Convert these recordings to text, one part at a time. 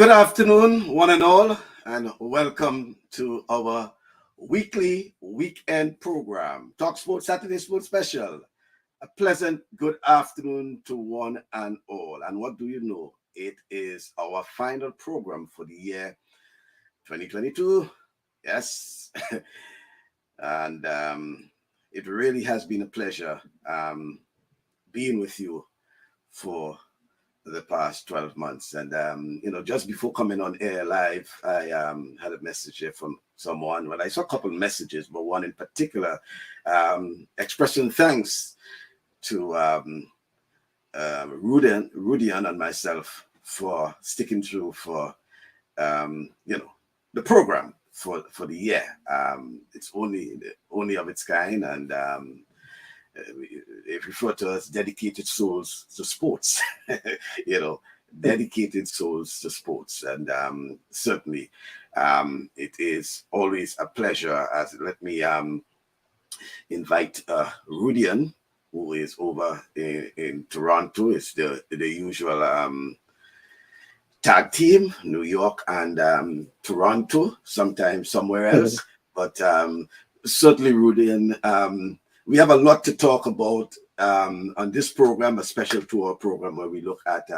Good afternoon, one and all, and welcome to our weekly weekend program, TalkSports Saturday Sports Special. A pleasant good afternoon to one and all. And what do you know? It is our final program for the year 2022. Yes. and it really has been a pleasure being with you for the past 12 months. And, just before coming on air live, I had a message here from someone. Well, I saw a couple of messages, but one in particular expressing thanks to Rudian and myself for sticking through for, the program for the year. It's only of its kind, and it referred to as dedicated souls to sports, dedicated souls to sports. And certainly it is always a pleasure. Let me invite Rudian, who is over in Toronto. It's the usual tag team, New York and Toronto, sometimes somewhere else. But certainly, Rudian, we have a lot to talk about on this program, a special tour program where we look at,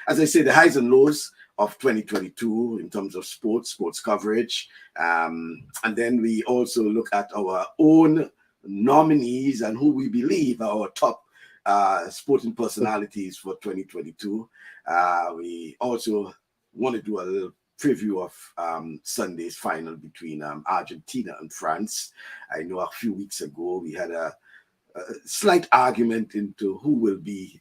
as I say, the highs and lows of 2022 in terms of sports coverage. And then we also look at our own nominees and who we believe are our top sporting personalities for 2022. We also want to do a little preview of Sunday's final between Argentina and France. I know a few weeks ago we had a slight argument into who will be,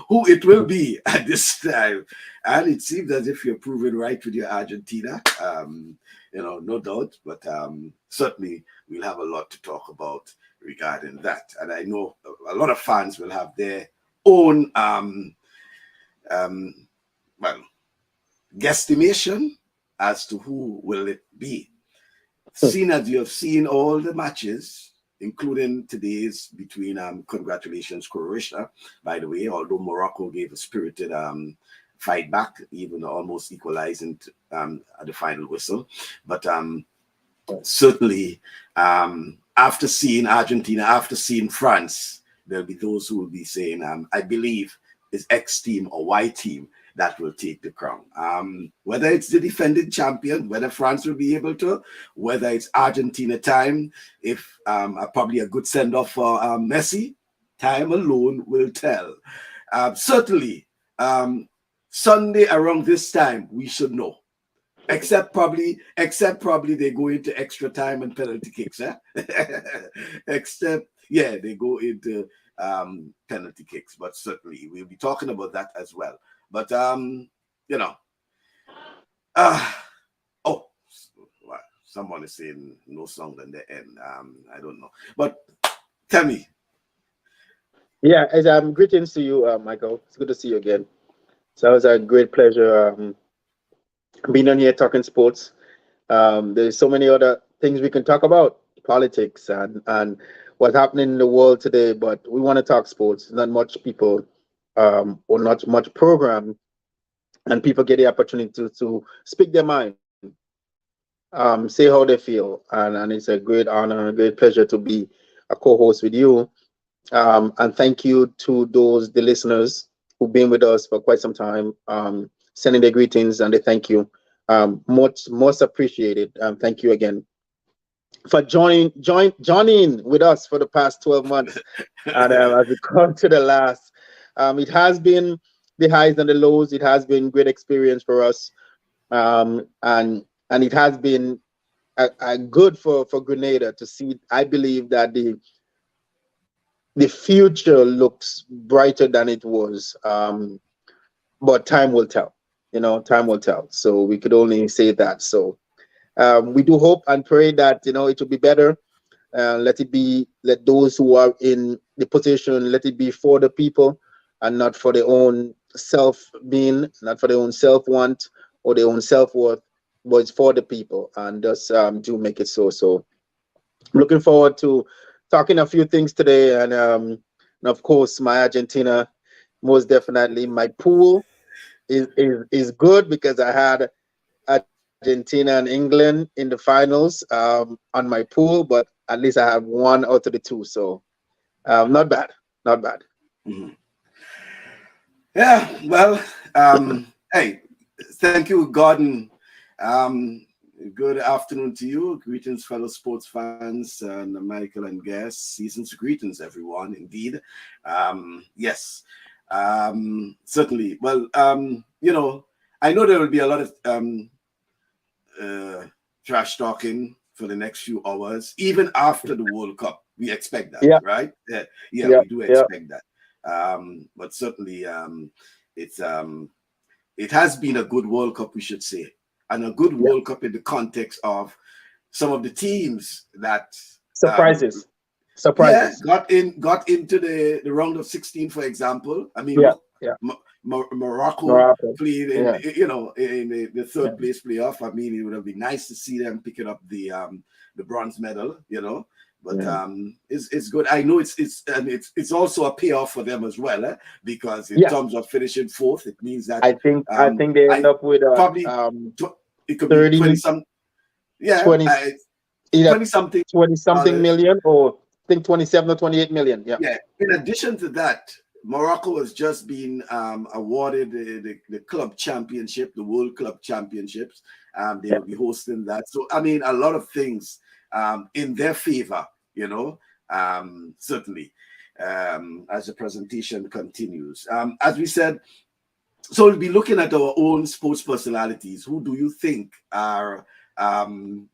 who it will be at this time. And it seems as if you're proven right with your Argentina, no doubt, but certainly we'll have a lot to talk about regarding that. And I know a lot of fans will have their own, guesstimation as to who will it be. Seeing as you have seen all the matches, including today's between congratulations Croatia, by the way, although Morocco gave a spirited fight back, even almost equalizing at the final whistle. But certainly after seeing Argentina, after seeing France, there'll be those who will be saying, I believe it's X team or Y team that will take the crown. Whether it's the defending champion, whether France will be able to, whether it's Argentina time, if probably a good send-off for Messi, time alone will tell. Certainly, Sunday around this time, we should know. Except probably they go into extra time and penalty kicks, they go into penalty kicks, but certainly we'll be talking about that as well. But someone is saying no song than the end. I don't know, but tell me. Yeah, as greetings to you, Michael. It's good to see you again. So it was a great pleasure being on here talking sports. There's so many other things we can talk about, politics and what's happening in the world today, but we want to talk sports. Not much people or not much program, and people get the opportunity to speak their mind, say how they feel, and it's a great honor, a great pleasure to be a co-host with you. And thank you to the listeners who've been with us for quite some time, sending their greetings and they thank you. Most appreciated. Thank you again for joining with us for the past 12 months. And as we come to the last, it has been the highs and the lows. It has been great experience for us, and it has been a good for Grenada to see. I believe that the future looks brighter than it was, but time will tell. Time will tell. So we could only say that. So we do hope and pray that it will be better. Let those who are in the position, let it be for the people and not for their own self-being, not for their own self-want or their own self-worth, but it's for the people. And just do make it so. So looking forward to talking a few things today. And of course, my Argentina, most definitely my pool. is good because I had Argentina and England in the finals on my pool, but at least I have one out of the two, so not bad, not bad. Mhm. Yeah, well, hey, thank you, Gordon. Um, Good afternoon to you. Greetings, fellow sports fans, and Michael and guests. Season's greetings, everyone. Indeed, yes, certainly. Well, I know there will be a lot of uh, trash talking for the next few hours, even after the World Cup. We expect that, Yeah, right? Yeah, yeah, yeah, we do yeah, expect that. But certainly, it's it has been a good World Cup, we should say, and a good yeah. World Cup in the context of some of the teams that Surprises, yeah, surprises. got into the round of 16, for example. I mean, Yeah, look, yeah. Morocco Morocco. played in Yeah, the yeah, third place playoff. I mean, it would have been nice to see them picking up the bronze medal, But yeah. it's good. I know it's also a payoff for them as well, because in Yeah. terms of finishing fourth, it means that I think they end I up with probably it could be 20 30, some, yeah, 20, either 20 something 20 something dollars. million, or I think 27 or 28 million. Yeah. Yeah. In addition to that, Morocco has just been awarded the club championship, the World Club Championships. They Yeah. will be hosting that. So, I mean, a lot of things in their favor, certainly, as the presentation continues. As we said, so we'll be looking at our own sports personalities. Who do you think are, Hmm.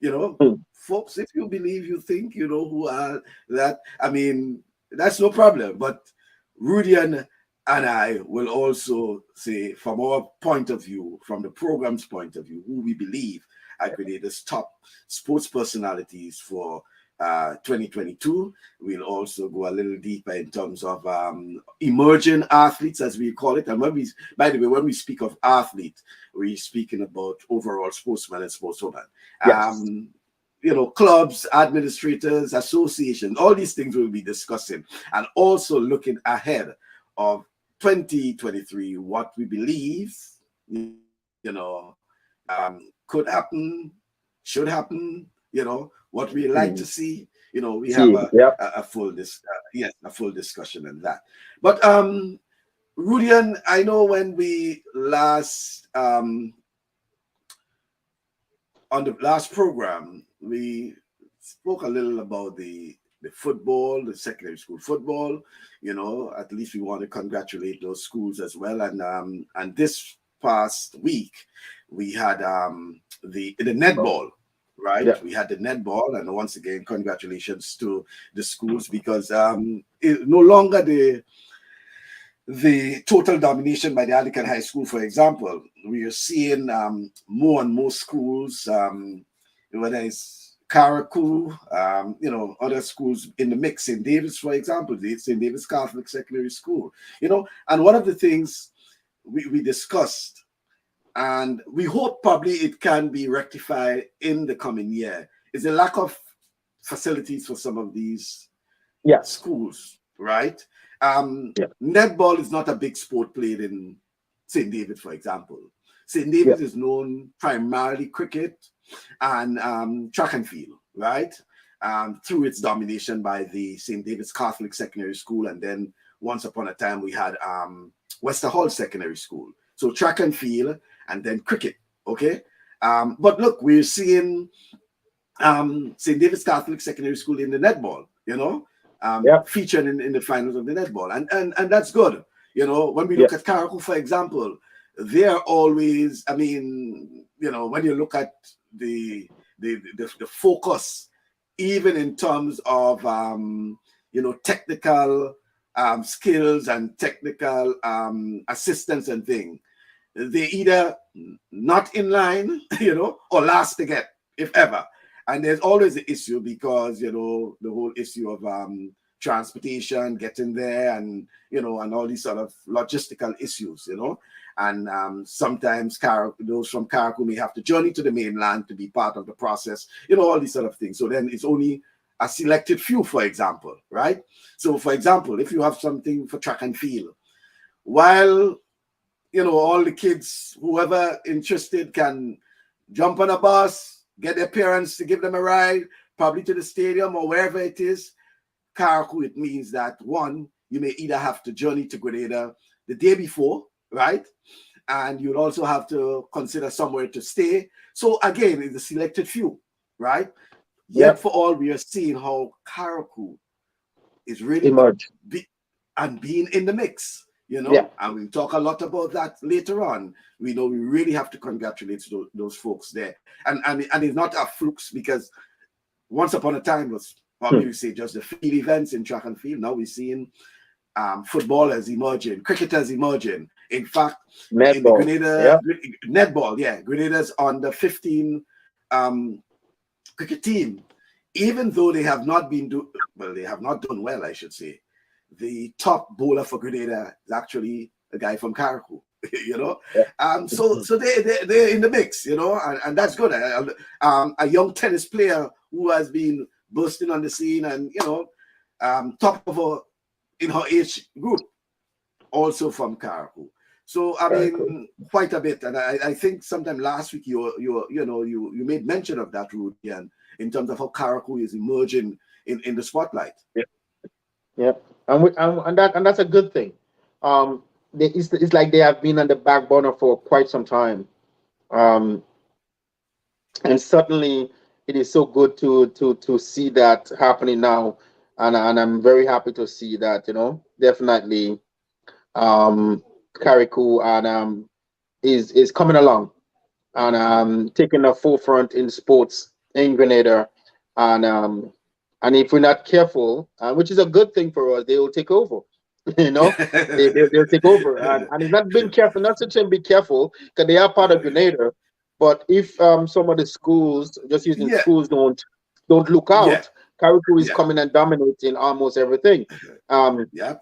folks, if you believe you think, who are that, I mean, that's no problem. But Rudy and I will also say, from our point of view, from the program's point of view, who we believe are Grenada's top sports personalities for 2022. We'll also go a little deeper in terms of emerging athletes, as we call it. And by the way, when we speak of athlete, we're speaking about overall sportsmen and sportswomen. Yes. Clubs, administrators, associations, all these things we'll be discussing, and also looking ahead of 2023, what we believe, could happen, should happen, what we like Hmm. to see. We have See. Yep. a full discussion on that. But Rudian, I know when we last on the last program, we spoke a little about the football, the secondary school football. At least we want to congratulate those schools as well. And this past week, we had the netball. Right, Yeah. we had the netball, and once again, congratulations to the schools, because no longer the total domination by the Alican High School, for example. We are seeing more and more schools, whether it's Karakou, other schools in the mix. St. David's, for example, the St. David's Catholic Secondary School, and one of the things we discussed, and we hope probably it can be rectified in the coming year, is the lack of facilities for some of these Yes. schools, right? Yeah. Netball is not a big sport played in St. David, for example. St. Yeah. David is known primarily cricket and track and field, right? Through its domination by the St. David's Catholic Secondary School, and then once upon a time we had Wester Hall Secondary School. So track and field, and then cricket, okay? But look, we're seeing St. David's Catholic Secondary School in the netball, Yeah. featured in the finals of the netball. And that's good. When we look at Yes. Caracol, for example, they're always, I mean, when you look at the focus, even in terms of, technical skills and technical assistance and thing, they either not in line, or last to get, if ever. And there's always the issue because, the whole issue of transportation, getting there, and, and all these sort of logistical issues, And sometimes those from Caracol may have to journey to the mainland to be part of the process, all these sort of things. So then it's only a selected few, for example, right? So, for example, if you have something for track and field, while all the kids, whoever interested, can jump on a bus, get their parents to give them a ride, probably to the stadium or wherever it is. Karakou, it means that one, you may either have to journey to Grenada the day before, right? And you'll also have to consider somewhere to stay. So again, it's a selected few, right? Yet Yep. for all, we are seeing how Karakou is really Emerge. and being in the mix, Yeah. and we'll talk a lot about that later on. We know we really have to congratulate those folks there. And it's not a flukes, because once upon a time was probably we say just the field events in track and field. Now we're seeing footballers emerging, cricketers emerging. In fact, in the Netball. Grenada Yeah. netball, Grenada's on the 15 cricket team, even though they have not they have not done well, I should say. The top bowler for Grenada is actually a guy from Karakou, Yeah. So they're in the mix, and that's good. A young tennis player who has been bursting on the scene, and top of her in her age group, also from Karakou. So I Very cool. mean, quite a bit, and I think sometime last week you made mention of that, Rudy, and in terms of how Karakou is emerging in the spotlight. Yeah. Yeah. And that's a good thing. It's like they have been on the back burner for quite some time. Um, and certainly it is so good to see that happening now, and I'm very happy to see that, definitely, Karikou and is coming along, and taking a forefront in sports in Grenada, and if we're not careful, which is a good thing for us, they will take over. you know they'll take over, and it's not being careful, not such and be careful, because they are part of Grenada. But if some of the schools, just using Yeah, schools, don't look yeah, out, Karikou is yeah, coming and dominating almost everything. Um, yeah.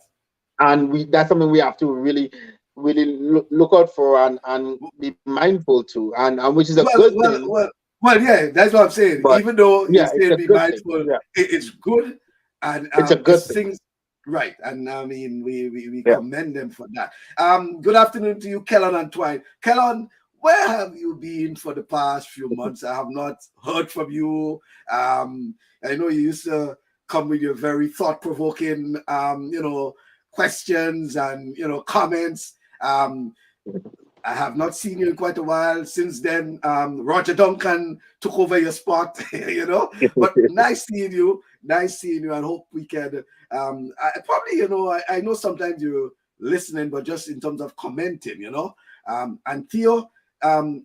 and that's something we have to really look out for, and be mindful to, and which is a Well, good well, thing. well, well. Yeah, that's what I'm saying. But Even though you yeah, it's say a be good thing. mindful, Yeah, it's good, and it's a good it's thing. things right. And I mean, we Yeah. commend them for that. Good afternoon to you, Kellon and Twine. Kellon, where have you been for the past few months? I have not heard from you. I know you used to come with your very thought-provoking, questions and comments. I have not seen you in quite a while. Since then, Roger Duncan took over your spot, But nice seeing you. Nice seeing you, and hope we can. I probably, I know sometimes you're listening, but just in terms of commenting, And Theo,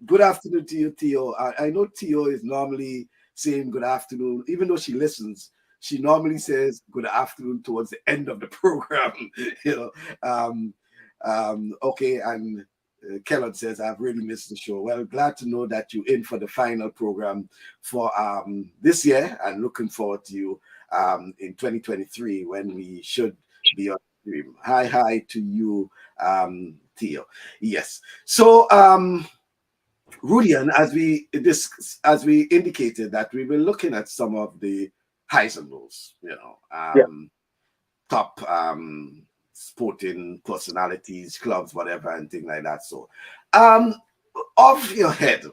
good afternoon to you, Theo. I know Theo is normally saying good afternoon, even though she listens. She normally says good afternoon towards the end of the program, Okay, and Kellogg says, I've really missed the show. Well, glad to know that you're in for the final program for this year, and looking forward to you in 2023 when we should be on stream. Hi to you, Theo. Yes. So, Rudian, as we indicated, that we were looking at some of the highs and lows, Yeah. top sporting personalities, clubs, whatever, and things like that. So, off your head,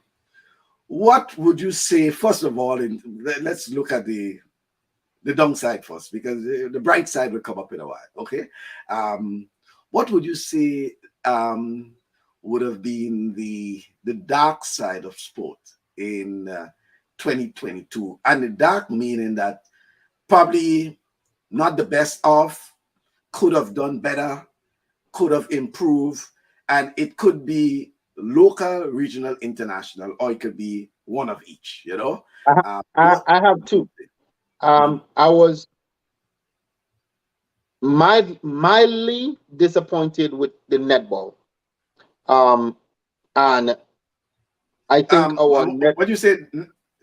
what would you say, first of all, let's look at the downside first, because the bright side will come up in a while, okay? What would you say would have been the dark side of sport in 2022? And the dark meaning that probably not the best of, could have done better, could have improved, and it could be local, regional, international, or it could be one of each, I have, What? I have two. Mhm. I was mildly disappointed with the netball. Um, and I think our net. What you said,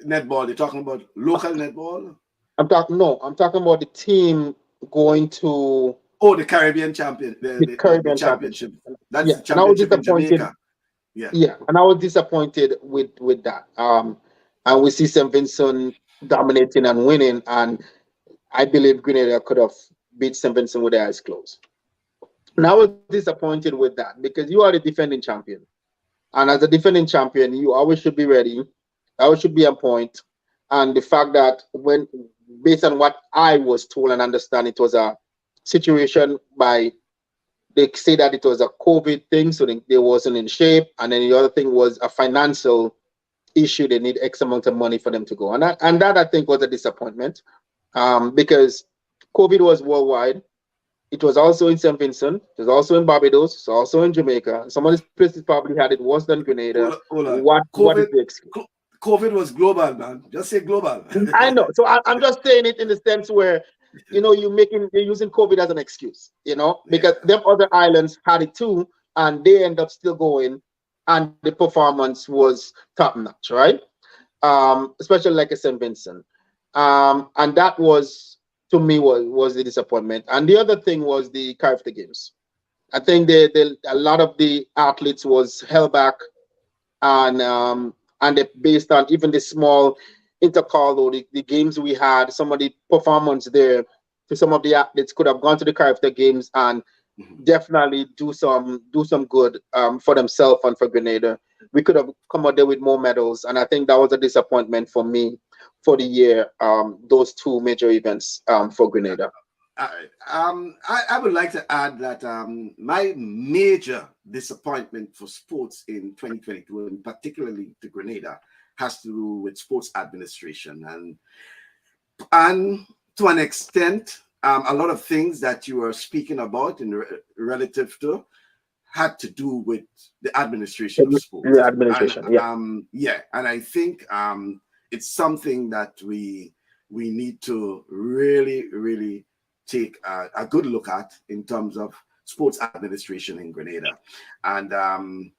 netball, you're talking about local netball? I'm talking about the team going to Oh, the Caribbean champion, the the Caribbean Championship. championship. That's Yeah, the and I was championship in disappointed. Jamaica. Yeah. Yeah, and I was disappointed with that. And we see St. Vincent dominating and winning, and I believe Grenada could have beat St. Vincent with their eyes closed. And I was disappointed with that because you are the defending champion. And as a defending champion, you always should be ready, always should be on point. And the fact that when, based on what I was told and understand, it was a situation by, they say that it was a COVID thing, so they wasn't in shape. And then the other thing was a financial issue. They need X amount of money for them to go. And that I think was a disappointment, because COVID was worldwide. It was also in St. Vincent. It was also in Barbados. It's also in Jamaica. Some of these places probably had it worse than Grenada. Hold on. What is the excuse? COVID was global, man. Just say global. I know. So I'm just saying it in the sense where, you're using COVID as an excuse, because Yeah. them other islands had it too, and they end up still going, and the performance was top notch, right? Especially like a St. Vincent. And that was, to me, was the disappointment. And the other thing was the Carifta Games. I think a lot of the athletes was held back, and they, based on even the small intercall or the games we had, some of the performance there, to some of the athletes could have gone to the Carifta Games and Mhm. definitely do some good, for themselves and for Grenada. We could have come out there with more medals, and I think that was a disappointment for me for the year. Those two major events, for Grenada. All right. I would like to add that my major disappointment for sports in 2022, and particularly to Grenada, has to do with sports administration, and to an extent, a lot of things that you were speaking about in relative to had to do with the administration of The sports, and administration, yeah. yeah, and I think it's something that we need to really take a good look at in terms of sports administration in Grenada, and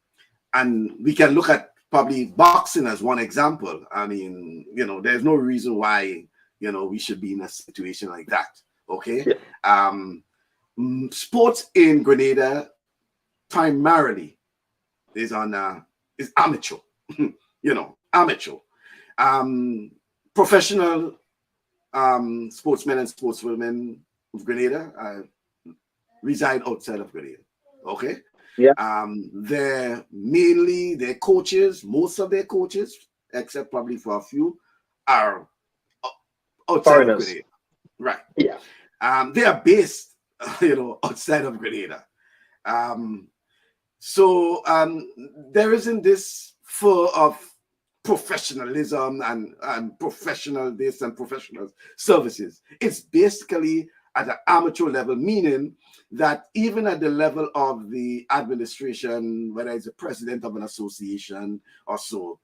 we can look at probably boxing as one example. I mean, there's no reason why we should be in a situation like that. Okay, Yeah. um, sports in Grenada primarily is amateur, amateur. Um, Professional sportsmen and sportswomen of Grenada reside outside of Grenada. Okay, Yeah. their coaches, most of their coaches, except probably for a few, are outside of Foreigners. Grenada. Right. Yeah. They are based, outside of Grenada. Um, so there isn't this full of professionalism and professional this and professional services. It's basically at an amateur level, meaning that even at the level of the administration, whether it's the president of an association or so,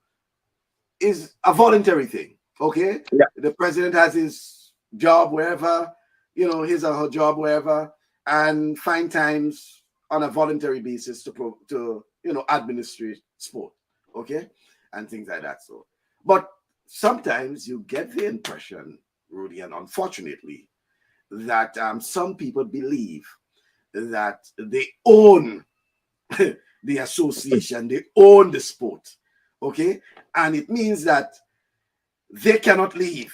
is a voluntary thing. Okay, Yeah. the president has his job wherever, his or her job wherever, and find times on a voluntary basis to administrate sport. Okay, and things like that. So, but sometimes you get the impression, Rudy, and unfortunately, that some people believe that they own the association, they own the sport. Okay, and it means that they cannot leave.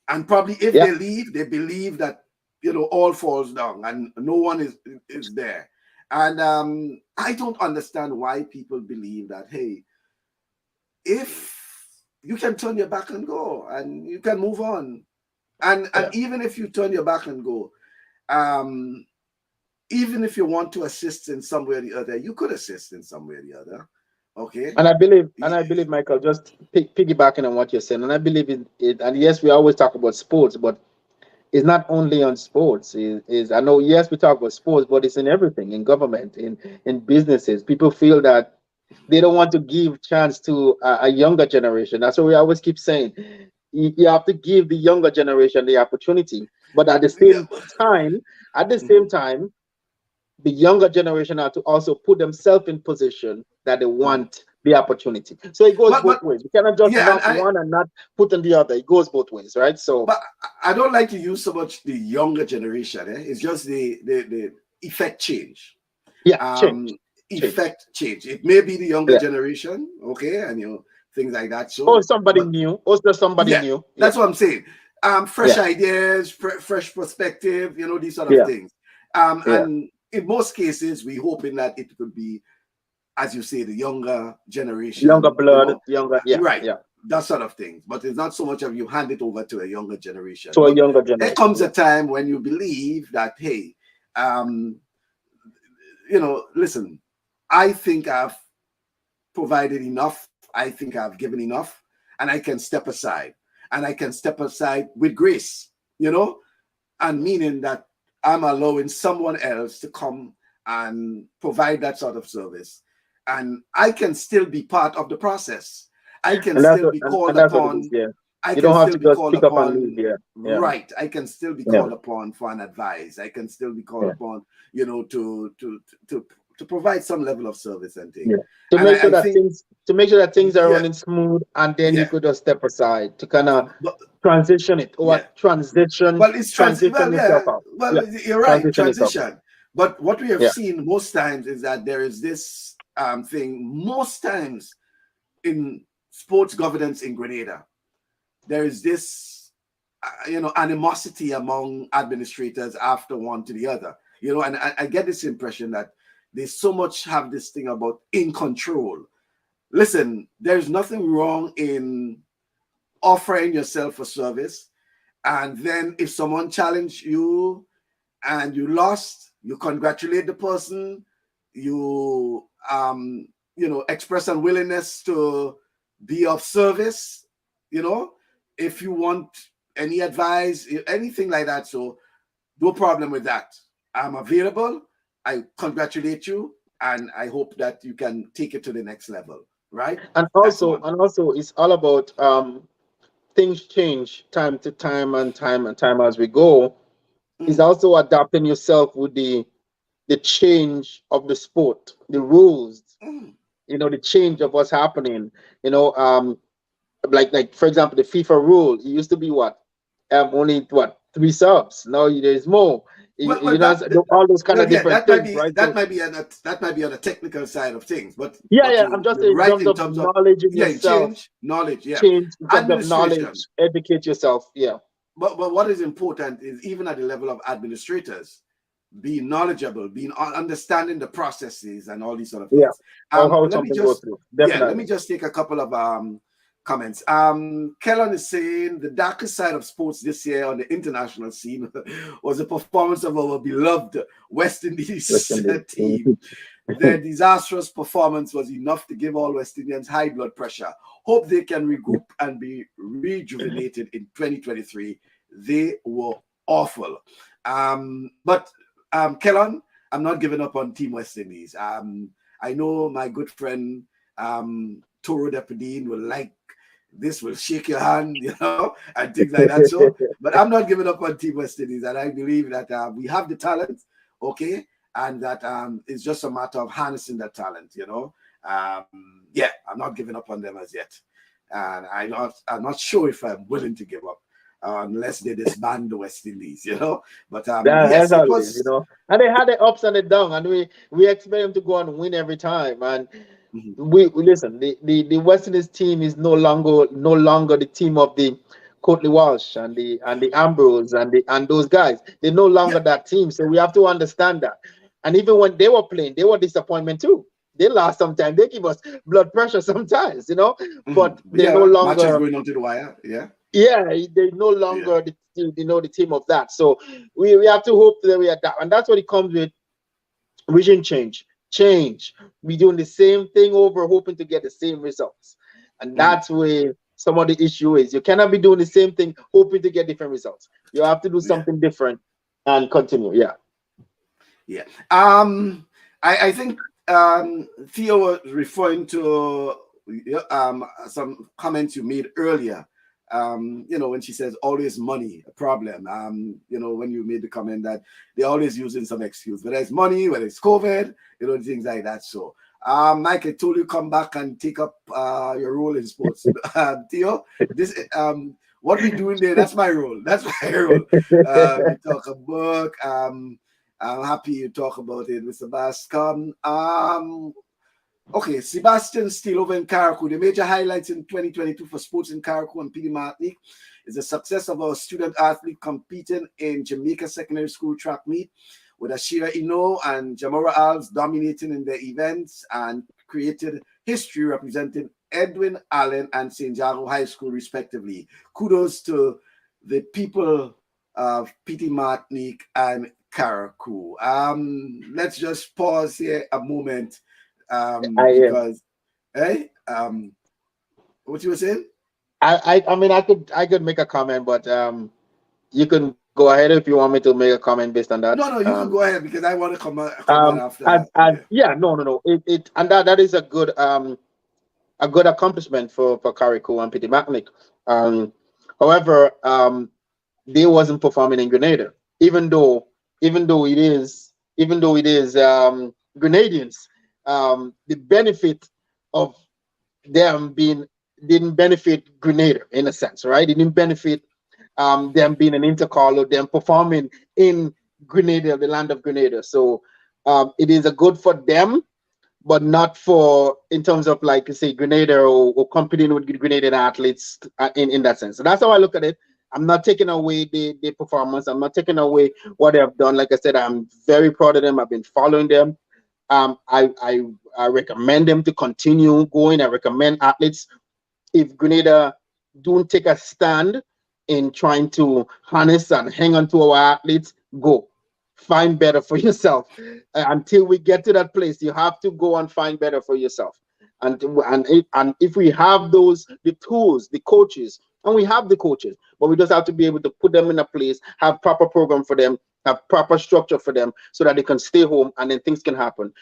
And probably if Yeah. they leave, they believe that all falls down and no one is there. And I don't understand why people believe that, hey, if you can turn your back and go and you can move on. And Yeah. even if you turn your back and go, um, even if you want to assist in some way or the other, you could assist in some way or the other. Okay. And I believe, Michael, just piggybacking on what you're saying, and I believe in it. And yes, we always talk about sports, but it's not only on sports. Is I know, yes, we talk about sports, but it's in everything, in government, in businesses. People feel that they don't want to give chance to a younger generation. That's what we always keep saying. You have to give the younger generation the opportunity, but at the Yeah. same time, at the same Mhm, time, the younger generation are to also put themselves in position that they mhm. want the opportunity. So it goes But both ways. You cannot just yeah, and knock one and not put on the other. It goes both ways, right? So but I don't like to use so much the younger generation. It's just the effect change. yeah, Um, change. Effect change. It may be the younger Yeah. generation, okay, and things like that. Or So, somebody but new. Or just somebody yeah, new. Yeah. that's what I'm saying. Fresh Yeah. ideas, fresh perspective, these sort of Yeah. things. Yeah. And in most cases, we're hoping that it could be, as you say, the younger generation, Younger blood, younger, yeah, right, yeah. that sort of thing. But it's not so much of you hand it over to a younger generation. To a But younger there generation. comes a time when you believe that, hey, listen, I think I've provided enough. I think I've given enough, and I can step aside. And I can step aside with grace, and meaning that I'm allowing someone else to come and provide that sort of service. And I can still be part of the process. I can And that's still what, be called and that's what it is, upon. yeah. I You can don't have still to be just called pick up and leave, upon. yeah. Yeah. Right. I can still be Yeah. called upon for an advice. I can still be called Yeah. upon, to provide some level of service and things. Yeah. To And make sure I that think, things are yeah, running smooth, and then you yeah. could just step aside to kind of But transition it, or yeah. transition Well, transition yourself yeah. out. Well, Yeah. you're right. Transition yourself out. Transition. But what we have Yeah. seen most times is that there is this thing. Most times in sports governance in Grenada, there is this, animosity among administrators after one to the other. And I get this impression that they so much have this thing about in control. Listen, there's nothing wrong in offering yourself a service, and then if someone challenged you and you lost, you congratulate the person, you express unwillingness to be of service, if you want any advice, anything like that. So no problem with that. I'm available. I congratulate you, and I hope that you can take it to the next level. Right? And That's also, one. it's all about things change time to time, and time as we go. It's Mm, also adapting yourself with the change of the sport, the rules, mm. the change of what's happening. You know, like for example, the FIFA rule. It used to be what, only what, 3 subs. Now there's more. Well, that, All those kind well, of yeah, different things, right? So that might be on the technical side of things, but yeah, yeah. I'm just you're saying in right terms in of terms of, knowledge in yeah, yourself, knowledge, yeah, change in terms of administration. knowledge, educate yourself. Yeah, But what is important is, even at the level of administrators, being knowledgeable, being understanding the processes and all these sort of yeah. things. Or how Let me something goes just through. Yeah, let Definitely. me just take a couple of comments. Kellen is saying the darkest side of sports this year on the international scene was the performance of our beloved West West Indies Indies. team. Their disastrous performance was enough to give all West Indians high blood pressure. Hope they can regroup and be rejuvenated in 2023. They were awful. But Kellon, I'm not giving up on Team West Indies. I know my good friend Toro Depedine will like this, will shake your hand, and things like that. So, but I'm not giving up on Team West Indies, and I believe that we have the talent, okay, and that it's just a matter of harnessing that talent, Yeah, I'm not giving up on them as yet, and I'm not sure if I'm willing to give up. Unless they disband the West Indies, But That's yes, how it it is, was. And they had the ups and the downs, and we expect them to go and win every time. And Mhm, we listen. The West Indies team is no longer the team of the Courtney Walsh and the Ambrose and those guys. They're no longer yeah, that team. So we have to understand that. And even when they were playing, they were disappointment too. They lost sometimes. They give us blood pressure sometimes, But they're no yeah. Matches longer, going on to the wire. Yeah, yeah, they're no yeah. longer the team of that. So we have to hope that we adapt, and that's what it comes with. Vision change. We doing the same thing over, hoping to get the same results, and Mhm, that's where some of the issue is. You cannot be doing the same thing hoping to get different results. You have to do yeah, something different and continue. Yeah. yeah. I think Theo was referring to some comments you made earlier. When she says always money a problem. When you made the comment that they're always using some excuse, whether it's money, whether it's COVID, things like that. So, Mike, I told you come back and take up your role in sports. Theo, this what we doing there? That's my role. That's my role. You talk a book. I'm happy you talk about it with Sebastian. Okay, Sebastian still over in Carriacou. The major highlights in 2022 for sports in Carriacou and PD Martinique is the success of our student athlete competing in Jamaica Secondary School track meet. with Ashira Ino and Jamora Alves dominating in their events and created history representing Edwin Allen and St. Jago High School, respectively. Kudos to the people of Petite Martinique and Carriacou. Let's just pause here a moment because, hey, what you were saying? I mean, I could make a comment, but you can go ahead if you want me to make a comment based on that. No, you can go ahead because I want to come on after that. Yeah, no. It and that is a good accomplishment for Carriacou and Petit Martinique. However, they wasn't performing in Grenada, even though it is Grenadians. The benefit of them being didn't benefit Grenada in a sense, right? It didn't benefit them being an intercall or them performing in Grenada, the land of Grenada. So it is a good for them, but not for in terms of like say Grenada or competing with Grenadian athletes in that sense. So that's how I look at it. I'm not taking away the performance. I'm not taking away what they have done. Like I said, I'm very proud of them. I've been following them. I recommend them to continue going. I recommend athletes, if Grenada don't take a stand in trying to harness and hang on to our athletes, go find better for yourself. Until we get to that place, you have to go and find better for yourself. And if we have the tools, the coaches, and we have the coaches, but we just have to be able to put them in a place, have proper program for them, have proper structure for them, so that they can stay home and then things can happen.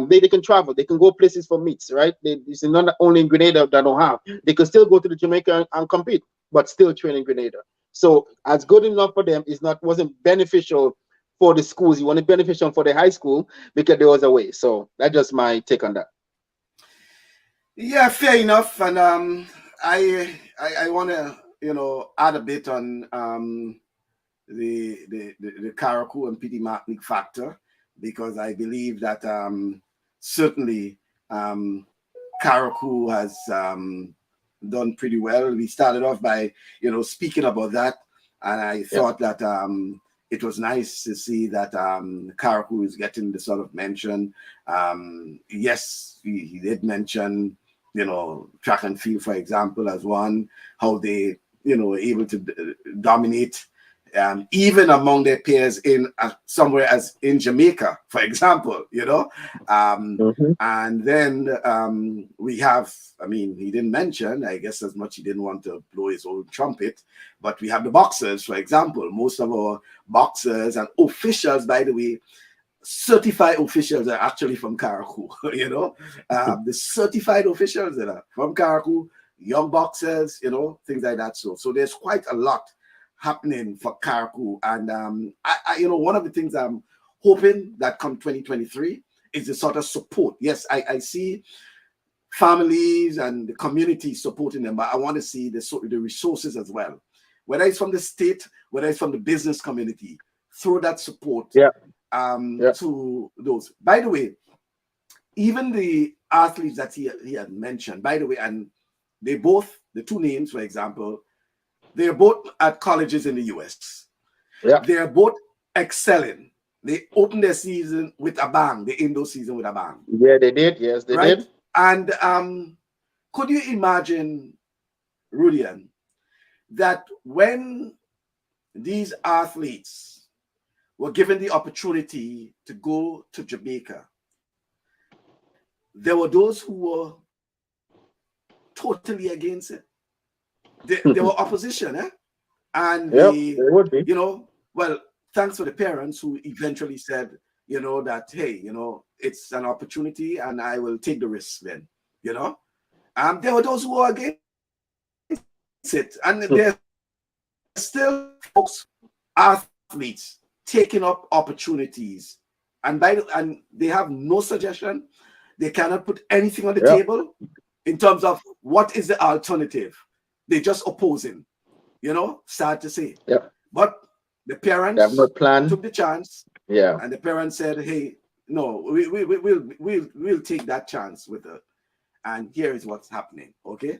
They can travel, they can go places for meets, right? It's not only in Grenada that don't have. They can still go to the Jamaica and compete, but still train in Grenada. So as good enough for them wasn't beneficial for the schools. You want it beneficial for the high school because there was a way. So that's just my take on that. Yeah, fair enough. And I want to add a bit on the Carriacou and Petite Martinique factor, because I believe that certainly Carriacou has done pretty well. We started off by speaking about that, and I thought that it was nice to see that Carriacou is getting the sort of mention. Yes, he did mention track and field, for example, as one, how they were able to dominate even among their peers in somewhere as in Jamaica, for example, and then we have, he didn't mention, I guess as much he didn't want to blow his own trumpet, but we have the boxers, for example. Most of our boxers and officials, by the way, certified officials are actually from Carriacou, the certified officials that are from Carriacou, young boxers, things like that. So there's quite a lot happening for Carriacou. And I one of the things I'm hoping that come 2023 is the sort of support. Yes, I see families and the community supporting them, but I want to see the resources as well, whether it's from the state, whether it's from the business community, through that support to those. By the way, even the athletes that he had mentioned, by the way, and they both, the two names, for example, they're both at colleges in the US. Yeah. They're both excelling. They opened their season with a bang, the indoor season with a bang. Yeah, they did. Yes, they did. And could you imagine, Rudian, that when these athletes were given the opportunity to go to Jamaica, there were those who were totally against it. There were opposition, and they would be. Well, thanks for the parents who eventually said, that, hey, it's an opportunity and I will take the risk then, there were those who were against it, and there's still folks, athletes, taking up opportunities, and they have no suggestion. They cannot put anything on the table in terms of what is the alternative. They just opposing, sad to say. Yeah. But the parents took the chance. Yeah. And the parents said, hey, no, we'll take that chance with her. And here is what's happening. Okay.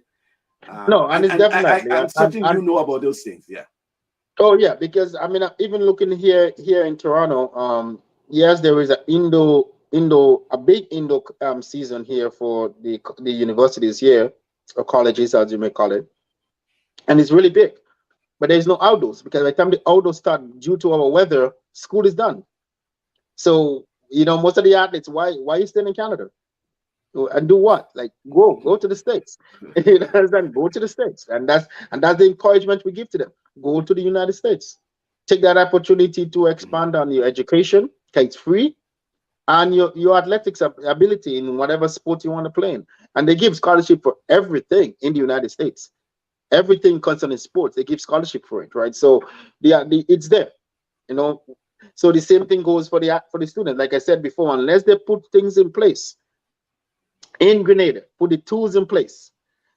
No, and it's definitely. I'm certain you know about those things. Yeah. Oh yeah, because even looking here in Toronto, yes, there is a big Indo season here for the universities here, or colleges as you may call it, and it's really big. But there's no outdoors because by the time the outdoors start, due to our weather, school is done. So most of the athletes, why are you staying in Canada? And do what? Like go to the states. You understand? Go to the states, and that's the encouragement we give to them. Go to the United States. Take that opportunity to expand on your education. Okay, it's free, and your athletics ability in whatever sport you want to play in. And they give scholarship for everything in the United States. Everything concerning sports, they give scholarship for it, right? So it's there, you know. So the same thing goes for the students. Like I said before, unless they put things in place in Grenada, put the tools in place,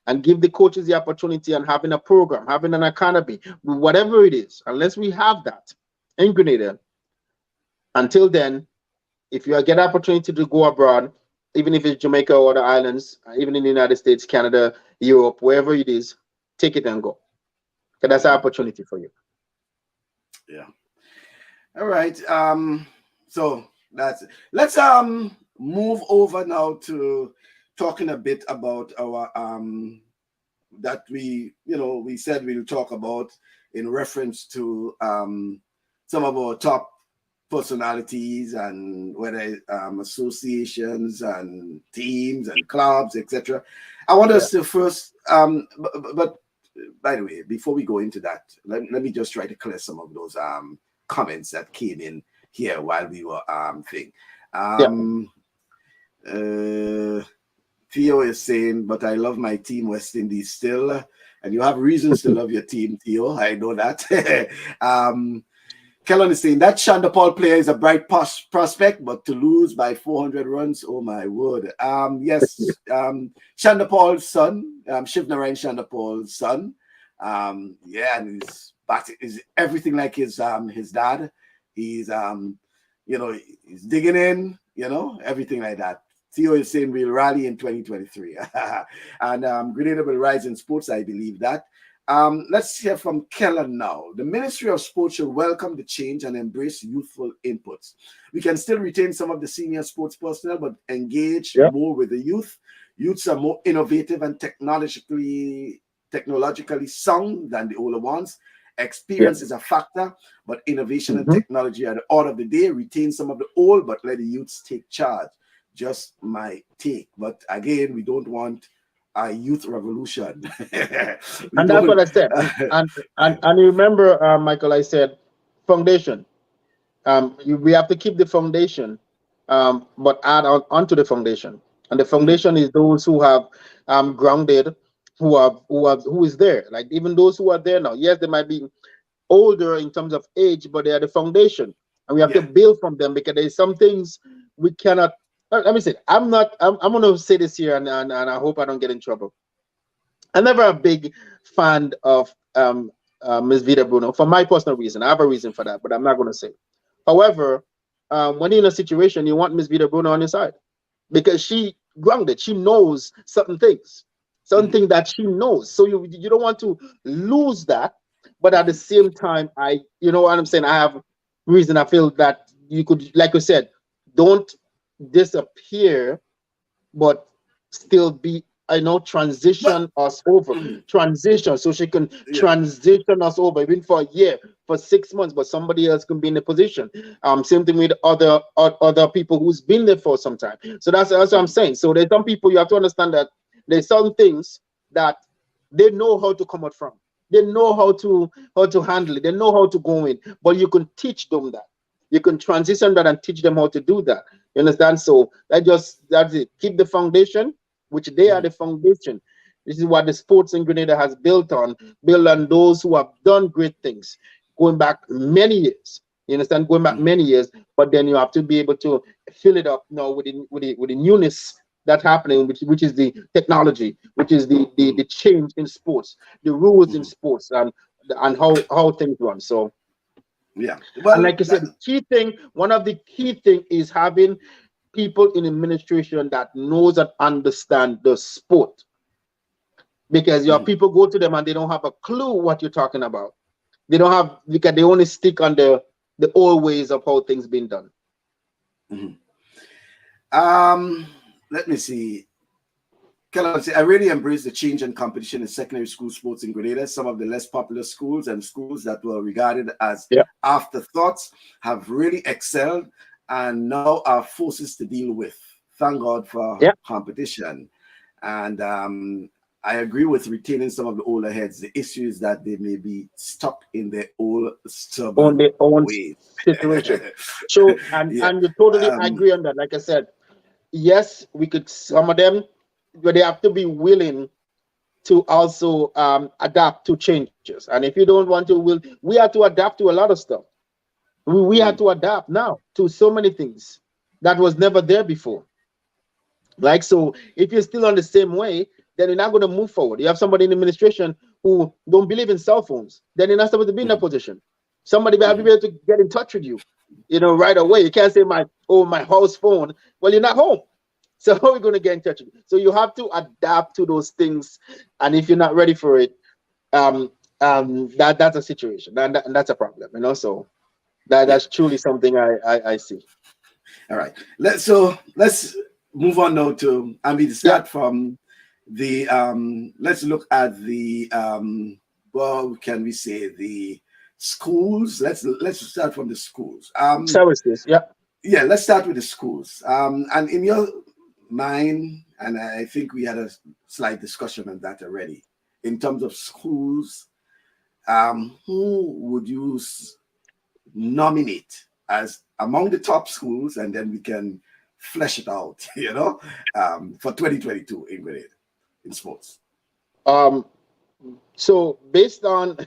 and give the coaches the opportunity and having a program, having an academy, whatever it is, unless we have that in Grenada, until then, if you get opportunity to go abroad, even if it's Jamaica or the islands, even in the United States, Canada, Europe, wherever it is, take it and go. Because that's an opportunity for you. Yeah. All right. So let's move over now to talking a bit about our that we said we'll talk about in reference to some of our top personalities and whether associations and teams and clubs, etc. I want us to first, but by the way, before we go into that, let me just try to clear some of those comments that came in here while we were thing. Theo is saying, but I love my team West Indies still. And you have reasons to love your team, Theo. I know that. Kellen is saying that Chandapal player is a bright prospect, but to lose by 400 runs, oh my word. Yes, Chandapal's son, Shivnarayan Chandapal's son. Yeah, and is everything like his dad. He's he's digging in, everything like that. Theo is saying we'll rally in 2023. And Grenada will rise in sports, I believe that. Let's hear from Kellen now. The Ministry of Sports should welcome the change and embrace youthful inputs. We can still retain some of the senior sports personnel, but engage more with the youth. Youths are more innovative and technologically sound than the older ones. Experience is a factor, but innovation and technology are the order of the day. Retain some of the old, but let the youths take charge. Just my take. But again, we don't want a youth revolution. And that's what I said. And you remember, Michael, I said foundation. We have to keep the foundation, but add onto the foundation. And the foundation is those who have grounded, who is there. Like even those who are there now. Yes, they might be older in terms of age, but they are the foundation, and we have to build from them because there's some things we cannot. Let me say, I'm going to say this here, and I hope I don't get in trouble. I'm never a big fan of Ms. Vida Bruno for my personal reason. I have a reason for that, but I'm not going to say. However, when you're in a situation, you want Ms. Vida Bruno on your side because she grounded. She knows certain things, something that she knows. So you don't want to lose that. But at the same time, you know what I'm saying? I have reason. I feel that you could, like you said, don't disappear, but still be, transition us over. Transition, so she can transition us over, even for a year, for 6 months, but somebody else can be in the position. Same thing with other people who's been there for some time. So that's what I'm saying. So there's some people, you have to understand that there's some things that they know how to come out from. They know how to handle it. They know how to go in, but you can teach them that. You can transition that and teach them how to do that. You understand? So that's it. Keep the foundation, which they are the foundation. This is what the sports in Grenada has built on those who have done great things, going back many years. You understand? Going back many years, but then you have to be able to fill it up now with the newness that's happening, which is the technology, which is the change in sports, the rules in sports, and how things run. So well, and like I said, one of the key thing is having people in administration that knows and understand the sport, because your people go to them and they don't have a clue what you're talking about. They don't have, because they only stick on the old ways of how things been done. Mhm. Um, Let me see. Can I say I really embrace the change in competition in secondary school sports in Grenada. Some of the less popular schools and schools that were regarded as Yeah. afterthoughts have really excelled and now are forces to deal with. Thank God for Yeah. competition. And I agree with retaining some of the older heads. The issue is that they may be stuck in their old On stubborn their own ways. situation. So, Yeah. and you totally Um, agree on that. Like I said, yes, we could some of them, but they have to be willing to also adapt to changes. And if you don't want to, we have to adapt to a lot of stuff. We have mm, to adapt now to so many things that was never there before. Like, so if you're still on the same way, then you're not going to move forward. You have somebody in administration who don't believe in cell phones, then you're not supposed to be in that mm, position. Somebody will be mm, able to get in touch with you, right away. You can't say my house phone. Well, you're not home. So how are we going to get in touch with you? So you have to adapt to those things. And if you're not ready for it, um, that's a situation. And that's a problem, So yeah. that's truly something I see. All right. Let's move on now to Yeah. start from the let's look at the well, can we say the schools? Let's start from the schools. Services. Yeah. Yeah, let's start with the schools. And in your mind, and I think we had a slight discussion on that already, in terms of schools, who would you nominate as among the top schools, and then we can flesh it out, for 2022 in Grenada in sports. Um, So based on,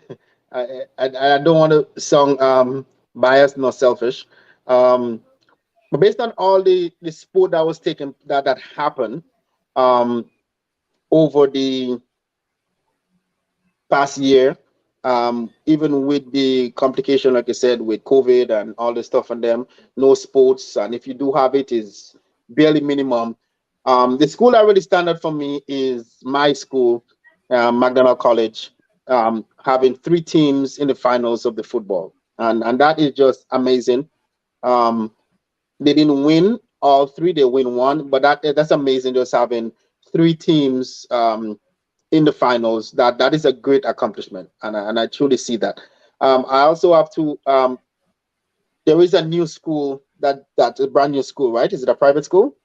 I don't want to sound biased nor selfish, um, but based on all the sport that was taken that happened um, over the past year, even with the complication, like I said, with COVID and all the stuff on them, no sports, and if you do have it, is barely minimum. The school that really stand out for me is my school, McDonald College, having three teams in the finals of the football, and that is just amazing. Um, they didn't win all three; they win one, but that's amazing. Just having three teams in the finals, that is a great accomplishment, and I truly see that. I also have to. There is a new school that's a brand new school, right? Is it a private school?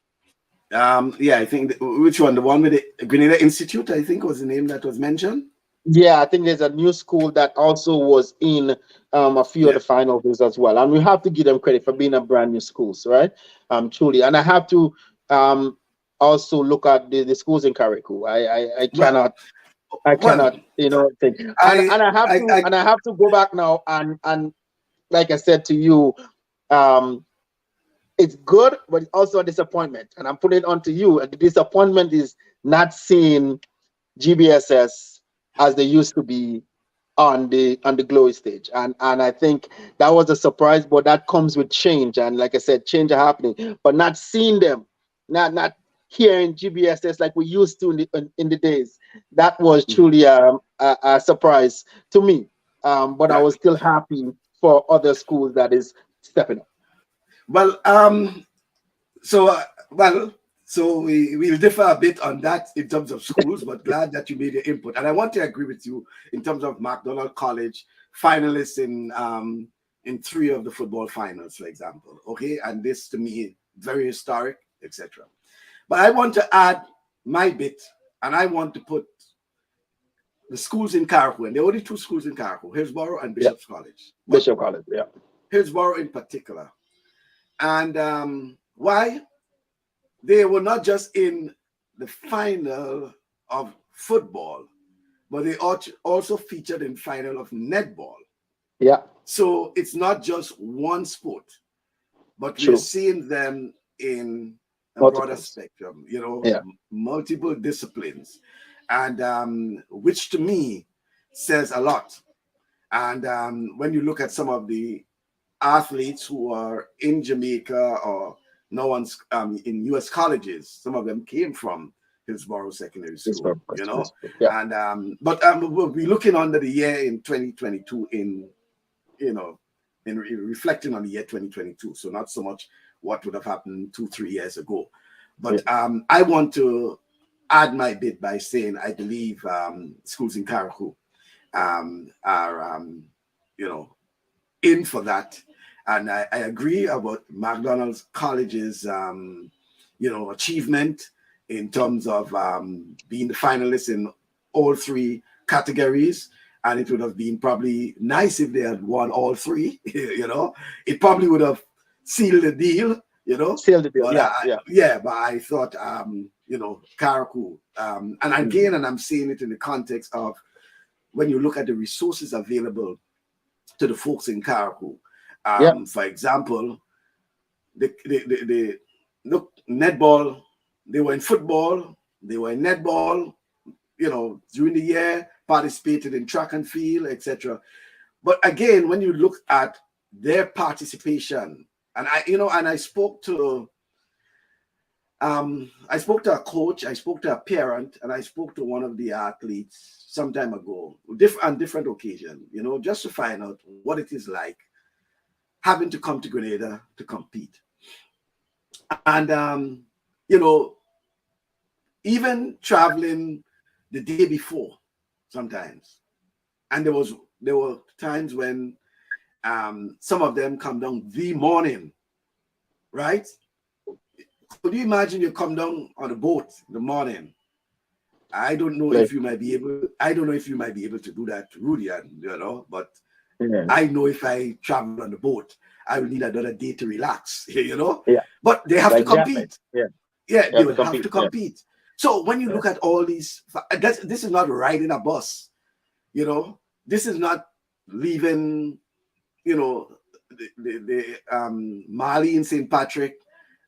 Yeah, I think which one? The one with the Grenada Institute, I think, was the name that was mentioned. Yeah, I think there's a new school that also was in a few of Yeah. the finals as well, and we have to give them credit for being a brand new schools, right? Truly, and I have to um, also look at the schools in Carriacou. I Well, cannot I well, cannot think, and I, and I have to I, and I have to go back now and like I said to you, um, it's good, but it's also a disappointment, and I'm putting it on to you. And the disappointment is not seeing GBSS as they used to be on the glory stage, and I think that was a surprise, but that comes with change, and like I said, change are happening, but not seeing them, not hearing GBSS like we used to in the days, that was mhm. truly a surprise to me. But I Yeah. was still happy for other schools that is stepping up. Well, so well, so we'll differ a bit on that in terms of schools, but glad that you made your input. And I want to agree with you in terms of McDonald College finalists in three of the football finals, for example. Okay, and this to me very historic, etc. But I want to add my bit, and I want to put the schools in Carriacou, and there are only two schools in Carriacou, Hillsborough and Yeah, Bishop's College. But Bishop College. Yeah, Hillsborough in particular. And why? They were not just in the final of football, but they also featured in final of netball. yeah, So it's not just one sport, but we're true. seeing them in a broader Multiples. spectrum, Yeah, multiple disciplines, and which to me says a lot. And when you look at some of the athletes who are in Jamaica or no one's in U.S. colleges. Some of them came from Hillsborough Secondary School, yeah, and but we'll be looking under the year in 2022 in reflecting on the year 2022. So not so much what would have happened 2-3 years ago. But I want to add my bit by saying I believe schools in Carriacou are, in for that. And I agree about McDonald's College's, achievement in terms of being the finalists in all three categories. And it would have been probably nice if they had won all three, It probably would have sealed the deal, Sealed the deal, but but I thought, Carriacou. And again, and I'm saying it in the context of when you look at the resources available to the folks in Carriacou. For example, the look, netball, they were in football, they were in netball, during the year, participated in track and field, etc. But again, when you look at their participation, and I spoke to a coach, I spoke to a parent, and I spoke to one of the athletes some time ago, on different occasions, just to find out what it is like having to come to Grenada to compete. And, even traveling the day before sometimes. And there were times when some of them come down the morning, right? Could you imagine you come down on a boat in the morning? I don't know if you might be able to do that, Rudy, but I know if I travel on the boat, I will need another day to relax, But they have to compete. They will have to compete. So when you look at all these, this is not riding a bus, This is not leaving, the Mali in St. Patrick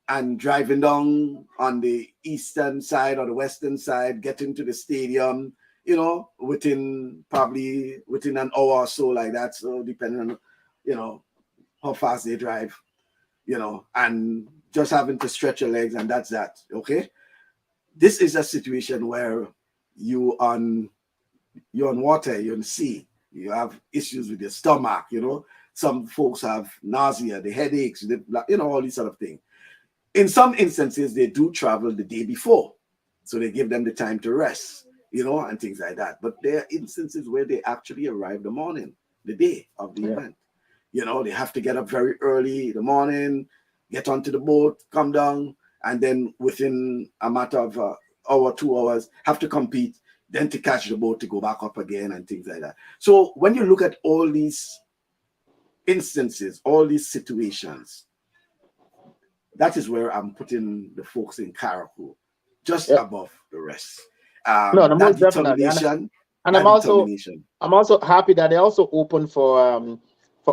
and driving down on the eastern side or the western side, getting to the stadium, within an hour or so, like that. So depending on, how fast they drive, and just having to stretch your legs, and that's that. Okay. This is a situation where you're on water, you're on sea, you have issues with your stomach, Some folks have nausea, the headaches, all these sort of things. In some instances, they do travel the day before, so they give them the time to rest, and things like that. But there are instances where they actually arrive the day of the event. They have to get up very early in the morning, get onto the boat, come down, and then within a matter of hour, 2 hours, have to compete, then to catch the boat to go back up again and things like that. So when you look at all these instances, all these situations, that is where I'm putting the folks in Carriacou just above the rest. Most definitely. And I'm also happy that they also open for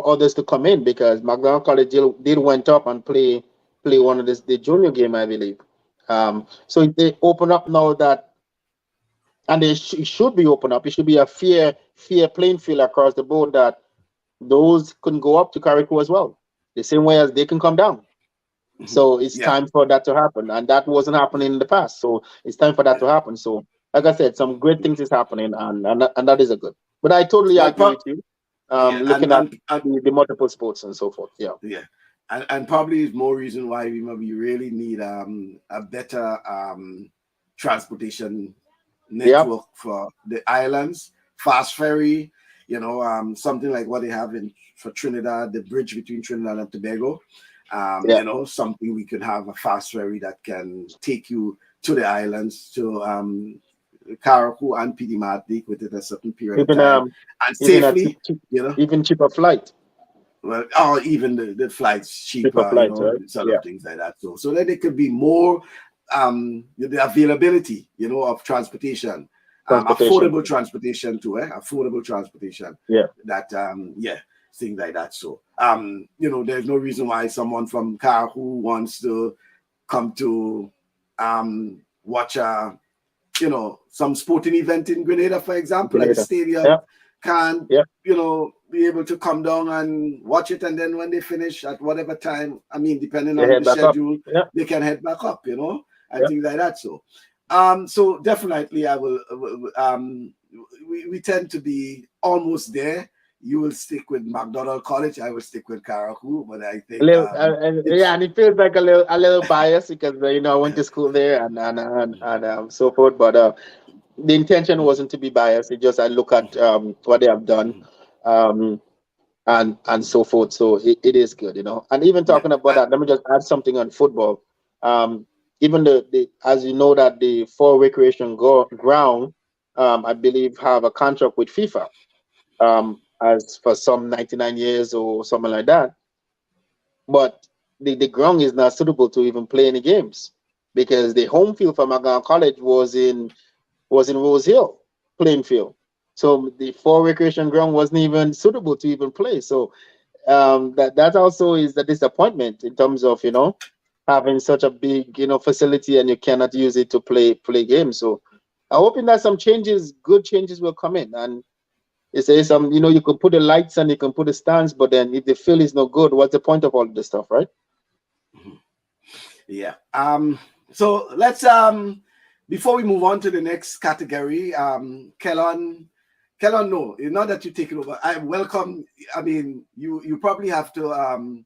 others to come in, because McDonald College did went up and play one of the junior game, I believe. So they open up now that, and it should be open up. It should be a fair playing field across the board, that those can go up to Carriacou as well, the same way as they can come down. So it's time for that to happen, and that wasn't happening in the past. So it's time for that to happen. So, like I said, some great things is happening, and that is a good. But I totally agree with you. Looking at the multiple sports and so forth. And probably is more reason why we really need a better transportation network for the islands, fast ferry, something like what they have for Trinidad, the bridge between Trinidad and Tobago. Something we could have a fast ferry that can take you to the islands, to Carriacou and PD Martinique within a certain period of time, and safely, even cheaper flight. Well, or even the flights cheaper, right? Sort of things like that. So that it could be more the availability, of transportation, affordable transportation too, affordable transportation. That things like that. So there's no reason why someone from Carriacou wants to come to watch some sporting event in Grenada, for example, like a stadium, can be able to come down and watch it, and then when they finish at whatever time, depending on the schedule, they can head back up, and things like that. So so definitely I will we tend to be almost there, you will stick with McDonald College. I will stick with Karaku, but I A think little, it's yeah, and it feels like a little biased because I went to school there and so forth. But the intention wasn't to be biased. It just I look at what they have done, um, and so forth. So it is good. And even yeah. talking about that, let me just add something on football. Um, Even the as you know that the four recreation ground, I believe have a contract with FIFA. As for some 99 years or something like that, but the ground is not suitable to even play any games because the home field for McGowan College was in Rose Hill playing field. So the four recreation ground wasn't even suitable to even play. So that also is a disappointment in terms of having such a big facility and you cannot use it to play games. So I'm hoping that some changes, good changes, will come in. And it says you can put the lights and you can put the stands, but then if the field is not good, what's the point of all of this stuff, right? Yeah. So let's before we move on to the next category, Kellon, no, it's not that you take it over. I welcome. I mean, you probably have to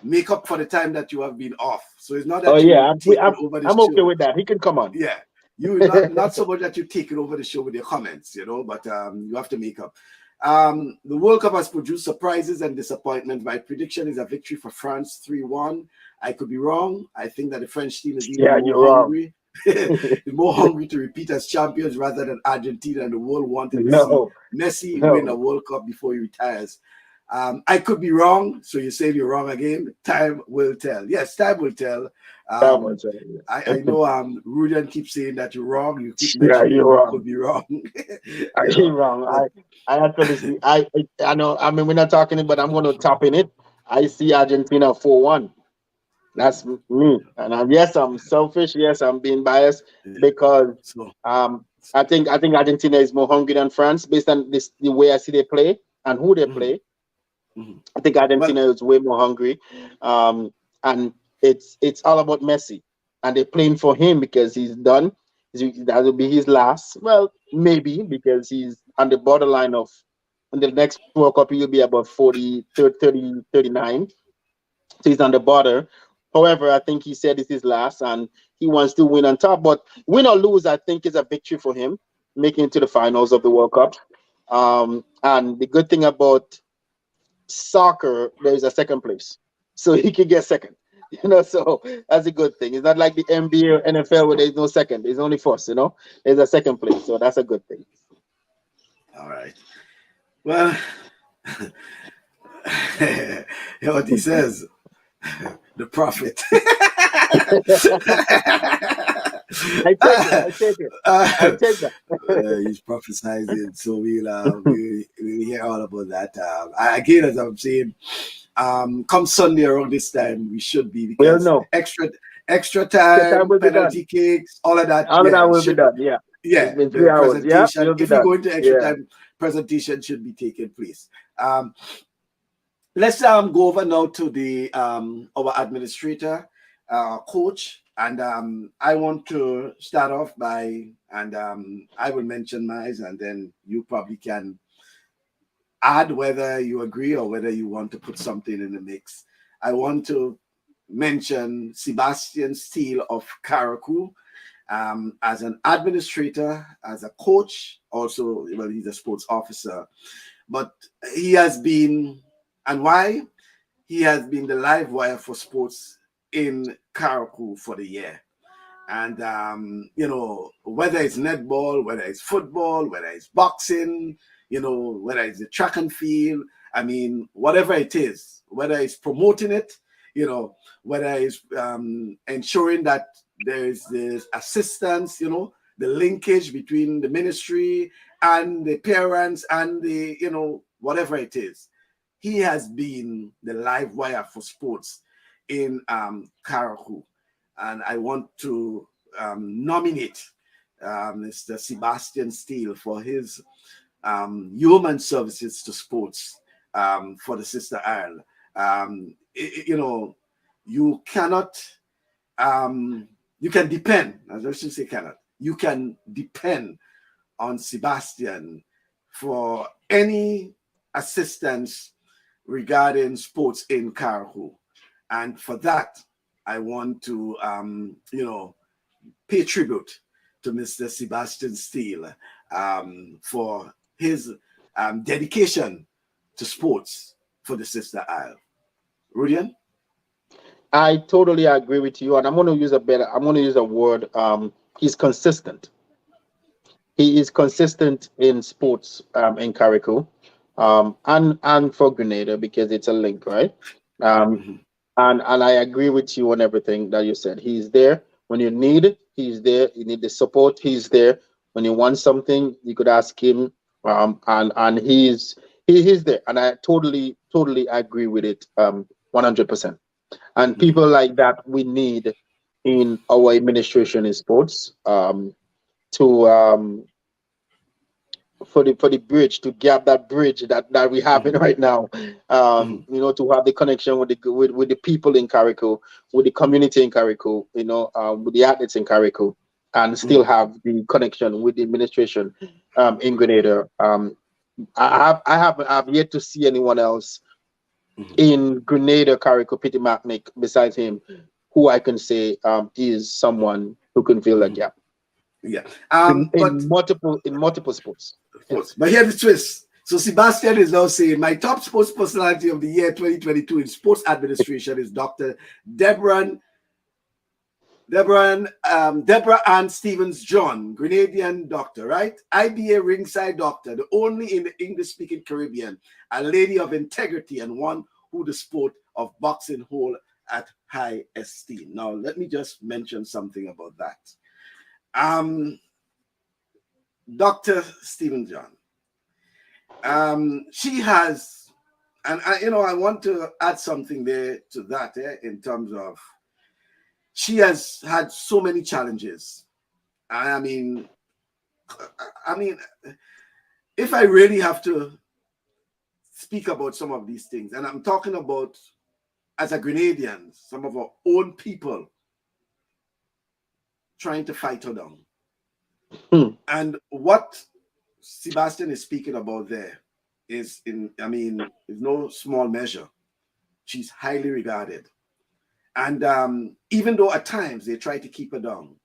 make up for the time that you have been off. So it's not Oh that yeah, you take it over the I'm okay show. with that. He can come on. Yeah. You not so much that you take it over the show with your comments, but you have to make up. The World Cup has produced surprises and disappointment. My prediction is a victory for France 3-1. I could be wrong. I think that the French team is even Yeah, more you're wrong. hungry, more hungry to repeat as champions rather than Argentina and the world wanting to see No, Messi win a no. World Cup before he retires. I could be wrong, so you say you're wrong again. Time will tell. Yes, time will tell. That much. I know Rudian keeps saying that you're wrong. You keep Yeah, mentioning you're you wrong. could be wrong. You're wrong. But I actually see. I know. I mean, we're not talking, but I'm going to top in it. I see Argentina 4-1. That's me. And yes, I'm selfish. Yes, I'm being biased yeah, because so um, I think Argentina is more hungry than France based on the way I see they play and who they mhm, play. mhm. I think Well, Argentina is way more hungry, and it's all about Messi, and they're playing for him because he's done. That will be his last. Well, maybe because he's on the borderline of. In the next World Cup, he'll be about 40, 30, 39. So he's on the border. However, I think he said it's his last, and he wants to win on top. But win or lose, I think is a victory for him, making it to the finals of the World Cup. And the good thing about soccer, there is a second place, so he can get second. So that's a good thing. It's not like the NBA or NFL where there's no second; there's only first. There's a second place, so that's a good thing. all right. Well, you know what he says, the prophet. I take it. I take it. I take that. He's prophesizing, so we'll hear all about that. Again, as I'm saying, come Sunday around this time, we should be Well, because no, extra the time time, will be done. penalty kicks, all of that. All of Yeah, that it will be should be. done. Yeah, it's Yeah, been the 3 hours. Yeah, presentation. we'll be If we done. go into extra Yeah. time, presentation should be taking place. Let's go over now to the our administrator, coach, and I want to start off by and I will mention mine, and then you probably can add whether you agree or whether you want to put something in the mix. I want to mention Sebastian Steele of Karaku as an administrator, as a coach, also, well, he's a sports officer, but he has been, and why? He has been the live wire for sports in Karaku for the year. And, whether it's netball, whether it's football, whether it's boxing, whether it's the track and field, I mean, whatever it is, whether it's promoting it, whether it's ensuring that there's this assistance, the linkage between the ministry and the parents and whatever it is. He has been the live wire for sports in Karaku. And I want to nominate Mr. Sebastian Steele for his human services to sports for the Sister Isle. You cannot, you can depend, I should say cannot, you can depend on Sebastian for any assistance regarding sports in Carhu. And for that, I want to, pay tribute to Mr. Sebastian Steele for his dedication to sports for the Sister Isle. Rudian? I totally agree with you, and I'm going to use a word. He's consistent. He is consistent in sports in Carrico, and for Grenada because it's a link, right? Um, Mhm, and I agree with you on everything that you said. He's there when you need it. He's there. You need the support. He's there when you want something. You could ask him. And he's there. And I totally agree with it. 100%. And mhm, people like that we need in our administration in sports. To For the bridge to gap that bridge that we have in mhm, right now, mhm, to have the connection with the people in Carrico, with the community in Carrico, with the athletes in Carrico, and still mhm, have the connection with the administration in Grenada. I've yet to see anyone else mhm, in Grenada, Carrico, Pity Macnic besides him who I can say is someone who can fill that mhm. gap Yeah. But in multiple sports. of Yeah. course. But here's the twist. So Sebastian is now saying my top sports personality of the year 2022 in sports administration is Dr. Deborah Deborah Ann Stevens John, Grenadian doctor, right? IBA ringside doctor, the only in the English-speaking Caribbean, a lady of integrity and one who the sport of boxing hold at high esteem. Now, let me just mention something about that. Dr. Stephen John, she has, and I want to add something there to that, in terms of she has had so many challenges. I mean, I mean, if I really have to speak about some of these things, and I'm talking about as a Grenadian, some of our own people trying to fight her down. Hmm. And what Sebastian is speaking about there is is no small measure. She's highly regarded. And even though at times they try to keep her down,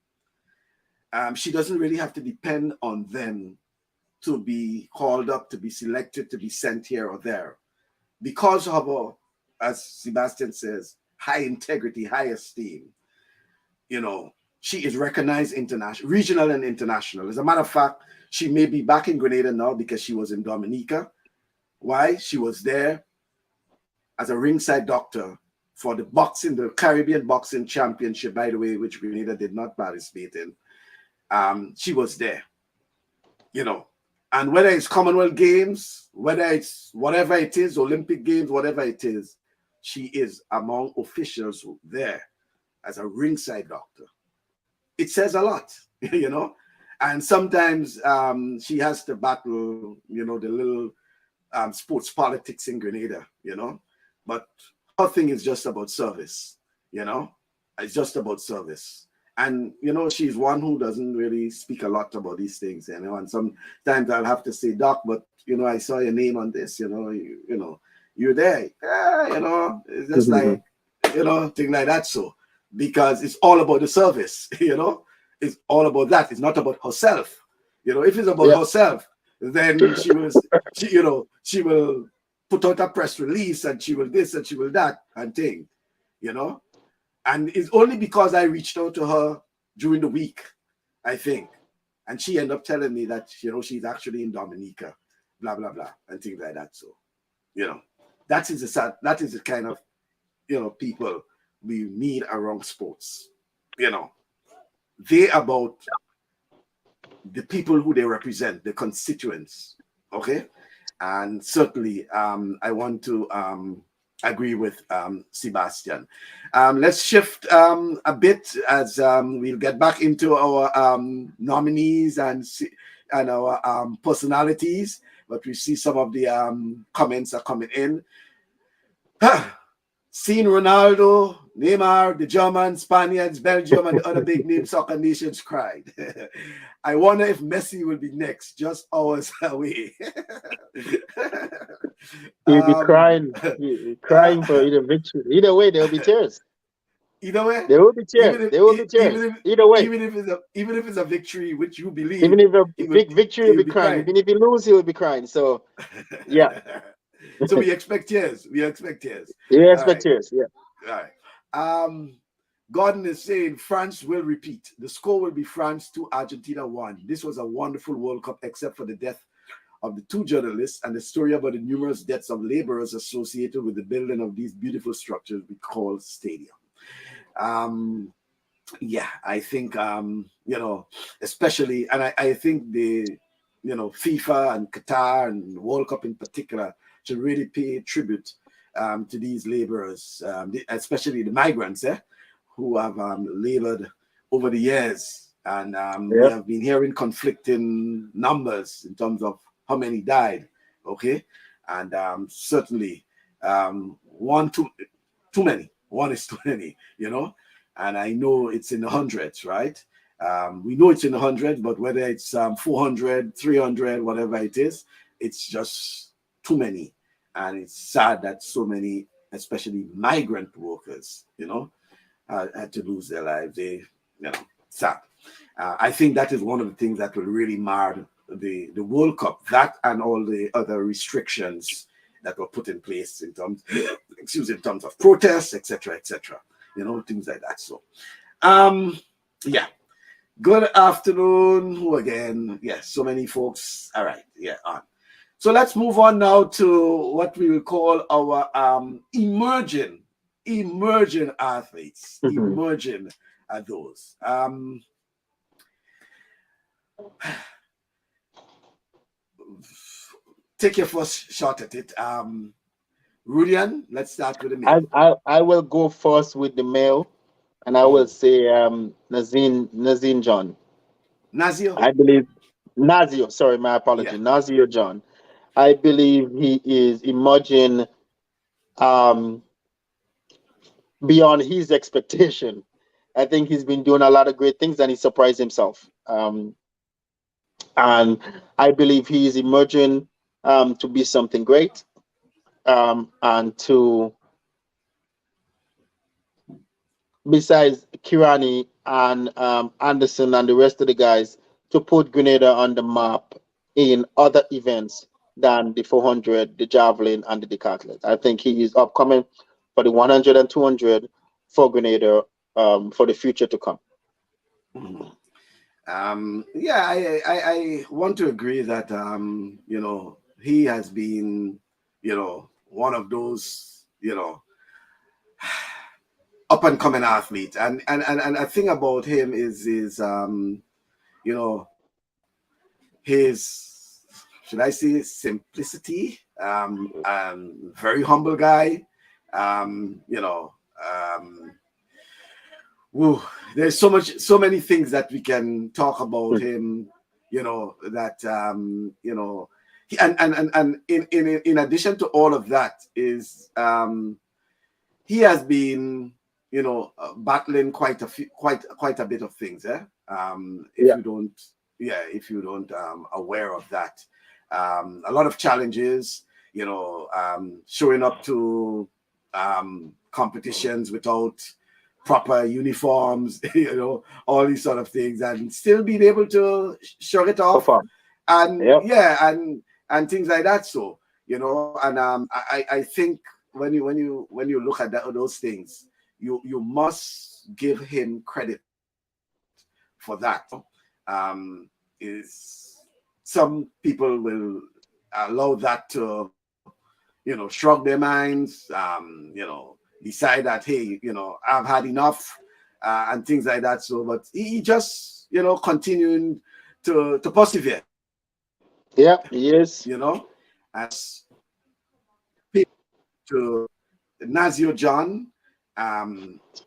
she doesn't really have to depend on them to be called up, to be selected, to be sent here or there. Because of her, as Sebastian says, high integrity, high esteem, you know, she is recognized international, regional and international. As a matter of fact, she may be back in Grenada now because she was in Dominica. Why? She was there as a ringside doctor for the Caribbean Boxing Championship, by the way, which Grenada did not participate in. She was there, you know. And whether it's Commonwealth Games, whether it's whatever it is, Olympic Games, whatever it is, she is among officials there as a ringside doctor. It says a lot, you know. And sometimes she has to battle, the little sports politics in Grenada, But her thing is just about service, you know. It's just about service. And she's one who doesn't really speak a lot about these things, And sometimes I'll have to say, Doc, but I saw your name on this, you're there, It's just like, thing like that. So because it's all about the service, it's all about that. It's not about herself, If it's about Yeah. herself, then she will put out a press release and she will this and she will that and thing, you know. And it's only because I reached out to her during the week, I think, and she ended up telling me that she's actually in Dominica, blah blah blah, and things like that. So, that is the kind of people we need around sports. They about the people who they represent, the constituents. Okay. And certainly, I want to agree with Sebastian. Let's shift a bit as we'll get back into our nominees and our personalities. But we see some of the comments are coming in. Seen Ronaldo, Neymar, the Germans, Spaniards, Belgium, and the other big name soccer nations cried. I wonder if Messi will be next, just hours away. He'll be um, crying. He'll be crying for either victory. Either way, there will be tears. either way, There will be tears. even if There will be even tears. if Either way. even if it's a victory which you Even believe, if a he big victory, he he'll will be be crying. crying. Even if he lose, he will be crying. So yeah, So we expect tears. We expect tears. you All expect right. tears. Yeah. All right. Gordon is saying France will repeat. The score will be France 2, Argentina 1. This was a wonderful World Cup, except for the death of the two journalists and the story about the numerous deaths of laborers associated with the building of these beautiful structures we call stadium. Um, yeah, I think especially, and I think the FIFA and Qatar and World Cup in particular should really pay tribute to these laborers, especially the migrants, who have labored over the years, and we Yeah. have been hearing conflicting numbers in terms of how many died. Okay, and certainly one too many. One is too many, and I know it's in the hundreds, right? We know it's in the hundreds, but whether it's 400, 300, whatever it is, it's just too many. And it's sad that so many, especially migrant workers, had to lose their lives. Sad. I think that is one of the things that will really mar the World Cup, that and all the other restrictions that were put in place in terms, in terms of protests, etc., things like that. So, yeah. Good afternoon. Who again? Yes, so many folks. All right, yeah, on. So let's move on now to what we will call our emerging athletes. Emerging are those. Take your first shot at it. Rudian, let's start with the I, male. I will go first with the male, and I will say Nazin John. Nazio? I believe Nazio. Sorry, my Yeah. apology. Nazio John. I believe he is emerging um, beyond his expectation. I think he's been doing a lot of great things, and he surprised himself. And I believe he is emerging to be something great, and to, besides Kirani and Anderson and the rest of the guys, to put Grenada on the map in other events than the 400, the javelin, and the decathlon. I think he is upcoming for the 100 and 200 for Grenada, for the future to come. Yeah, I want to agree that he has been one of those up and coming athletes, and a thing about him is you know his, should I say, simplicity. Very humble guy. Um, you know, um, woo, there's so many things that we can talk about him. That and in addition to all of that is he has been battling quite a bit of things. If Yeah. you don't, aware of that, a lot of challenges. Showing up to competitions without proper uniforms, all these sort of things, and still being able to shrug it off, Perform. and Yep. and things like that. So and I think when you look at those things, you must give him credit for that. Is some people will allow that to shrug their minds, decide that, hey, I've had enough, and things like that. So, but he just continuing to persevere, Yeah. Yes. as to Nazio John,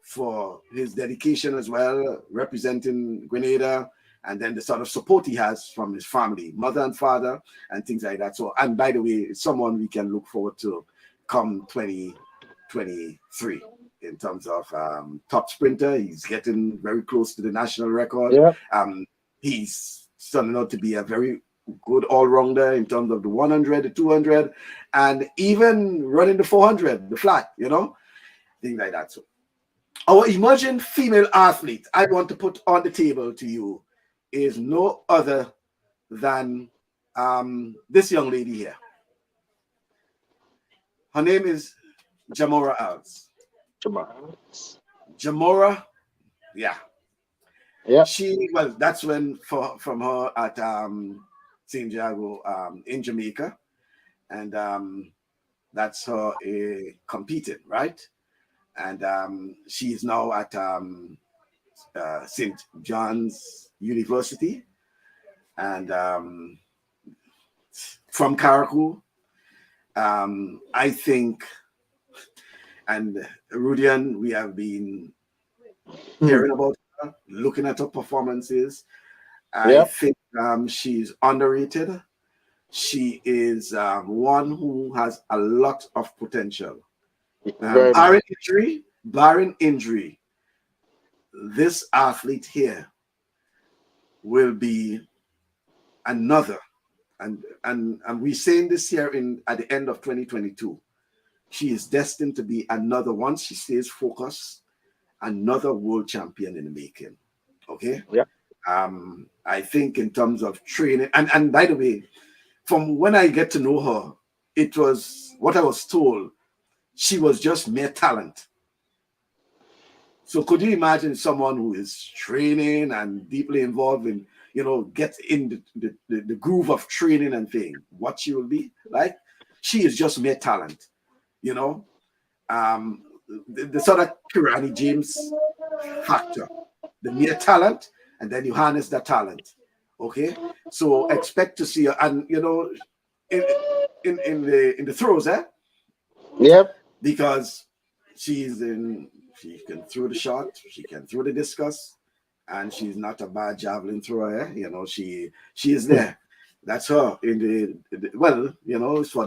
for his dedication as well, representing Grenada, and then the sort of support he has from his family, mother and father, and things like that. So, and by the way, it's someone we can look forward to come 2023 in terms of top sprinter. He's getting very close to the national record. Yeah. He's turning out to be a very good all-rounder in terms of the 100, the 200, and even running the 400, the flat, things like that. So our emerging female athlete I want to put on the table to you is no other than this young lady here. Her name is Jamora Alves. Jamora, yeah. Yeah. That's when from her at St. Jago in Jamaica, and that's her competing, right? And she's now at St. John's University, and from Caracou. I think, and Rudian, we have been hearing about her, looking at her performances. I think she's underrated. She is one who has a lot of potential. Barring injury, this athlete here will be another, and we're saying this here at the end of 2022. She is destined to be another, once she stays focused, another world champion in the making. Okay. Yeah. I think in terms of training, and by the way, from when I get to know her, it was what I was told. She was just mere talent. So could you imagine someone who is training and deeply involved in, gets in the groove of training and thing, what she will be like? She is just mere talent, the sort of Kirani James factor, the mere talent, and then you harness that talent. Okay, so expect to see her, and in the throws, Yep. because she can throw the shot, she can throw the discus, and she's not a bad javelin thrower. She is there. That's her in it's for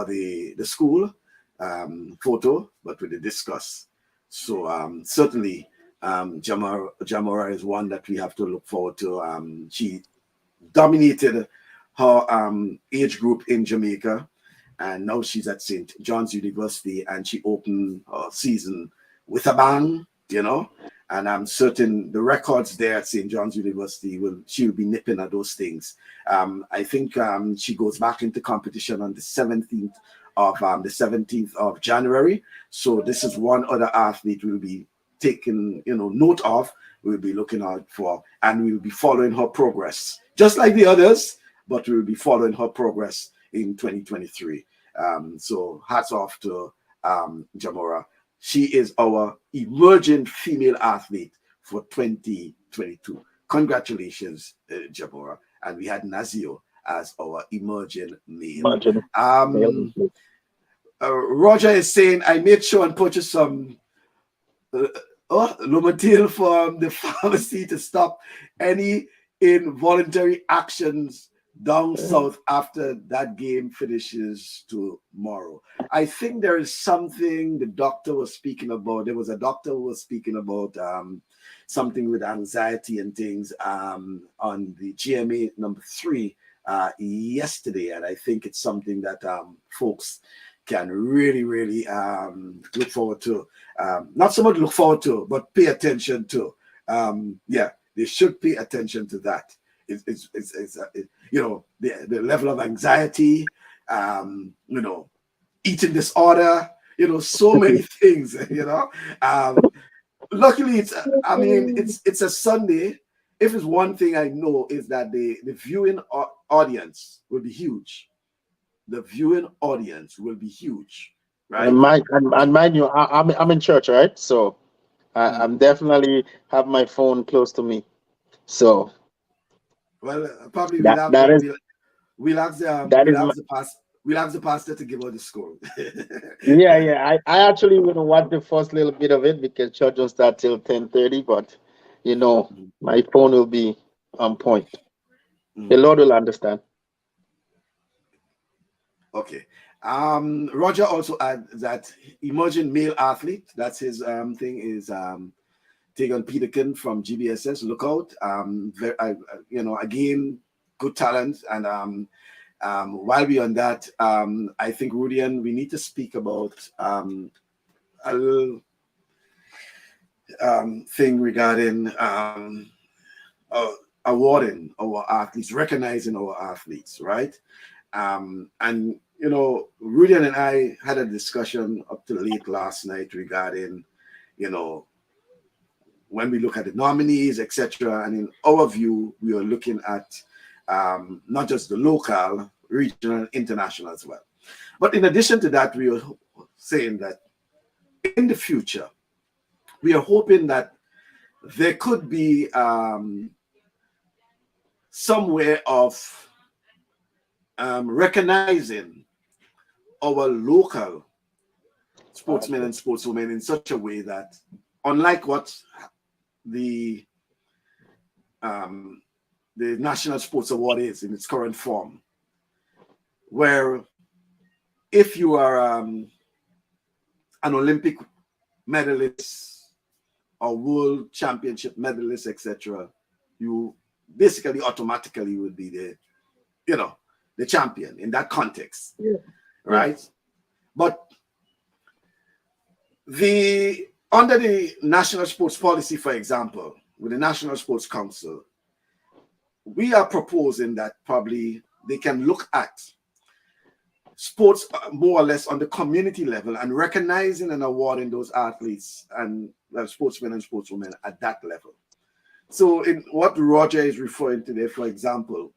the school photo, but with the discus. So certainly Jamora is one that we have to look forward to. She dominated her age group in Jamaica, and now she's at St. John's University, and she opened her season with a bang, and I'm certain the records there at St. John's University she'll be nipping at those things. I think she goes back into competition on the 17th of January. So this is one other athlete we'll be taking note of, we'll be looking out for, and we'll be following her progress, just like the others, but we'll be following her progress in 2023. So hats off to Jamora. She is our emerging female athlete for 2022. Congratulations, Jamora. And we had Nazio as our emerging male. Roger is saying, I made sure and purchased some Lomatil from the pharmacy to stop any involuntary actions down south after that game finishes tomorrow. I think there is something the doctor was speaking about. There was a doctor who was speaking about something with anxiety and things on the GMA number 3 yesterday, and I think it's something that folks can really, really look forward to. Not so much look forward to, but pay attention to. They should pay attention to that. It's the level of anxiety, eating disorder, so many things, luckily it's a Sunday. If it's one thing I know is that the viewing audience will be huge. The viewing audience will be huge, right? And mind you, I'm in church, right? So I'm definitely have my phone close to me. So probably we'll ask the pastor to give out the score. Yeah. I actually will watch the first little bit of it because church will start till 10:30, but my phone will be on point. The Lord will understand. Okay. Roger also add that emerging male athlete, that's his thing, is Tegan Peterkin from GBSS. Look out. Again, good talent. And while we're on that, I think, Rudian, we need to speak about a little thing regarding uh, awarding our athletes, recognizing our athletes, right? And Rudian and I had a discussion up to late last night regarding, you know, when we look at the nominees, etc. And in our view, we are looking at not just the local, regional, international as well. But in addition to that, we are saying that in the future, we are hoping that there could be some way of recognizing our local sportsmen and sportswomen in such a way that, unlike what the the National Sports Award is in its current form, where if you are an Olympic medalist or world championship medalist, etc., you basically automatically would be the champion in that context, right? Yeah. But under the National Sports Policy, for example, with the National Sports Council, we are proposing that probably they can look at sports more or less on the community level and recognizing and awarding those athletes and sportsmen and sportswomen at that level. So in what Roger is referring to there, for example,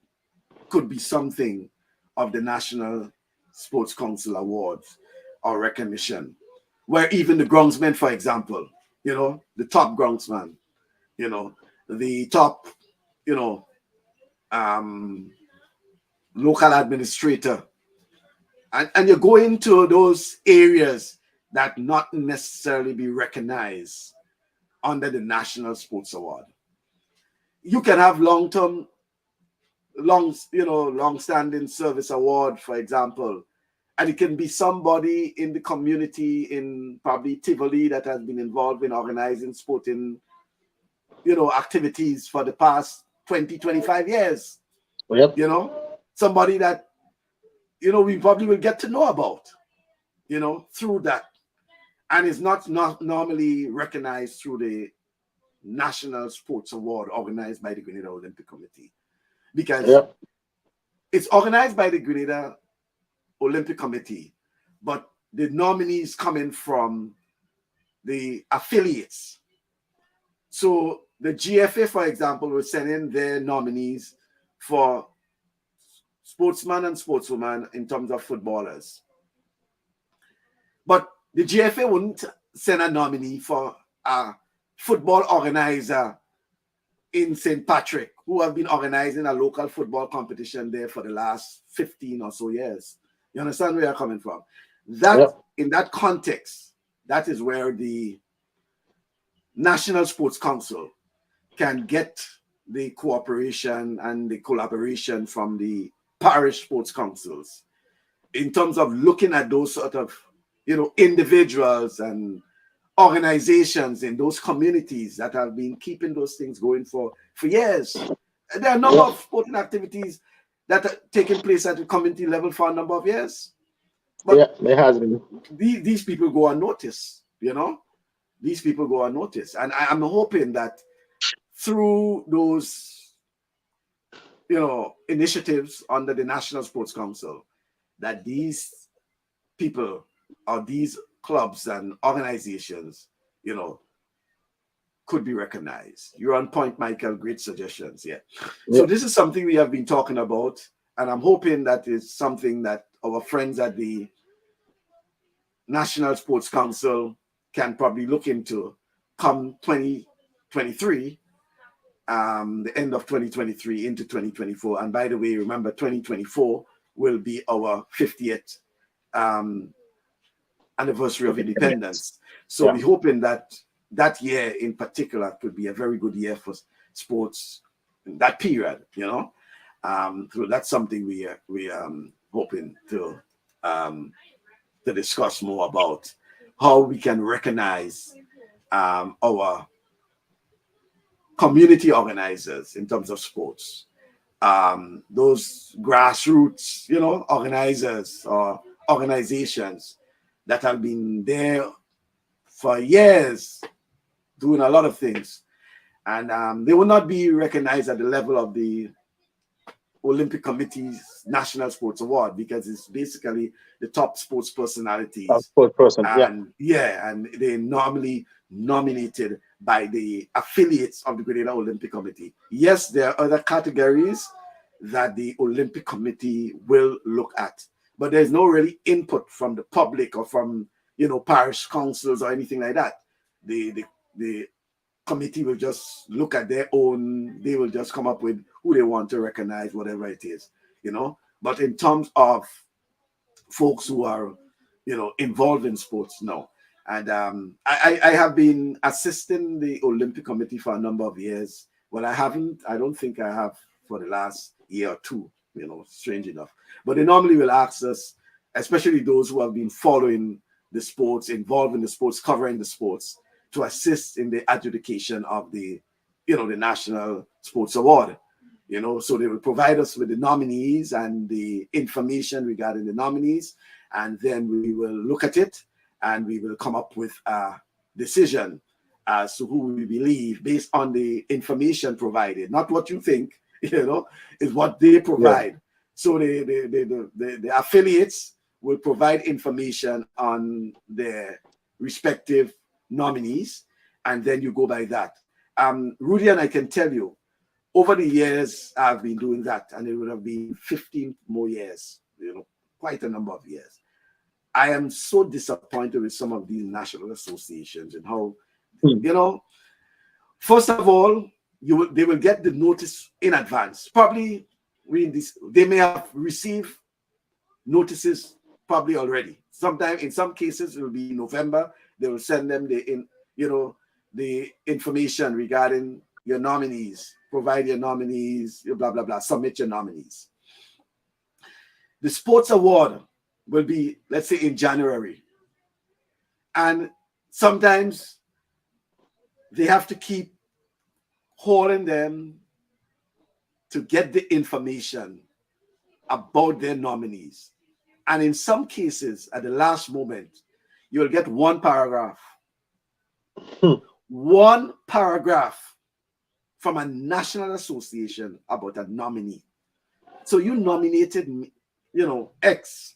could be something of the National Sports Council Awards or recognition, where even the groundsmen, for example, the top groundsman, the top, local administrator, and you go into those areas that not necessarily be recognized under the National Sports Award. You can have long-standing service award, for example, and it can be somebody in the community in probably Tivoli that has been involved in organizing sporting, activities for the past 20, 25 years. Yep. Somebody that, we probably will get to know about, through that. And it's not normally recognized through the National Sports Award organized by the Grenada Olympic Committee. Because it's organized by the Grenada Olympic Committee, but the nominees coming from the affiliates. So the GFA, for example, will send in their nominees for sportsmen and sportswomen in terms of footballers. But the GFA wouldn't send a nominee for a football organizer in St. Patrick, who have been organizing a local football competition there for the last 15 or so years. You understand where I'm coming from? In that context, that is where the National Sports Council can get the cooperation and the collaboration from the parish sports councils in terms of looking at those sort of, individuals and organizations in those communities that have been keeping those things going for years. And there are a number of sporting activities that are taking place at the community level for a number of years. But there has been. These people go unnoticed, These people go unnoticed. And I'm hoping that through those, initiatives under the National Sports Council, that these people or these clubs and organizations, could be recognized. You're on point, Michael. Great suggestions. Yeah. So this is something we have been talking about, and I'm hoping that is something that our friends at the National Sports Council can probably look into come 2023, the end of 2023 into 2024. And by the way, remember 2024 will be our 50th anniversary of independence. So we're hoping that that year in particular could be a very good year for sports in that period, So that's something we are hoping to discuss more about, how we can recognize our community organizers in terms of sports those grassroots, organizers or organizations that have been there for years doing a lot of things. And they will not be recognized at the level of the Olympic Committee's National Sports Award, because it's basically the top sports personalities. Sport person, And they're normally nominated by the affiliates of the Grenada Olympic Committee. Yes, there are other categories that the Olympic Committee will look at, but there's no really input from the public or from parish councils or anything like that. The committee will just look at their own. They will just come up with who they want to recognize, whatever it is. But in terms of folks who are involved in sports, no. And I have been assisting the Olympic Committee for a number of years. Well, I don't think I have for the last year or two, strange enough. But they normally will ask us, especially those who have been following the sports, involved in the sports, covering the sports, to assist in the adjudication of the National Sports Award. So they will provide us with the nominees and the information regarding the nominees, and then we will look at it and we will come up with a decision as to who we believe based on the information provided, not what you think, is what they provide. Yeah. So the affiliates will provide information on their respective nominees, and then you go by that. Rudy, and I can tell you, over the years, I've been doing that, and it would have been 15 more years, quite a number of years. I am so disappointed with some of these national associations and how, first of all, they will get the notice in advance. Probably they may have received notices probably already. Sometimes, in some cases, it will be in November. They will send them the information regarding your nominees, provide your nominees, blah, blah, blah, submit your nominees. The sports award will be, let's say, in January. And sometimes they have to keep calling them to get the information about their nominees. And in some cases, at the last moment, you'll get one paragraph. One paragraph from a national association about a nominee. So you nominated, X.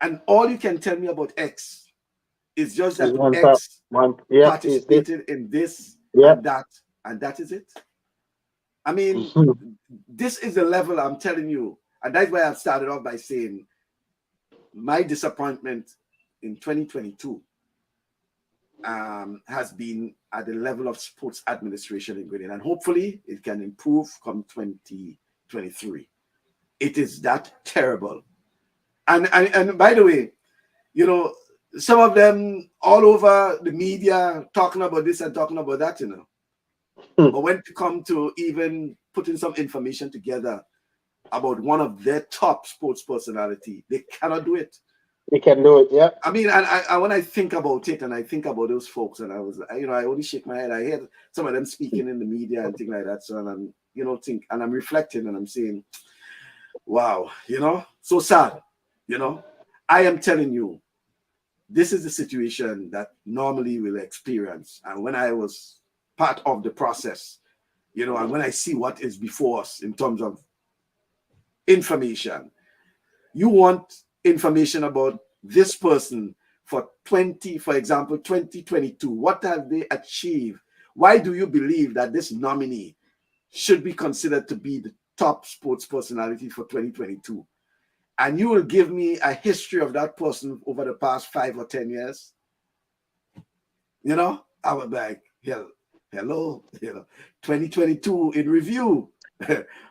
And all you can tell me about X is just that X participated in this and that, and that is it. I mean, this is the level I'm telling you. And that's why I started off by saying my disappointment in 2022 has been at the level of sports administration in Grenada. And hopefully it can improve come 2023. It is that terrible. And by the way, some of them all over the media talking about this and talking about that, But when it come to even putting some information together about one of their top sports personality, they cannot do it. They can do it, yeah. I mean, and when I think about it and I think about those folks, and I was, I only shake my head. I hear some of them speaking in the media and things like that. So, and I'm, and I'm reflecting and I'm saying, wow, so sad, I am telling you, this is the situation that normally we'll experience. And when I was part of the process, and when I see what is before us in terms of information, you want information about this person for example, 2022. What have they achieved? Why do you believe that this nominee should be considered to be the top sports personality for 2022? And you will give me a history of that person over the past 5 or 10 years? I would be like, hello, 2022 in review.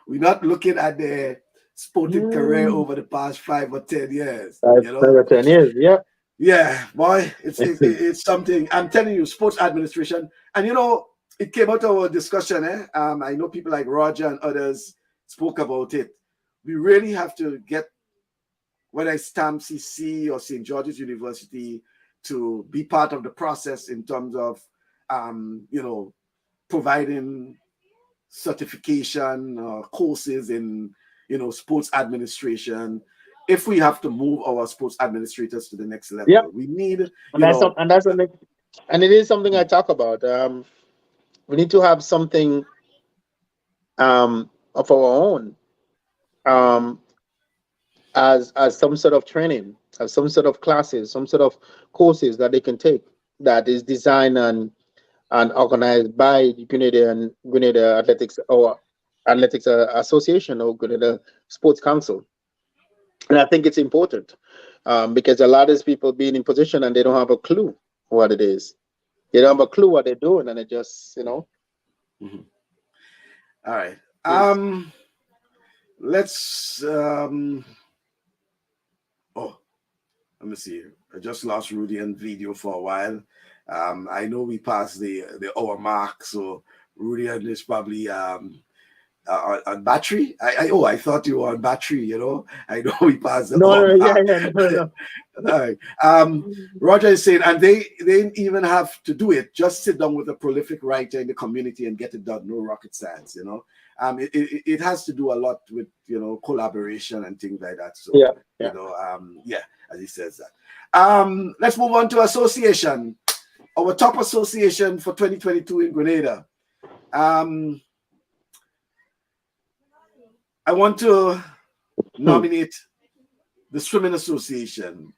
We're not looking at the sporting career over the past 5 or 10 years. 5 or 10 years, yeah. Yeah, boy, it's something. I'm telling you, sports administration. And it came out of our discussion. I know people like Roger and others spoke about it. We really have to get, whether it's TAMCC or St. George's University, to be part of the process in terms of, providing certification courses in, sports administration. If we have to move our sports administrators to the next level, Yeah, we need, and that's something, and it is something I talk about. We need to have something of our own, um, as some sort of training, as some sort of classes, some sort of courses that they can take that is designed and organized by the Grenada Athletics or Athletics Association or Grenada Sports Council. And I think it's important because a lot of these people being in position and they don't have a clue what it is. They don't have a clue what they're doing, and it just, Mm-hmm. All right. Yes. Let's oh, let me see. I just lost Rudy and video for a while. I know we passed the hour mark, so Rudy and is probably on battery. I thought you were on battery. I know we passed the No, hour no, yeah, mark. yeah, no, no. All right. Roger is saying, and they didn't even have to do it. Just sit down with a prolific writer in the community and get it done. No rocket science. It has to do a lot with collaboration and things like that. So Yeah, yeah. yeah, as he says that. Let's move on to association. Our top association for 2022 in Grenada. I want to nominate the Swimming Association,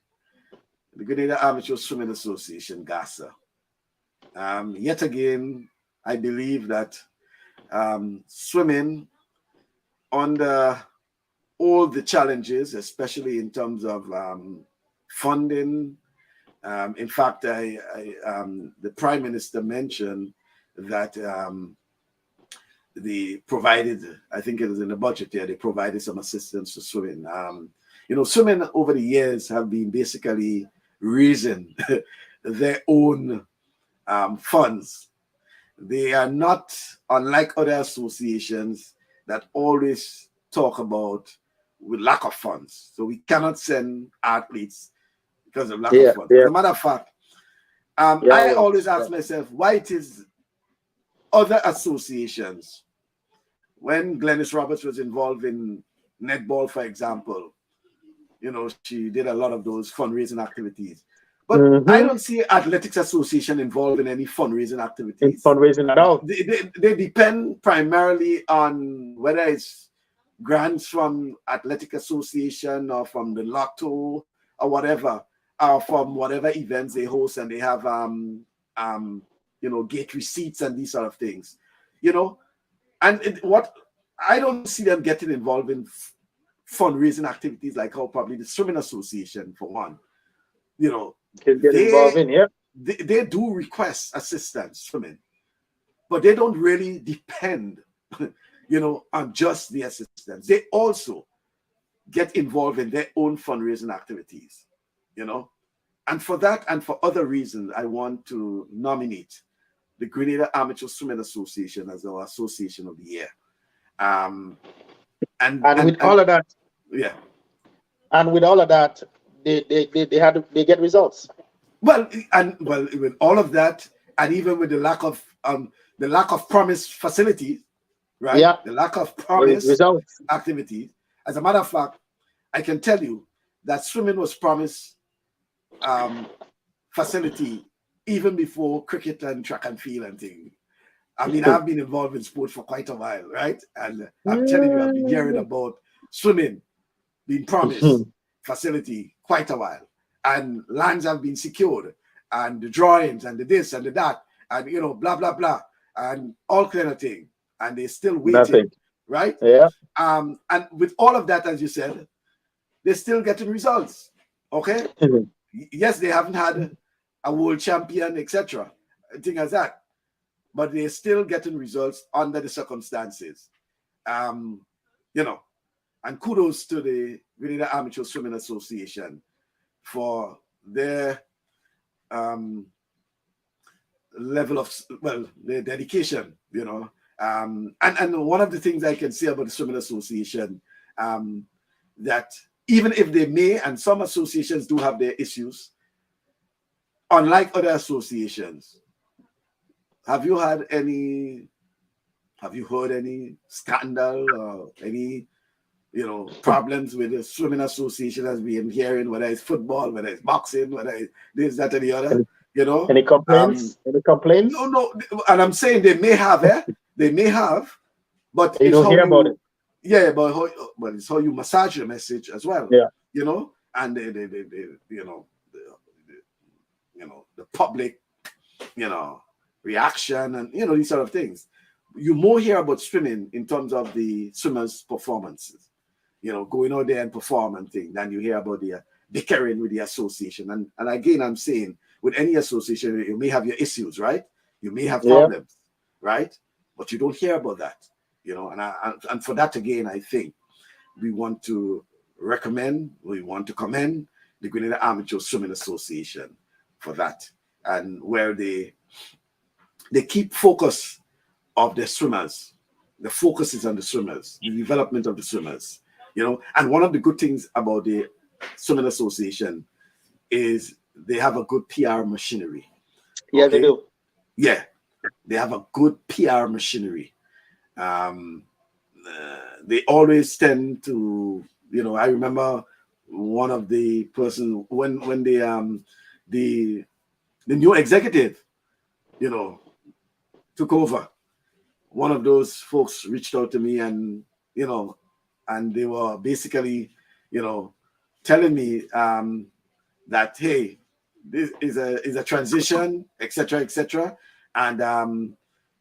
the Grenada Amateur Swimming Association, GASA. Yet again, I believe that swimming, under all the challenges, especially in terms of funding. In fact, the Prime Minister mentioned that they provided, I think it was in the budget there, they provided some assistance to swimming. Swimming over the years have been basically raising their own funds. They are not, unlike other associations that always talk about with lack of funds. So we cannot send athletes because of lack of funds. Yeah. As a matter of fact, I well, always ask myself why it is other associations, when Glennis Roberts was involved in netball, for example, she did a lot of those fundraising activities. But I don't see Athletics Association involved in any fundraising activities. In fundraising at all. They depend primarily on whether it's grants from Athletic Association or from the Lotto or whatever, or from whatever events they host, and they have gate receipts and these sort of things. And what I don't see them getting involved in fundraising activities like how probably the Swimming Association, for one, Can get involved in, yeah. They do request assistance swimming, but they don't really depend, on just the assistance. They also get involved in their own fundraising activities, And for that and for other reasons, I want to nominate the Grenada Amateur Swimming Association as our Association of the Year. And with all of that, yeah. And with all of that, they get results. Well, with all of that, and even with the lack of promised facilities, right? Yeah. The lack of promised results activities. As a matter of fact, I can tell you that swimming was promised facility even before cricket and track and field and things. I mean, I've been involved in sport for quite a while, right? And I'm telling you, I've been hearing about swimming being promised facility quite a while. And lands have been secured, and the drawings and the this and the that, and blah blah blah, and all kind of thing. And they're still waiting, Nothing. Right? Yeah. And with all of that, as you said, they're still getting results. Okay. Yes, they haven't had a world champion, etc. Thing as that, but they're still getting results under the circumstances. And kudos to the Grenada Amateur Swimming Association for their level of, their dedication, and one of the things I can say about the Swimming Association, that even if they may, and some associations do have their issues, unlike other associations, have you had any Have you heard any scandal or any, problems with the swimming association as we been hearing, whether it's football, whether it's boxing, whether it's this, that, and the other, Any, you know? any Um, complaints? Any no, complaints? no, and I'm saying they may have, they may have, but You it's don't how hear about it. you, but it's how you massage the message as well, Yeah. and the public, reaction, and these sort of things. You more hear about swimming in terms of the swimmers' performances, going out there and perform and things, than you hear about the bickering with the association. And again, I'm saying with any association, you may have your issues, right? You may have Yeah. problems, right? But you don't hear about that, and for that again, I think we want to commend the Grenada Amateur Swimming Association for that, and where they keep focus of the swimmers. The focus is on the swimmers, the development of the swimmers, And one of the good things about the Swimming Association is they have a good PR machinery. Yeah, they do. Yeah, they have a good PR machinery. They always tend to, I remember one of the person when the new executive, took over. One of those folks reached out to me, and and they were basically, telling me that, hey, this is a transition, etc., etc., and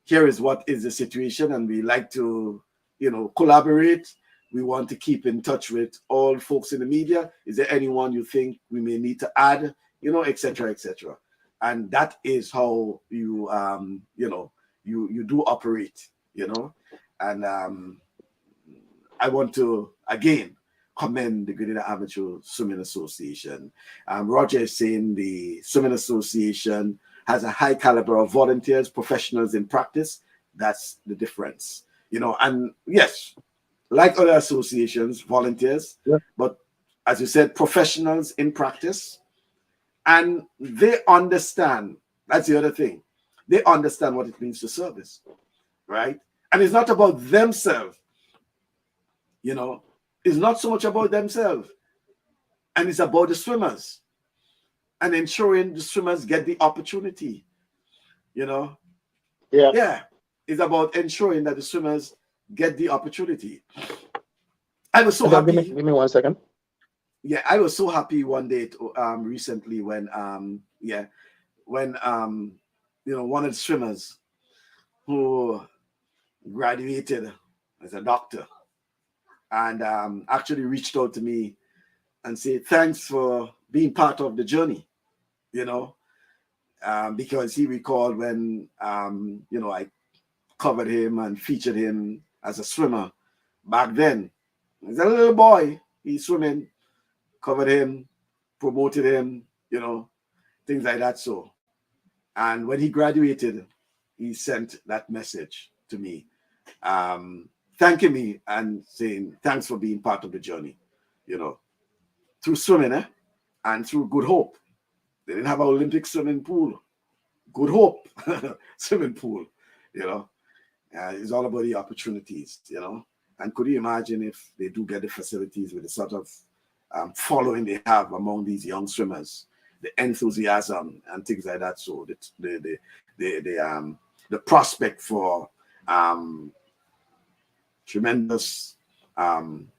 here is what is the situation, and we like to, collaborate. We want to keep in touch with all folks in the media. Is there anyone you think we may need to add, etc., etc., and that is how you, you do operate, and I want to again commend the Grenada Amateur Swimming Association. Roger is saying the Swimming Association has a high caliber of volunteers, professionals in practice. That's the difference, and yes, like other associations, volunteers, Yeah. but as you said, professionals in practice, and they understand. That's the other thing. They understand what it means to service, right? And it's not about themselves, It's not so much about themselves, and it's about the swimmers and ensuring the swimmers get the opportunity, Yeah. Yeah, it's about ensuring that the swimmers get the opportunity. I was so Give happy. me 1 second. Yeah, I was so happy one day recently when when one of the swimmers who graduated as a doctor and actually reached out to me and said thanks for being part of the journey, because he recalled when I covered him and featured him as a swimmer back then. He's a little boy, he's swimming, covered him, promoted him, things like that. So, and when he graduated, he sent that message to me, thanking me and saying thanks for being part of the journey, through swimming, and through Good Hope. They didn't have an Olympic swimming pool. Good Hope swimming pool, it's all about the opportunities, And could you imagine if they do get the facilities with the sort of following they have among these young swimmers, the enthusiasm and things like that. So the prospect for tremendous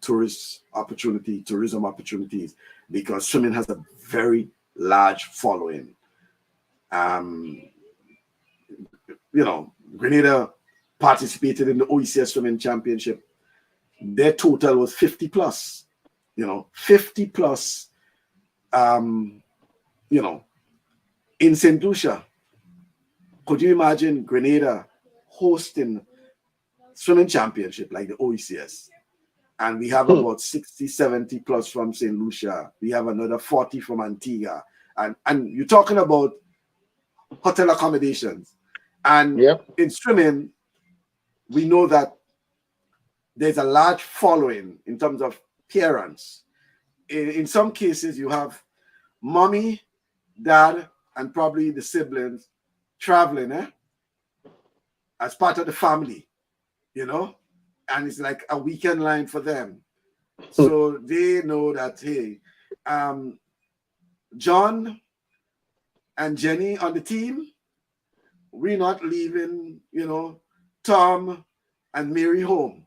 tourism opportunities, because swimming has a very large following. Grenada participated in the OECS Swimming Championship. Their total was 50 plus, 50 plus, in St. Lucia. Could you imagine Grenada hosting swimming championship like the OECS? And we have about 60, 70 plus from St. Lucia. We have another 40 from Antigua. And you're talking about hotel accommodations. And in swimming, we know that there's a large following in terms of parents. In some cases, you have mommy, dad, and probably the siblings traveling as part of the family. you know, and it's like a weekend line for them. So they know that, hey, um, John and Jenny on the team, we're not leaving, Tom and Mary home.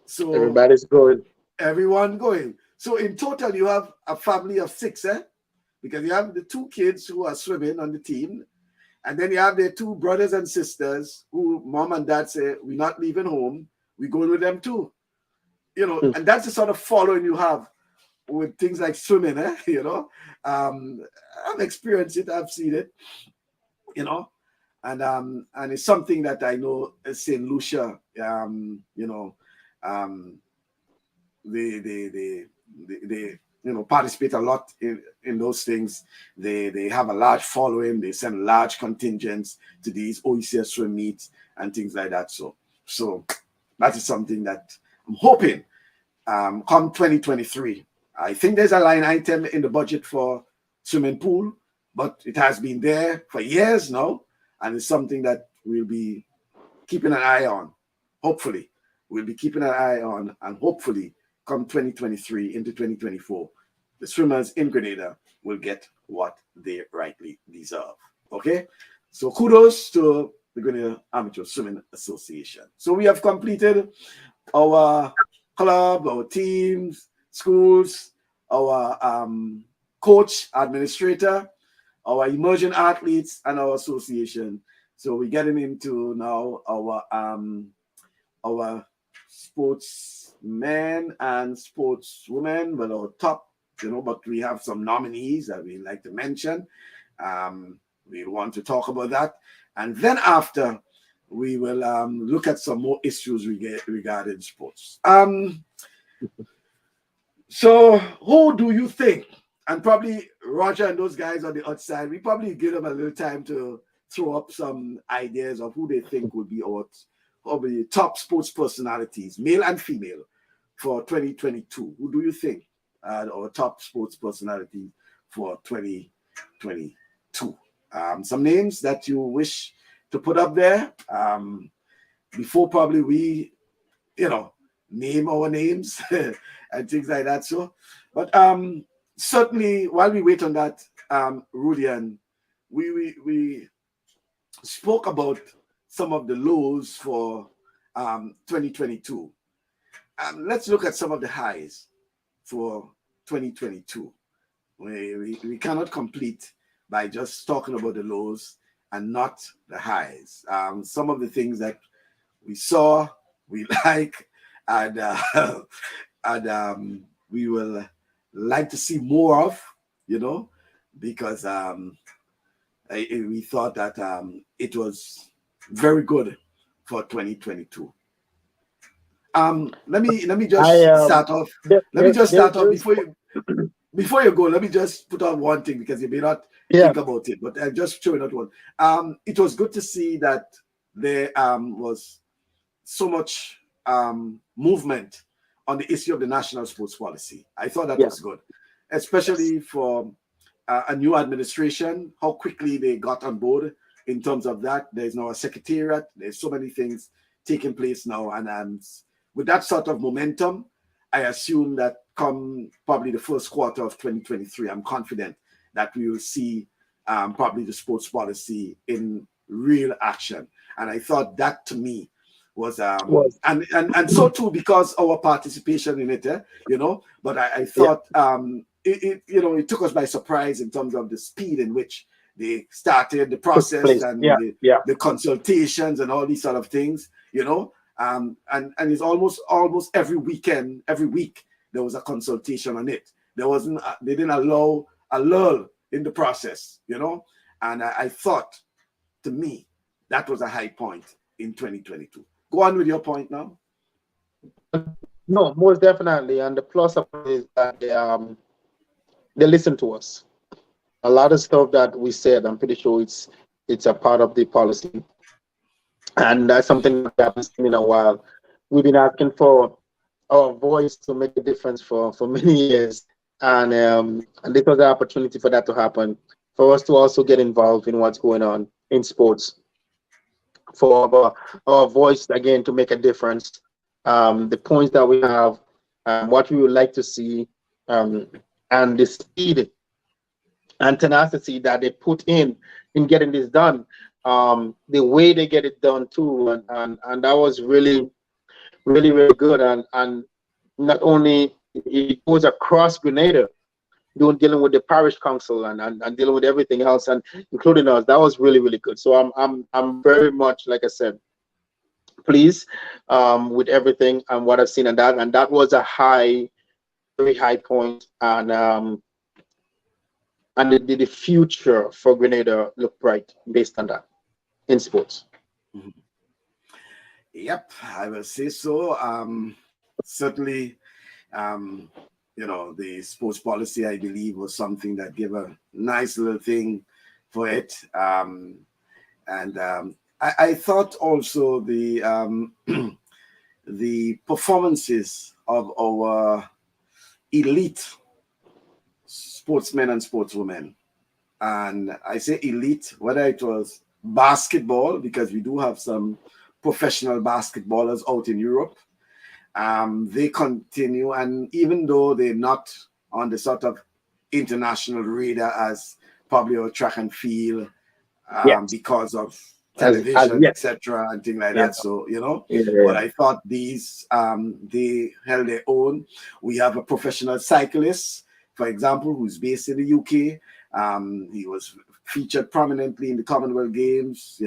So Everybody's going. everyone going. So in total, you have a family of six, eh? Because you have the two kids who are swimming on the team, and then you have their two brothers and sisters who mom and dad say, we're not leaving home, we're going with them too. And that's the sort of following you have with things like swimming, eh? I've experienced it, I've seen it, and it's something that I know St. Lucia, um, they participate a lot in those things. They have a large following. They send large contingents to these OECS swim meets and things like that. So that is something that I'm hoping come 2023. I think there's a line item in the budget for swimming pool, but it has been there for years now, and it's something that we'll be keeping an eye on. Hopefully, we'll be keeping an eye on, and hopefully, come 2023 into 2024, the swimmers in Grenada will get what they rightly deserve. Okay? So kudos to the Grenada Amateur Swimming Association. So we have completed our club, our teams, schools, our coach, administrator, our emerging athletes, and our association. So we're getting into now our sportsmen and sportswomen, well, our top, but we have some nominees that we like to mention. We want to talk about that. And then after, we will look at some more issues regarding sports. So who do you think? And probably Roger and those guys on the outside, we probably give them a little time to throw up some ideas of who they think would be our top sports personalities, male and female, for 2022. Who do you think are our top sports personalities for 2022? Some names that you wish to put up there before probably we, name our names and things like that. So, but certainly while we wait on that, Rudian, we spoke about some of the lows for 2022. Let's look at some of the highs for 2022. We cannot complete by just talking about the lows and not the highs. Some of the things that we saw, we like, and we will like to see more of, because we thought that it was very good for 2022. Let me just start off. Let me just start off before you go. Let me just put out one thing, because you may not think about it, but I'm just showing out one. It was good to see that there was so much movement on the issue of the national sports policy. I thought that was good, especially for a new administration, how quickly they got on board in terms of that. There's now a secretariat. There's so many things taking place now. And with that sort of momentum, I assume that come probably the first quarter of 2023, I'm confident that we will see probably the sports policy in real action. And I thought that, to me, was and so too, because our participation in it, but I thought it took us by surprise in terms of the speed in which they started the process and the consultations and all these sort of things, and it's almost every weekend, every week there was a consultation on it. They didn't allow a lull in the process, and I thought, to me, that was a high point in 2022. Go on with your point now. No, most definitely. And the plus of it is that they listen to us. A lot of stuff that we said, I'm pretty sure it's a part of the policy. And that's something that we haven't seen in a while. We've been asking for our voice to make a difference for many years. And this was the opportunity for that to happen, for us to also get involved in what's going on in sports. for our voice again to make a difference. The points that we have, what we would like to see, um, and the speed and tenacity that they put in getting this done. The way they get it done too, and that was really, really, really good. And not only it goes across Grenada, doing dealing with the parish council and dealing with everything else, and including us. That was really, really good. So I'm very much, like I said, pleased with everything and what I've seen, and that was a high, very high point, and the future for Grenada look bright based on that in sports. Mhm. Yep, I will say so. Certainly, um, the sports policy, I believe, was something that gave a nice little thing for it. And I thought also the performances of our elite sportsmen and sportswomen, and I say elite, whether it was basketball, because we do have some professional basketballers out in Europe. They continue, and even though they're not on the sort of international radar as probably our track and field, Yes, because of as television, yet, etc., and things like yeah, that. So, yeah, but yeah. I thought these they held their own. We have a professional cyclist, for example, who's based in the UK. He was featured prominently in the Commonwealth Games,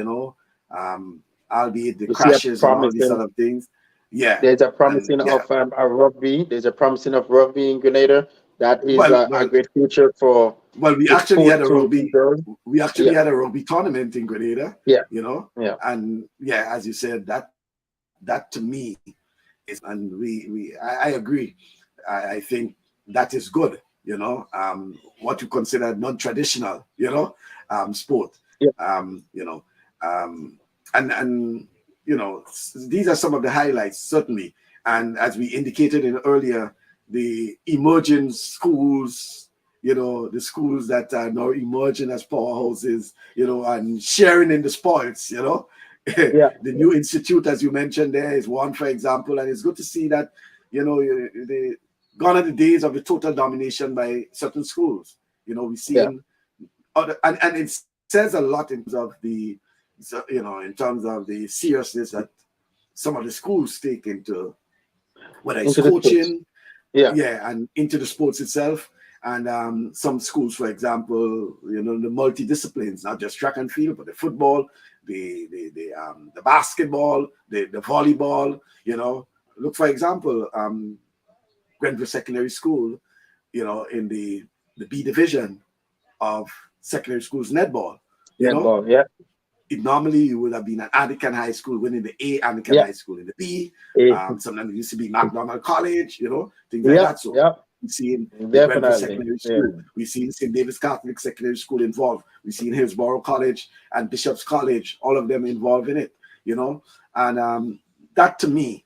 albeit the You see a crashes and all these sort promising. of things. Yeah, There's a and promising yeah. of a rugby. There's a promising of rugby in Grenada. That is Well, a well, great future for well. We the actually sport had a to rugby. grow. We actually Yeah, had a rugby tournament in Grenada. yeah, You know, yeah, and yeah, as you said, that to me is, and I agree. I think that is good. What you consider non-traditional. Sport. yeah, Um, you know, um, and these are some of the highlights certainly. And as we indicated in earlier, the emerging schools, the schools that are now emerging as powerhouses, and sharing in the spoils, the yeah. new institute, as you mentioned, there is one, for example, and it's good to see that, the gone are the days of the total domination by certain schools. We've Yeah. seen other, and it says a lot in terms of in terms of the seriousness that some of the schools take into whether it's Into the sports. coaching, Yeah, yeah, and into the sports itself. And some schools, for example, the multidisciplines, not just track and field, but the football, the basketball, the volleyball. Look, for example, Grenville Secondary School, in the B division of secondary schools netball. You know, netball. Yeah, normally you would have been at Anglican High School, winning the A Anglican yeah, High School in the B. eh, Sometimes it used to be McDonald College, things like yeah, that. So yeah. we've seen the Grenville Definitely. Secondary Yeah, School. We've seen St. David's Catholic Secondary School involved. We've seen Hillsborough College and Bishop's College, all of them involved in it. And that to me,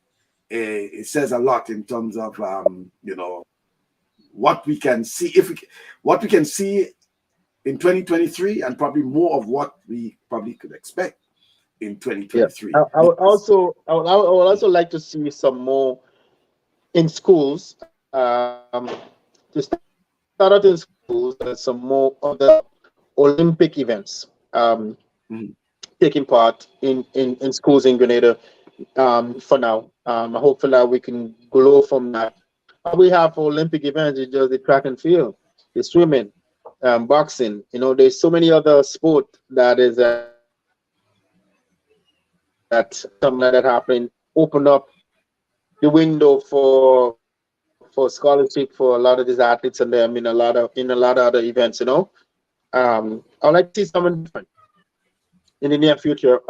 it says a lot in terms of, what we can see, what we can see in 2023, and probably more of what we probably could expect in yeah. 2023. I would also, I would also like to see some more in schools. To start out in schools, some more other Olympic events Mhm. taking part in schools in Grenada. For now, hopefully we can grow from that. All we have for Olympic events is just the track and field, the swimming, boxing. There's so many other sport that is that something like that happening. Open up the window for scholarship for a lot of these athletes and them in a lot of other events. I would like to see something different in the near future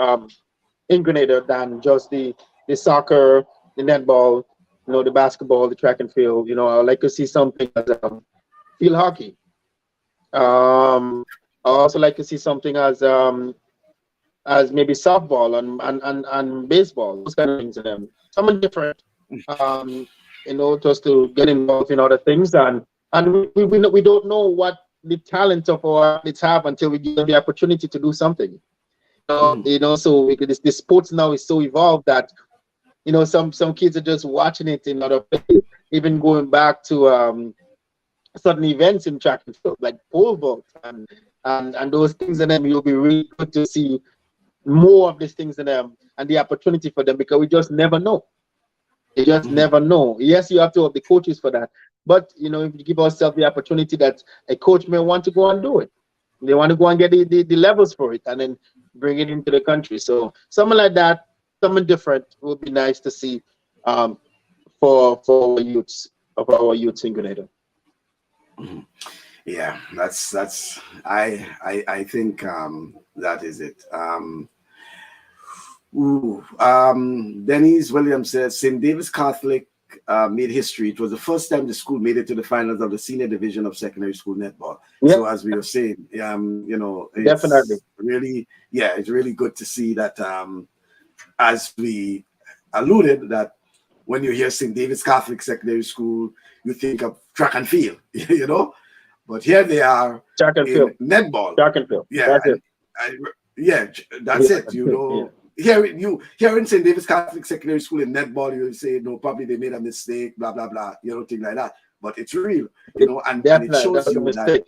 in Grenada than just the soccer, the netball, the basketball, the track and field. I would like to see something as field hockey. I also like to see something as maybe softball and baseball, those kind of things in them. Something different. Just to get involved in other things, and we don't know what the talent of our athletes have until we give them the opportunity to do something. So the sports now is so evolved that some kids are just watching it in other places, even going back to certain events in track and field like pole vault and those things, and then you'll be really good to see more of these things in them and the opportunity for them, because we just never know. You just never know. Yes, you have to have the coaches for that, but if you give ourselves the opportunity that a coach may want to go and do it, they want to go and get the levels for it and then bring it into the country. So something like that, something different would be nice to see for our youths in Grenada. Yeah, that's I think that is it. Denise Williams says St. David's Catholic made history. It was the first time the school made it to the finals of the senior division of secondary school netball. Yeah. So as we were saying, it's Definitely. really, it's really good to see that, as we alluded, that when you hear St. David's Catholic Secondary School, you think of track and field, but here they are Track and in field. netball. Track and field. Yeah, That's that's Yeah. it. Here in St. David's Catholic Secondary School in netball, you say no, probably they made a mistake, blah blah blah, things like that. But it's real, and it shows you that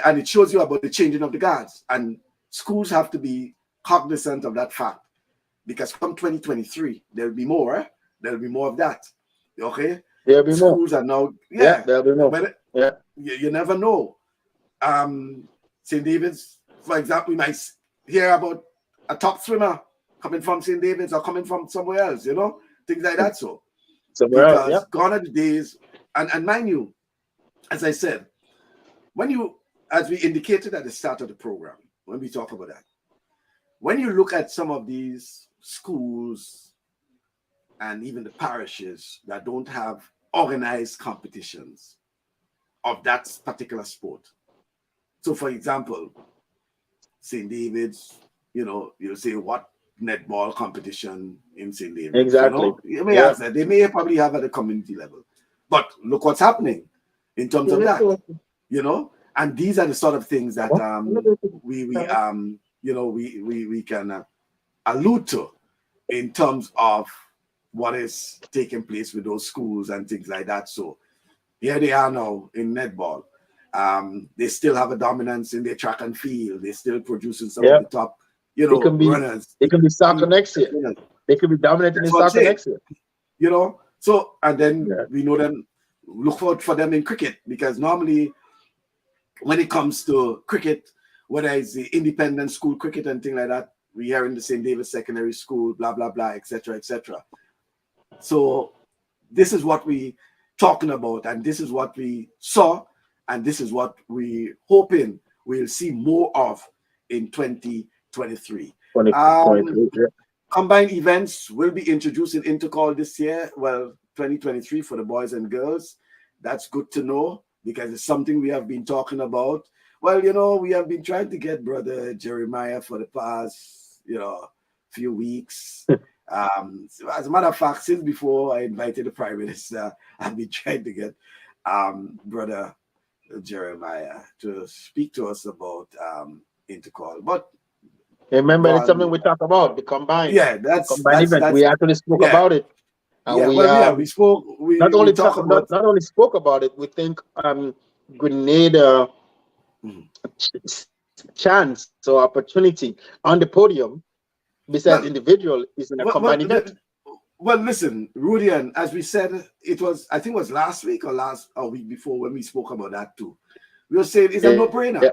and it shows you about the changing of the guards, and schools have to be cognizant of that fact, because come 2023 there'll be more of that. Okay, there'll be schools more. are now There'll be more. You never know. St. David's, for example, we might hear about a top swimmer coming from St. David's or coming from somewhere else, things like that. So Somewhere else, because gone are the days, and mind you, as I said, as we indicated at the start of the program, when we talk about that, when you look at some of these schools and even the parishes that don't have organized competitions of that particular sport. So, for example, St. David's, you'll say what netball competition in St. David's. Exactly. You may ask that. They may probably have at a community level. But look what's happening in terms of that, and these are the sort of things that we can allude to in terms of what is taking place with those schools and things like that. So here they are now in netball. They still have a dominance in their track and field. They're still producing some of the top, runners. They can be soccer next year. They could be dominating in soccer next year. So, and then we know them, look forward for them in cricket, because normally when it comes to cricket, whether it's the independent school cricket and things like that, we are in the St. David's Secondary School, blah, blah, blah, etc., etc. So this is what we talking about, and this is what we saw, and this is what we hoping we'll see more of in 2023. Combined events will be introduced in Intercall this year. Well, 2023 for the boys and girls. That's good to know, because it's something we have been talking about. Well, we have been trying to get Brother Jeremiah for the past, few weeks. As a matter of fact, since before I invited the Prime Minister, I've been trying to get Brother Jeremiah to speak to us about Intercall. But remember, it's something we talk about, the combined. Yeah, that's event. We actually spoke about it. And we spoke. We not only spoke about it. We think Grenada chance or opportunity on the podium, besides individual, is in a combined event. Well, listen, Rudy, and as we said, I think it was last week or week before when we spoke about that too. We were saying it's a no-brainer.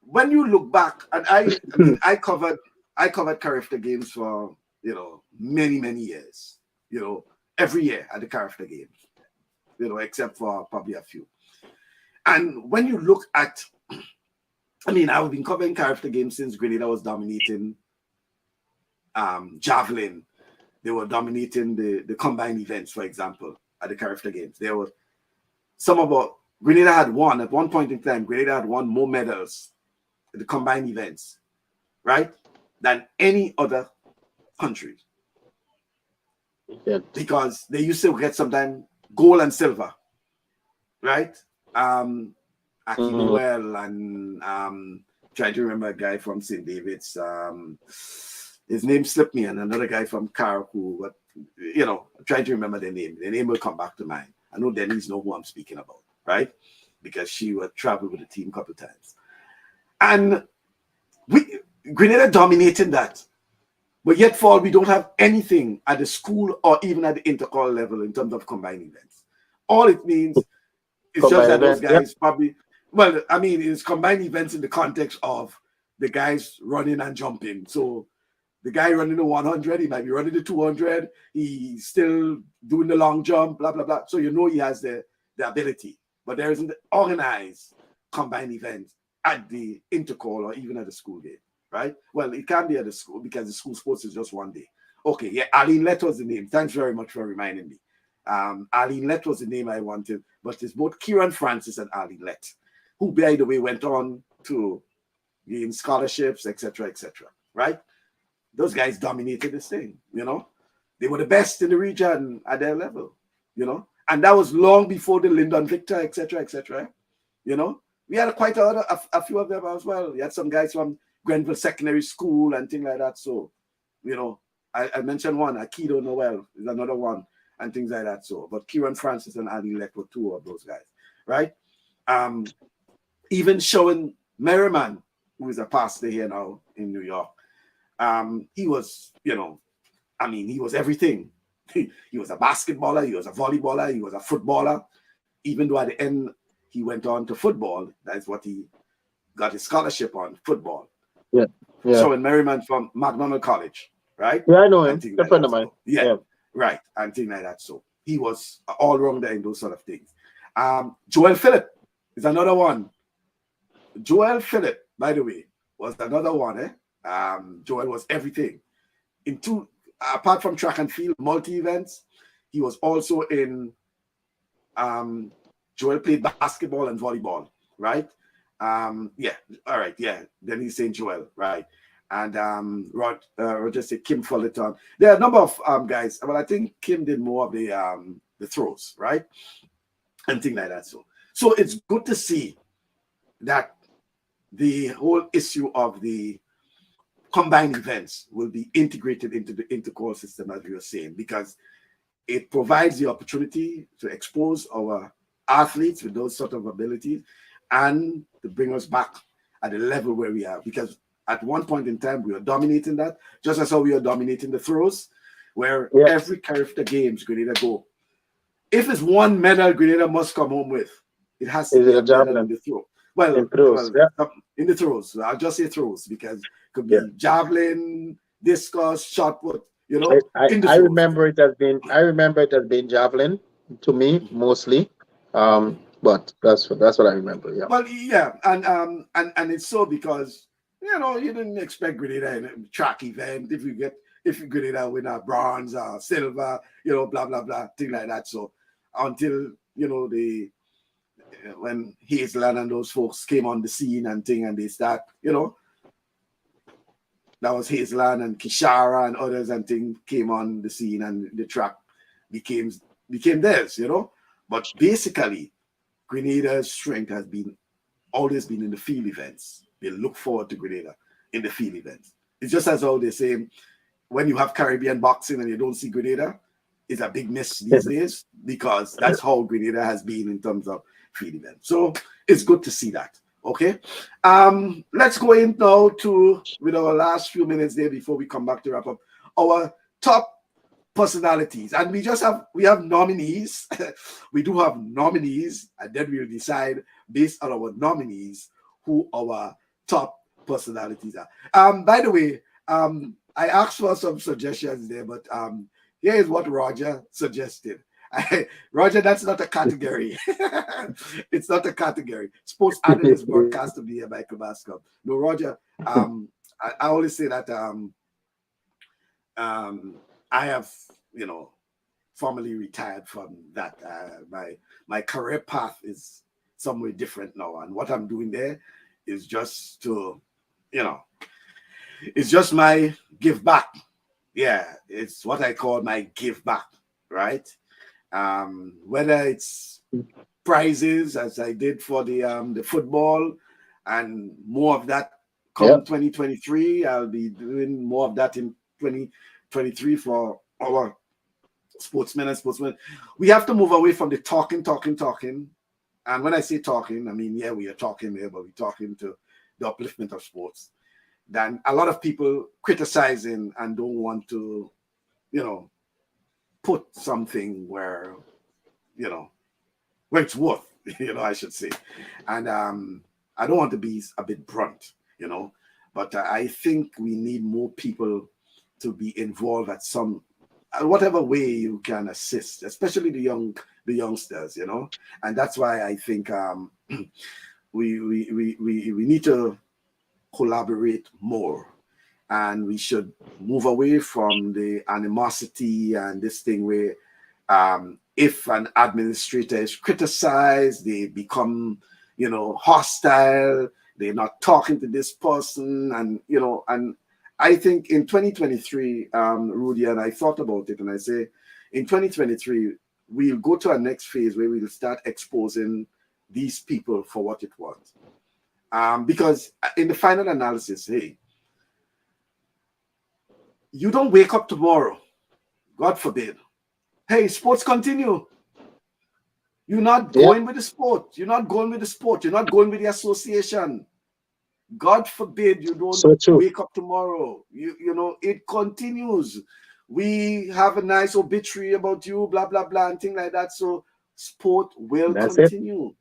When you look back, and I covered Carifta games for many years. Every year at the Carifta games. Except for probably a few. And when you look at, I've been covering Carifta games since Grenada was dominating javelin. They were dominating the combined events, for example, at the Carifta games. There were Grenada had won at one point in time. Grenada had won more medals at the combined events, right, than any other country. Because they used to get sometimes gold and silver, right? Aki Noel and trying to remember a guy from St. David's. His name slipped me, and another guy from Car who, I'm trying to remember their name. Their name will come back to mind. I know Denise know who I'm speaking about, right? Because she would travel with the team a couple of times. And Grenada dominated that. But yet, for all, we don't have anything at the school or even at the intercall level in terms of combined events. All it means is just that those guys probably, it's combined events in the context of the guys running and jumping. So the guy running the 100, he might be running the 200, he's still doing the long jump, blah, blah, blah. So he has the ability. But there isn't organized combined events at the intercall or even at the school game. Right? Well, it can't be at the school because the school sports is just one day. Okay, yeah, Arlene Lett was the name. Thanks very much for reminding me. Arlene Lett was the name I wanted, but it's both Kieran Francis and Arlene Lett, who, by the way, went on to gain scholarships, etc., right? Those guys dominated this thing, They were the best in the region at their level, And that was long before the Lyndon Victor, etc., We had quite a few of them as well. We had some guys from Grenville Secondary School and things like that. So, I mentioned one, Akido Noel is another one and things like that. So, but Kieran Francis and Ali Lek were two of those guys, right? Even showing Merriman, who is a pastor here now in New York, he was, he was everything. He was a basketballer, he was a volleyballer, he was a footballer, even though at the end he went on to football. That's what he got his scholarship on, football. Yeah. Showing Merriman from McDonald College, right? Yeah, I know him. A friend of mine. Yeah, right. And things like that. So he was all rounder in those sort of things. Joel Phillip is another one. Joel Phillip, by the way, was another one. Joel was everything. Apart from track and field, multi-events, he was also in Joel played basketball and volleyball, right? All right, yeah. Then he's saying Joel, right? And Roger said Kim Fullerton. There are a number of guys, but I think Kim did more of the throws, right? And things like that. So it's good to see that the whole issue of the combined events will be integrated into the intercore system, as we were saying, because it provides the opportunity to expose our athletes with those sort of abilities and to bring us back at the level where we are. Because at one point in time, we were dominating that, just as how we are dominating the throws, where every character games Grenada go. If it's one medal Grenada must come home with, it has to be a medal in the throw. Well, in the throws. I'll just say throws because it could be javelin, discus, shot put. I remember it as being javelin to me mostly. But that's what I remember. Yeah. Well, yeah, and it's so because you didn't expect Grenada in a track event if Grenada win a bronze or silver, blah blah blah, thing like that. So until when Hazeland and those folks came on the scene and they start, that was Hazeland and Kishara and others and came on the scene and the track became theirs, But basically, Grenada's strength has always been in the field events. They look forward to Grenada in the field events. It's just as how they say when you have Caribbean boxing and you don't see Grenada, it's a big miss these days because that's how Grenada has been in terms of field events. So it's good to see that. Okay. Let's go in now with our last few minutes there before we come back to wrap up our top personalities. And we have nominees. We do have nominees, and then we'll decide based on our nominees who our top personalities are. By the way, I asked for some suggestions there, but here is what Roger suggested. Roger, that's not a category. It's not a category. Sports analyst broadcast to be a Michael Bascom. No, Roger, I always say that I have, formally retired from that. My career path is somewhere different now. And what I'm doing there is just to, it's just my give back. Yeah, it's what I call my give back, right? Whether it's prizes as I did for the football and more of that come 2023, I'll be doing more of that in 2023 for our sportsmen and sportsmen. We have to move away from the talking. And when I say talking, I mean, yeah, we are talking here, but we're talking to the upliftment of sports. Then a lot of people criticizing and don't want to, put something where, where it's worth, I should say. And I don't want to be a bit blunt, but I think we need more people to be involved at whatever way you can assist, especially the youngsters, and that's why I think we need to collaborate more, and we should move away from the animosity and this thing where if an administrator is criticized, they become hostile, they're not talking to this person, and and I think in 2023, Rudy, and I thought about it, and I say, in 2023, we'll go to our next phase where we'll start exposing these people for what it was. Because in the final analysis, hey, you don't wake up tomorrow, God forbid. Hey, sports continue. You're not going with the sport. You're not going with the sport. You're not going with the association. God forbid you don't wake up tomorrow. It continues. We have a nice obituary about you, blah, blah, blah, and things like that. So sport will continue.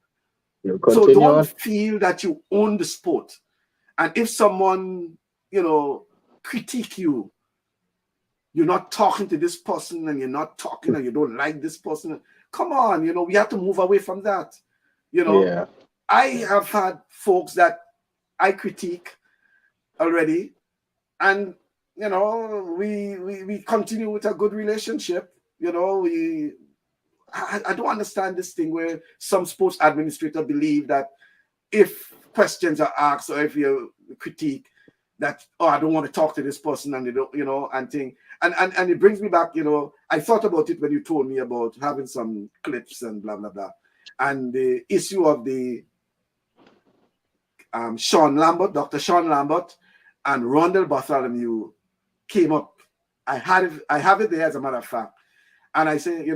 So don't feel that you own the sport. And if someone, critique you, you're not talking to this person and you're not talking and you don't like this person. Come on, we have to move away from that. I have had folks that I critique already, and we continue with a good relationship. I don't understand this thing where some sports administrators believe that if questions are asked or if you critique that, I don't want to talk to this person, and they don't, and thing. And it brings me back, I thought about it when you told me about having some clips and blah, blah, blah. And the issue of the Sean Lambert, Dr. Sean Lambert, and Rondell Bartholomew came up. I have it there, as a matter of fact. And I say,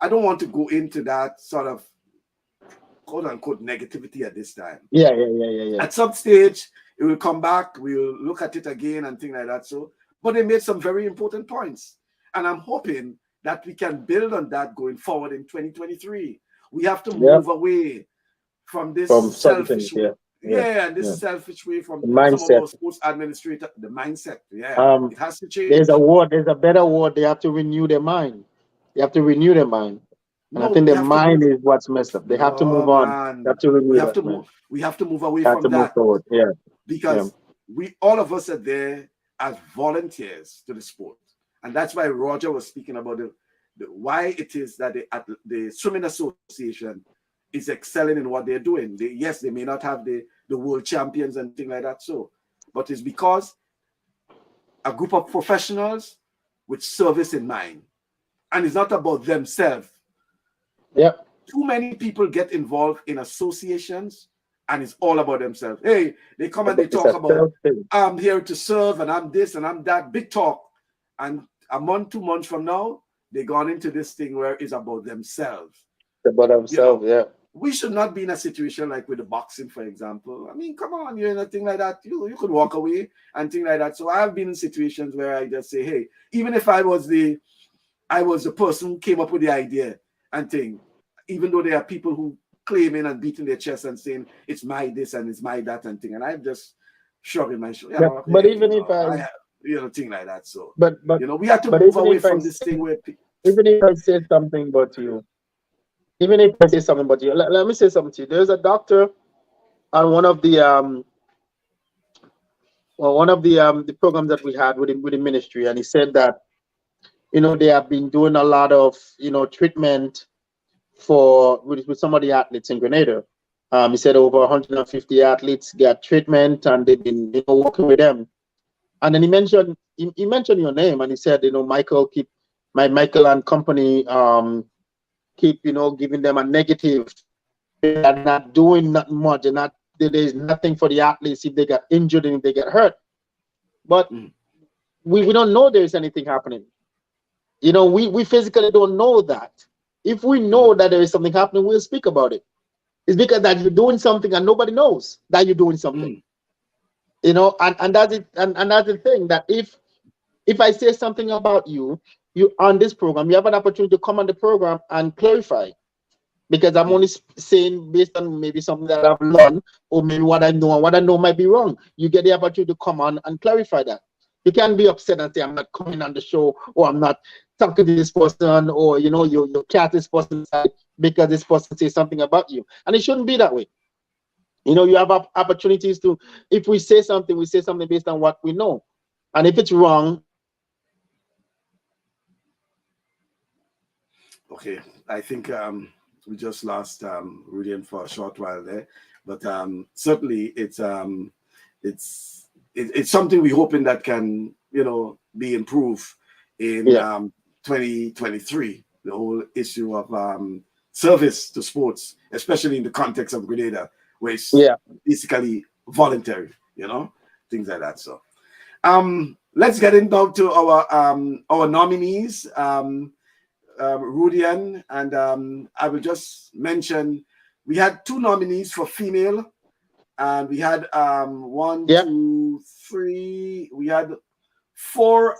I don't want to go into that sort of quote unquote negativity at this time. Yeah. At some stage, it will come back. We'll look at it again and things like that. So, but they made some very important points. And I'm hoping that we can build on that going forward in 2023. We have to move away from this selfish way. Selfish way from some of our sports administrators, the mindset. It has to change. There's a better word. They have to renew their mind. And I think the mind is what's messed up. They have to move on. They have to renew we have to move away from that. Move forward. Because we, all of us, are there as volunteers to the sport. And that's why Roger was speaking about why it is that the Swimming Association is excelling in what they're doing. They may not have the world champions and things like that, but it's because a group of professionals with service in mind. And it's not about themselves. Too many people get involved in associations and it's all about themselves. Hey, they come and they talk about, I'm here to serve and I'm this and I'm that, big talk. And a month, 2 months from now, they gone into this thing where it's about themselves. We should not be in a situation like with the boxing, for example. I mean, come on, you're in a thing like that. You could walk away and things like that. So I've been in situations where I just say, hey, even if I was the person who came up with the idea and thing, even though there are people who claiming and beating their chest and saying it's my this and it's my that and thing, and I'm just shrugging my shoulders. But even if I thing like that. So but we have to move away from this thing where even if I say something about you, let me say something to you. There's a doctor on one of the programs that we had with the ministry, and he said that they have been doing a lot of treatment with some of the athletes in Grenada. He said over 150 athletes got treatment, and they've been working with them. And then he mentioned your name, and he said Michael and company keep giving them a negative. They're not doing nothing much. They're not there's nothing for the athletes if they get injured and if they get hurt. But we don't know there's anything happening. We physically don't know that. If we know that there is something happening, we'll speak about it. It's because that you're doing something and nobody knows that you're doing something. And that's it. And that's the thing, that if I say something about you on this program, you have an opportunity to come on the program and clarify. Because I'm only saying based on maybe something that I've learned, or maybe what I know, and what I know might be wrong. You get the opportunity to come on and clarify that. You can't be upset and say, I'm not coming on the show, or I'm not talking to this person, or you cat this person aside because this person says something about you. And it shouldn't be that way. You have opportunities to, if we say something based on what we know. And if it's wrong. Okay, I think we just lost Rudian for a short while there, but certainly it's something we're hoping that can be improved in 2023. The whole issue of service to sports, especially in the context of Grenada, where it's basically voluntary, things like that. So let's get into our nominees. Rudian, and I will just mention we had 2 nominees for female, and we had 1, 2, 3. We had 4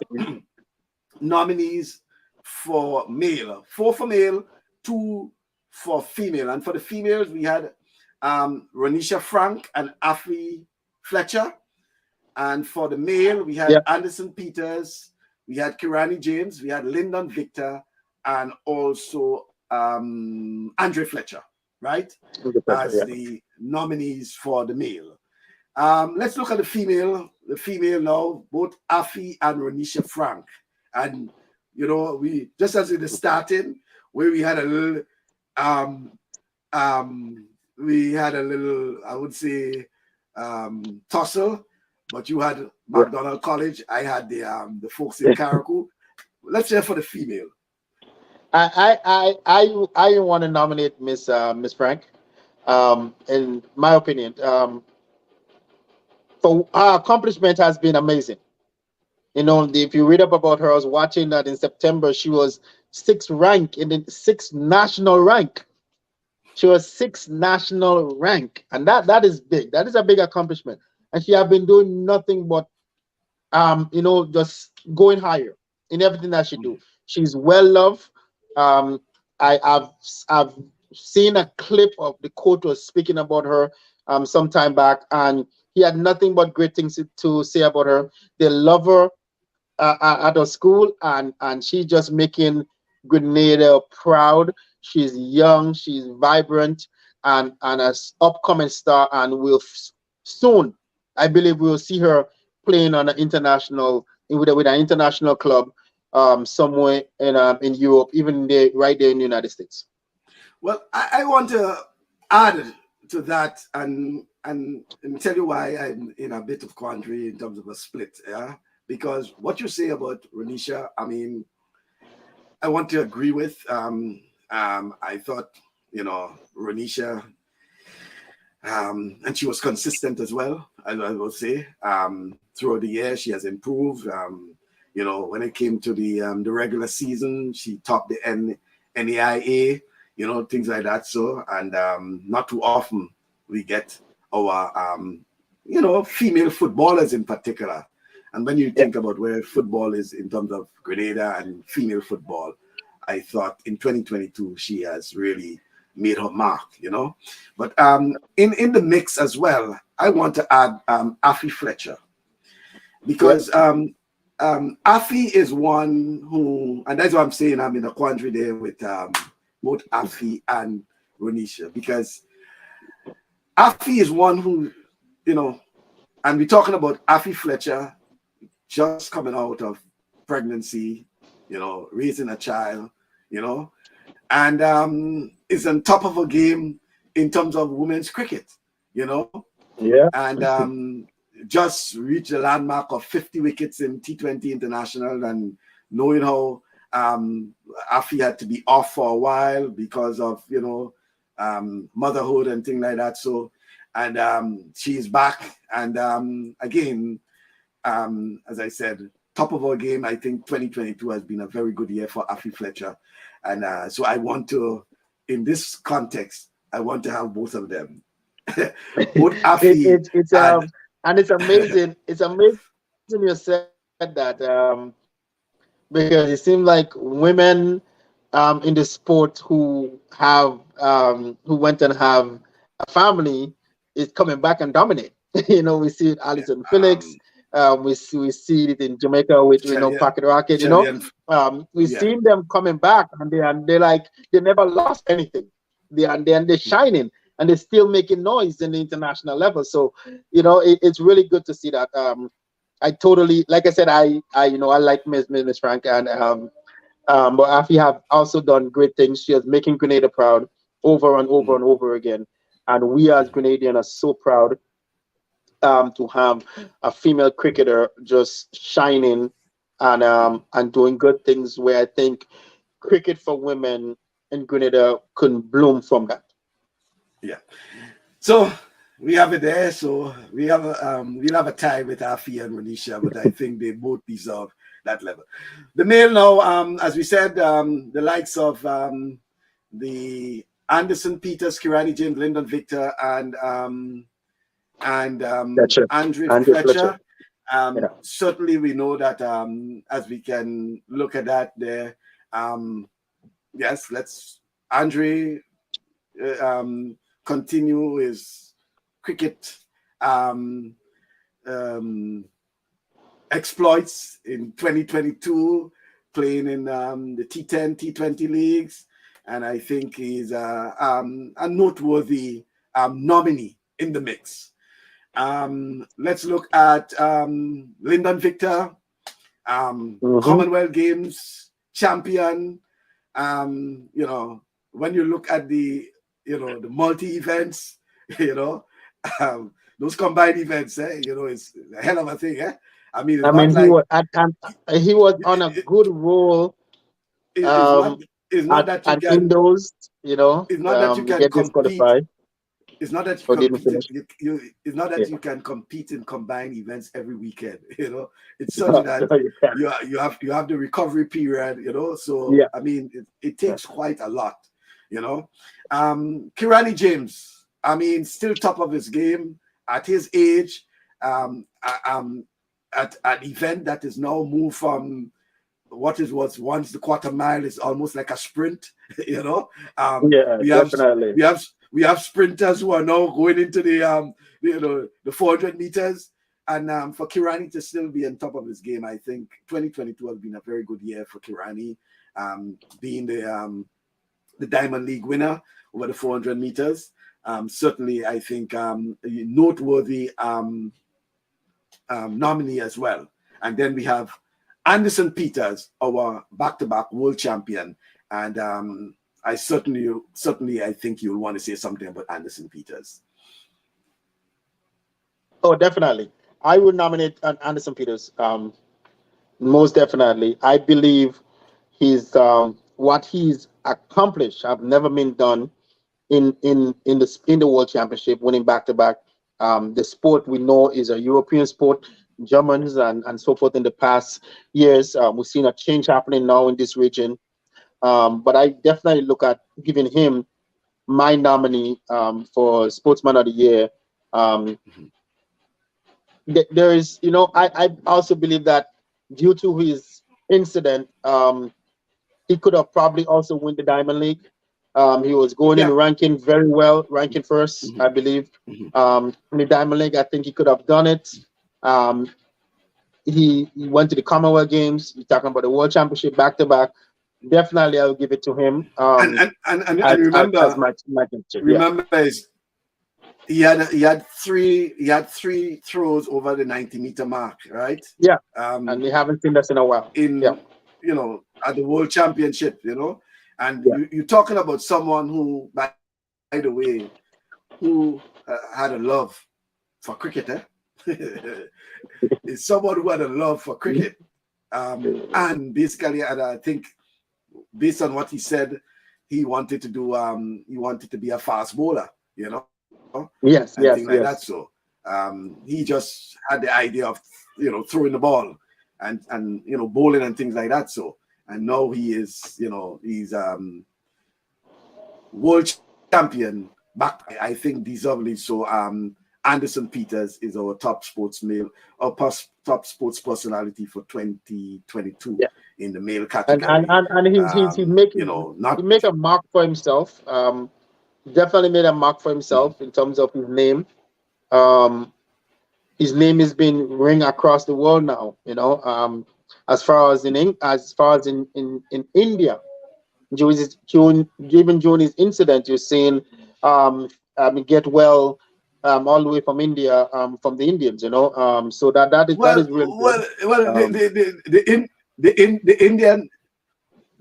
nominees for male, 4 for male, 2 for female, and for the females we had Ronisha Frank and Afi Fletcher, and for the male we had Anderson Peters, we had Kirani James, we had Lyndon Victor, and also Andre Fletcher, right? As the nominees for the male. Let's look at the female. The female now, both Afi and Ronisha Frank. And, we, just as in the starting, where we had a little, I would say, tussle, but you had McDonald College. I had the folks in Carriacou. Let's hear for the female. I want to nominate Miss Frank. In my opinion, for her accomplishment has been amazing. If you read up about her, I was watching that in September. She was 6th rank in the 6th national rank. She was 6th national rank, and that is big. That is a big accomplishment. And she has been doing nothing but, just going higher in everything that she do. She's well loved. I've seen a clip of the coach was speaking about her some time back, and he had nothing but great things to say about her. They love her at her school, and she's just making Grenada proud. She's young, she's vibrant, and an upcoming star, and we'll soon, I believe, we'll see her playing on an international with an international club somewhere in Europe, even right there in the United States. Well, I want to add to that and tell you why I'm in a bit of quandary in terms of a split. Yeah, because what you say about Ronisha, I mean, I want to agree with. I thought, Ronisha, and she was consistent as well. I will say throughout the year she has improved. When it came to the regular season, she topped the NAIA, things like that. So, and not too often we get our, female footballers in particular. And when you think about where football is in terms of Grenada and female football, I thought in 2022 she has really made her mark, But in the mix as well, I want to add Afi Fletcher, because Afi is one who, and that's what I'm saying, I'm in a quandary there with both Afi and Ronisha, because Afi is one who, and we're talking about Afi Fletcher just coming out of pregnancy, raising a child, and is on top of a game in terms of women's cricket, and just reached the landmark of 50 wickets in T20 International, and knowing how Afi had to be off for a while because of, motherhood and things like that. So and she is back. And again, as I said, top of our game. I think 2022 has been a very good year for Afi Fletcher, and so I want to, in this context, I want to have both of them, both Afi It's and and it's amazing. It's amazing you said that because it seems like women in the sport who went and have a family is coming back and dominate. We see it yeah, Alison Felix. We see it in Jamaica with Shelly, Pocket Rocket. Shelly, and We've yeah, seen them coming back, and they're like they never lost anything. They're shining, and they're still making noise in the international level. So it's really good to see that. I totally, like I said, I like Miss Frank, and but Afi have also done great things. She is making Grenada proud over and over mhm, and over again, and we as mhm, Grenadians are so proud to have a female cricketer just shining mhm, and doing good things. Where I think cricket for women in Grenada couldn't bloom from that. yeah. So we have it there. So we'll have a tie with Afi and Renisha, but I think they both deserve that level. The male now, as we said, the likes of the Anderson, Peters, Kirani, James, Lyndon, Victor, and Fletcher, Andre Andrew Fletcher. Fletcher. Yeah. Certainly, we know that as we can look at that there. Um, yes, let's Andre continue his cricket um, um, exploits in 2022, playing in the T10, T20 leagues. And I think he's a noteworthy nominee in the mix. Let's look at Lyndon Victor, Mm-hmm. Commonwealth Games champion. You know, when you look at the multi events, you know, those combined events, it's a hell of a thing, eh? I mean, it's I not mean, he like was he was on a it, good roll it's not um, it's not at that you can Indos. it's not that you We can get compete. disqualified It's not that you or didn't compete. finish. It's not Yeah. that you can compete in combined events every weekend. It's such No, that no, you can't. you have the recovery period. So Yeah. I mean, it Yeah. takes quite a lot. You know, Kirani James. I mean, still top of his game at his age. At an event that is now moved from what it was once the quarter mile is almost like a sprint. you know Yeah, we have definitely. we have sprinters who are now going into the 400 meters, and for Kirani to still be on top of his game, I think 2022 has been a very good year for Kirani, being the Diamond League winner over the 400 meters. Certainly I think a noteworthy nominee as well. And then we have Anderson Peters, our back-to-back world champion, and I certainly I think you'll want to say something about Anderson Peters. Oh, definitely. I would nominate Anderson Peters. Most definitely. I believe what he's accomplished have never been done in the World Championship, winning back to back. The sport we know is a European sport, Germans and so forth. In the past years, we've seen a change happening now in this region. But I definitely look at giving him my nominee for Sportsman of the Year. Um, there is, I also believe that due to his incident, he could have probably also won the Diamond League. He was going in Yeah. ranking very well, ranking first, I Mhm, believe. mhm. In the Diamond League, I think he could have done it. Um, he went to the Commonwealth Games. You're talking about the World Championship back to back. Definitely, I'll give it to him. And As remember, my championship. Yeah, remember is he had three throws over the 90-meter mark, right? yeah. And Um, we haven't seen this in a while. Yeah, in at the World Championship, and yeah. you're talking about someone who, by the way, who had a love for cricket, is someone who had a love for cricket, and basically, and I think based on what he said, he wanted to be a fast bowler, Yes, and things yes, like that. yes. So he just had the idea of throwing the ball and bowling and things like that. So and now he is he's world champion back. I think deservedly so. Anderson Peters is our top sports male or top sports personality for 2022 Yeah. in the male And and category. and, and he's making he Not make a mark for himself. Definitely made a mark for mhm. himself in terms of his name. Um, his name has been ring across the world now. As far as in India, even during his incident, you're seeing get well all the way from India, from the Indians. So that is really good. Well, Um, the Indian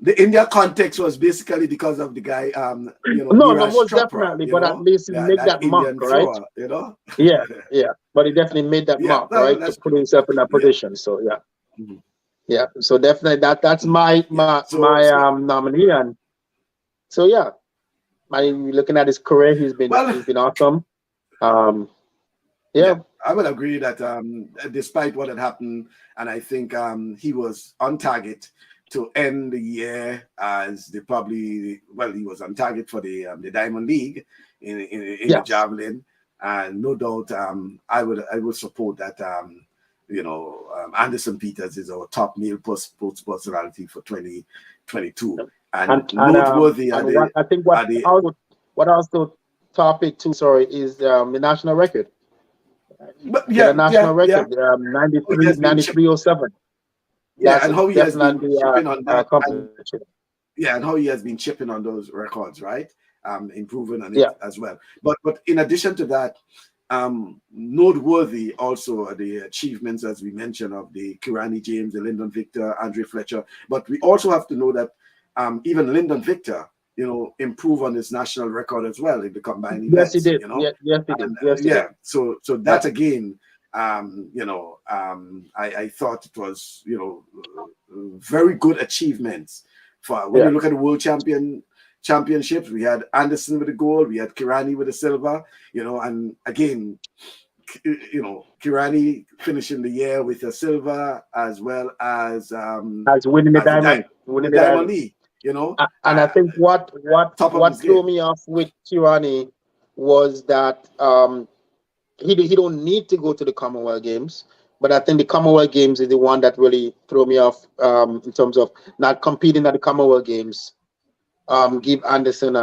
the India context was basically because of the guy, no, no, Neeraj most Chopra, definitely, but at least he made that that mark, Indian right? thrower, Yeah, yeah, but he definitely made that Yeah, mark, well, right, to that's put true. himself in that Yeah. position. So yeah, Mhm. yeah. So definitely that's Mhm. my Yeah. my So, my nominee, and so yeah, looking at his career, he's been well, he's been awesome. Um, yeah, yeah, I will agree that despite what had happened, and I think he was on target to end the year as he was on target for the Diamond League in the yes, javelin, and no doubt I would support that. Anderson Peters is our top male sports personality for 2022, and noteworthy and what I think what are the also topic too, sorry, is the national record. but Get a yeah, national yeah, yeah. record, How he has been 9307. Yeah, That's and how he has been definitely chipping on a that, and accomplishment. yeah, and how he has been chipping on those records, right? Improving on it Yeah. as well. But in addition to that, noteworthy also are the achievements, as we mentioned, of the Kirani James, the Lyndon Victor, Andre Fletcher. But we also have to know that even Lyndon Victor, improve on his national record as well in the combined Yes, he events, did. Yeah, yes, he and did. Yes, he did. yeah, so Yeah. that again, I thought it was very good achievements for when Yeah. you look at the championships. We had Anderson with the gold, we had Kirani with the silver, and again, Kirani finishing the year with a silver as well As winning the as diamond, the winning the Diamond diamond. League, And I think top of his what threw game. me off with Tirani was that he don't need to go to the Commonwealth Games, but I think the Commonwealth Games is the one that really threw me off in terms of not competing at the Commonwealth Games. Give Anderson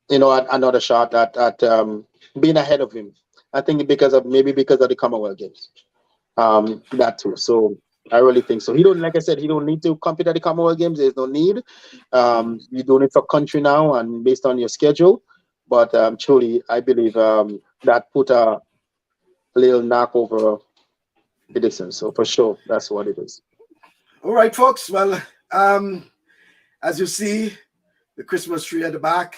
another shot at being ahead of him. I think because of the Commonwealth Games. That too. So I really think so. He don't, like I said, he don't need to compete at the Commonwealth Games. There's no need. You're doing it for country now and based on your schedule. But truly, I believe that put a little knock over Edison. So for sure, that's what it is. All right, folks. Well, as you see, the Christmas tree at the back.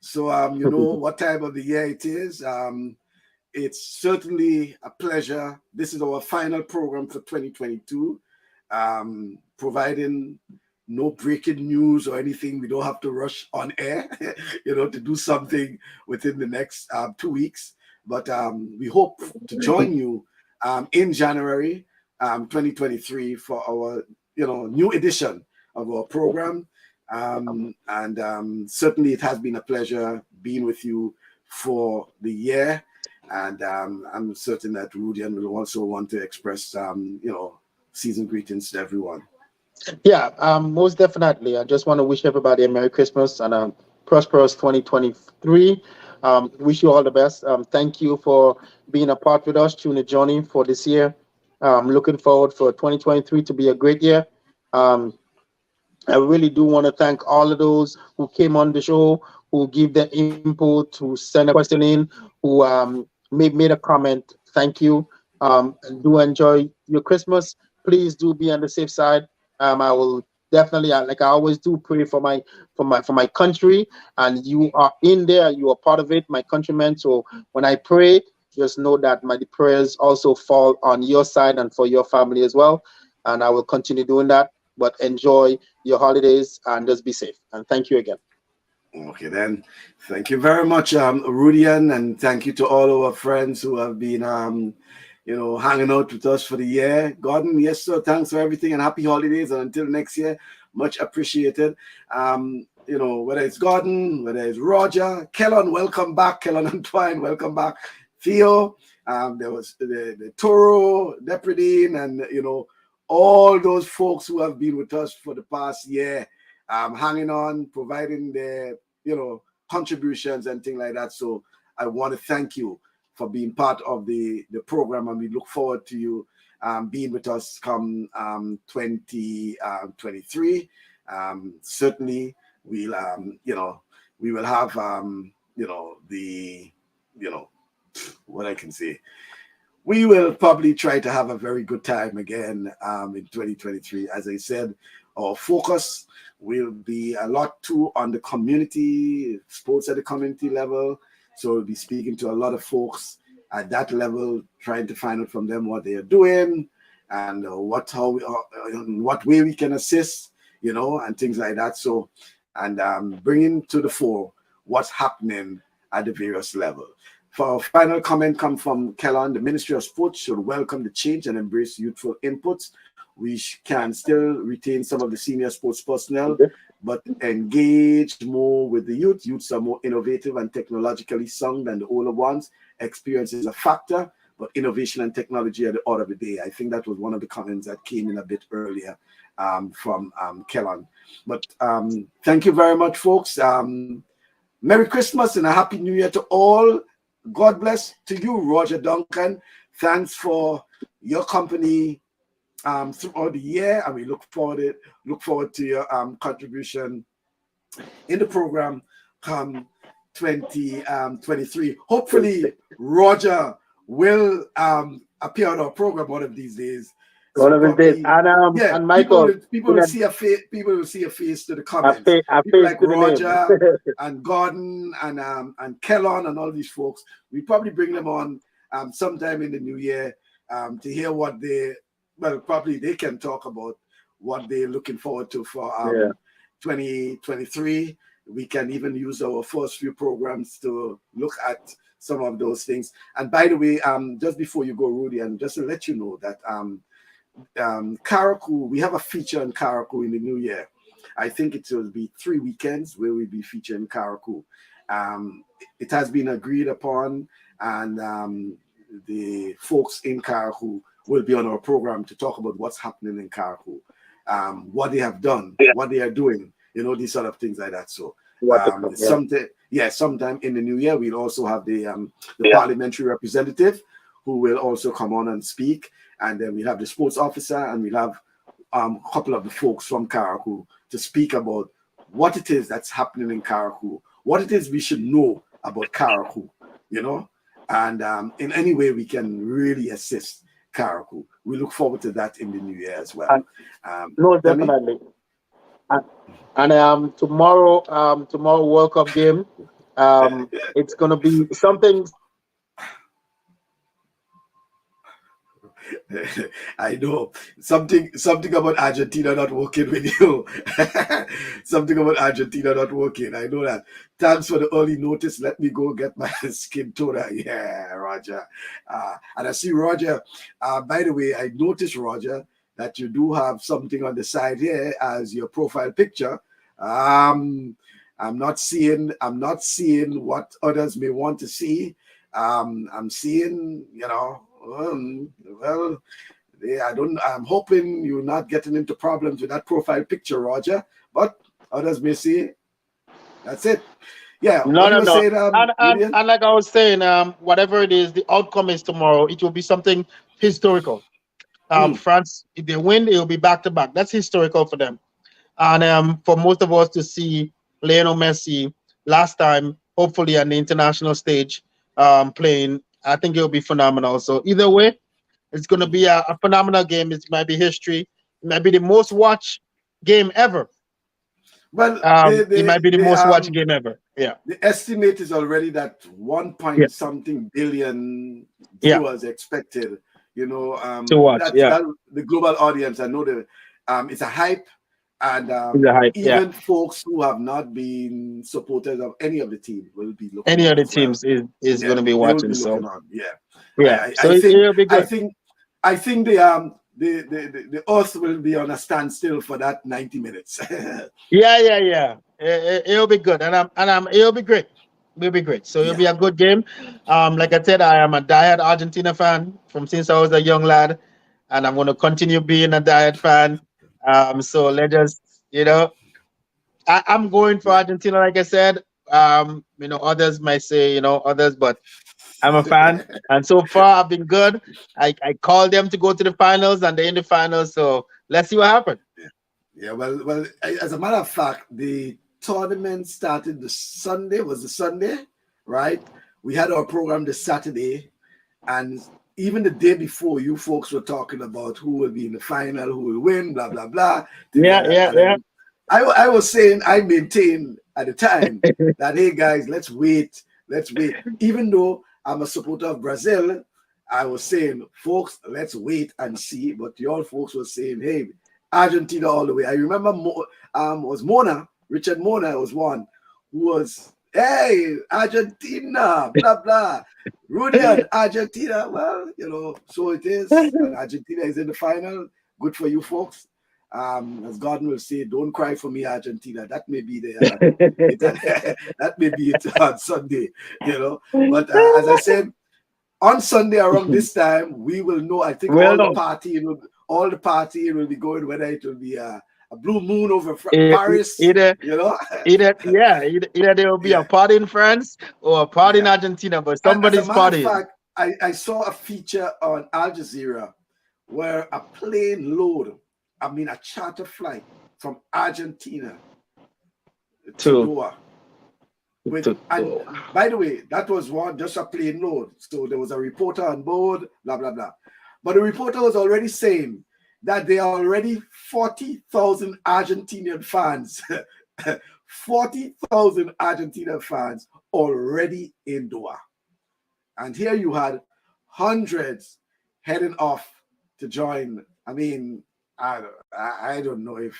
So you know what time of the year it is. It's certainly a pleasure. This is our final program for 2022. Providing no breaking news or anything, we don't have to rush on air, to do something within the next 2 weeks. But we hope to join you in January 2023 for our, new edition of our program. And certainly it has been a pleasure being with you for the year. And I'm certain that Rudian will also want to express, season greetings to everyone. Yeah, most definitely. I just want to wish everybody a Merry Christmas and a prosperous 2023. Wish you all the best. Thank you for being a part with us through the journey for this year. Looking forward for 2023 to be a great year. Um, I really do want to thank all of those who came on the show, who give their input, who sent a question in, who made a comment. Thank you. Do enjoy your Christmas. Please do be on the safe side. I will definitely, like I always do, pray for my country. And you are in there. You are part of it, my countrymen. So when I pray, just know that my prayers also fall on your side and for your family as well. And I will continue doing that. But enjoy your holidays and just be safe. And thank you again. Okay, then. Thank you very much, Rudian, and thank you to all our friends who have been, hanging out with us for the year. Gordon, yes, sir. Thanks for everything and happy holidays. And until next year, much appreciated. Whether it's Gordon, whether it's Roger, Kellon, welcome back. Kellon Antoine, welcome back. Theo, there was the Toro, Depredine, and, all those folks who have been with us for the past year, hanging on, providing their, contributions and things like that. So I want to thank you for being part of the program, and we look forward to you being with us come 2023. Certainly, we'll, we will have, what I can say. We will probably try to have a very good time again in 2023. As I said, our focus will be a lot too on the community, sports at the community level. So we'll be speaking to a lot of folks at that level, trying to find out from them what they are doing and what way we can assist, and things like that. So, and bringing to the fore what's happening at the various levels. For our final comment come from Kellon, the Ministry of Sports should welcome the change and embrace youthful inputs. We can still retain some of the senior sports personnel, but engage more with the youth. Youths are more innovative and technologically sound than the older ones. Experience is a factor, but innovation and technology are the order of the day. I think that was one of the comments that came in a bit earlier from Kellon. But thank you very much, folks. Merry Christmas and a Happy New Year to all. God bless to you, Roger Duncan. Thanks for your company throughout the year, and we look forward to your contribution in the program come 2023. Hopefully, Roger will appear on our program one of these days. One of these days, and Michael, people will see a face. People will see a face to the comments. People like Roger and Gordon and Kellon and all these folks. We probably bring them on sometime in the new year to hear what probably they can talk about what they're looking forward to for 2023. We can even use our first few programs to look at some of those things. And by the way, just before you go, Rudy, and just to let you know that Karakou, we have a feature in Karakou in the new year. I think it will be 3 weekends where we'll be featuring Karakou. It has been agreed upon, and the folks in Karakou will be on our program to talk about what's happening in Karakou, what they have done, what they are doing, these sort of things like that. So sometime in the new year, we'll also have the parliamentary representative who will also come on and speak. And then we have the sports officer, and we'll have a couple of the folks from Karakou to speak about what it is that's happening in Karakou, what it is we should know about Karakou, and in any way we can really assist Karakou. We look forward to that in the new year as well. No, definitely. And tomorrow World Cup game, it's gonna be something. I know something about Argentina not working with you. Something about Argentina not working. I know that. Thanks for the early notice. Let me go get my skin toner. Yeah, Roger. And I see Roger. By the way, I noticed, Roger, that you do have something on the side here as your profile picture. I'm not seeing what others may want to see. I'm seeing, I'm hoping you're not getting into problems with that profile picture, Roger, but others may see it. That's it. Yeah. No. Saying, and like I was saying, whatever it is, the outcome is tomorrow. It will be something historical. France, if they win, it will be back to back. That's historical for them. And for most of us to see Lionel Messi last time, hopefully on the international stage, playing, I think it will be phenomenal. So either way, it's going to be a phenomenal game. It might be history. It might be the most watched game ever. Well, it might be the most watched game ever. Yeah. The estimate is already that 1 something billion viewers expected. To watch. That's the global audience. I know it's a hype, And It's a hype, yeah. even folks who have not been supporters of any of the team will be looking Any on other as well. teams is Yeah, going to be they will watching. be So looking on. Yeah, yeah, so I think it'll be I good. think I think the earth will be on a standstill for that 90 minutes. Yeah, yeah, yeah. It'll be good, it'll be great. It'll be great. So it'll Yeah. be a good game. Like I said, I am a diehard Argentina fan from since I was a young lad, and I'm going to continue being a diehard fan. So let's just, you know, I'm going for Yeah. Argentina. Like I said, others might say, others, but I'm a fan, and so far I've been good. I called them to go to the finals, and they're in the finals. So let's see what happens. Yeah, well, as a matter of fact, the tournament started the Sunday, was the Sunday, right? We had our program the Saturday, and even the day before, you folks were talking about who will be in the final, who will win, blah, blah, blah, things Yeah, like that. yeah, And yeah. then I was saying, I maintained at the time that, hey, guys, let's wait, let's wait. Even though I'm a supporter of Brazil, I was saying, folks, let's wait and see. But your folks were saying, hey, Argentina all the way. I remember was Mona, Richard Mona was one who was, hey, Argentina, blah, blah. Rudian, Argentina. Well, so it is. And Argentina is in the final. Good for you folks. As Gordon will say, don't cry for me, Argentina. That may be that may be it on Sunday. But as I said, on Sunday around this time, we will know. I think Well done. all the party will be going, whether it will be a blue moon over E- e- Paris, Either, either there will be a yeah, party in France or a party in yeah. Argentina, but And as a somebody's matter of partying. fact, I saw a feature on Al Jazeera where a plane load, I mean a charter flight from Argentina to To, Doha. And to by the way, that was just a plane load. So there was a reporter on board, blah blah blah. But the reporter was already saying that there are already 40,000 Argentinian fans, 40,000 Argentina fans already in Doha. And here you had hundreds heading off to join. I mean, I don't know if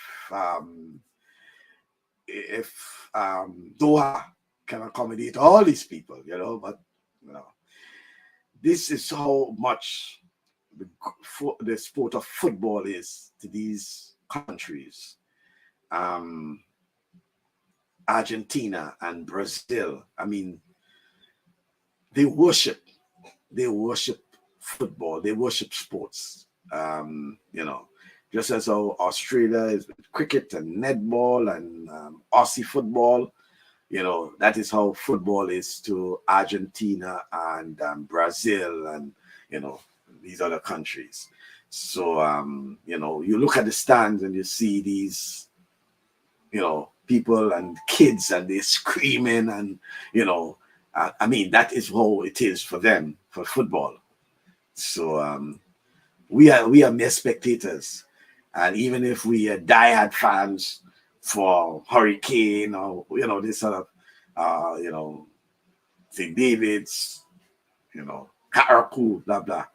Doha can accommodate all these people, but you know, this is how much the sport of football is to these countries. Um, Argentina and Brazil. I mean, they worship they worship football, they worship sports. Just as how Australia is with cricket and netball and Aussie football, that is how football is to Argentina and Brazil and, you know, these other countries. So, you look at the stands and you see these, people and kids and they're screaming and, I mean, that is how it is for them, for football. So we are mere spectators, and even if we are diehard fans for Hurricane or this sort of St. David's, Karakou, blah blah,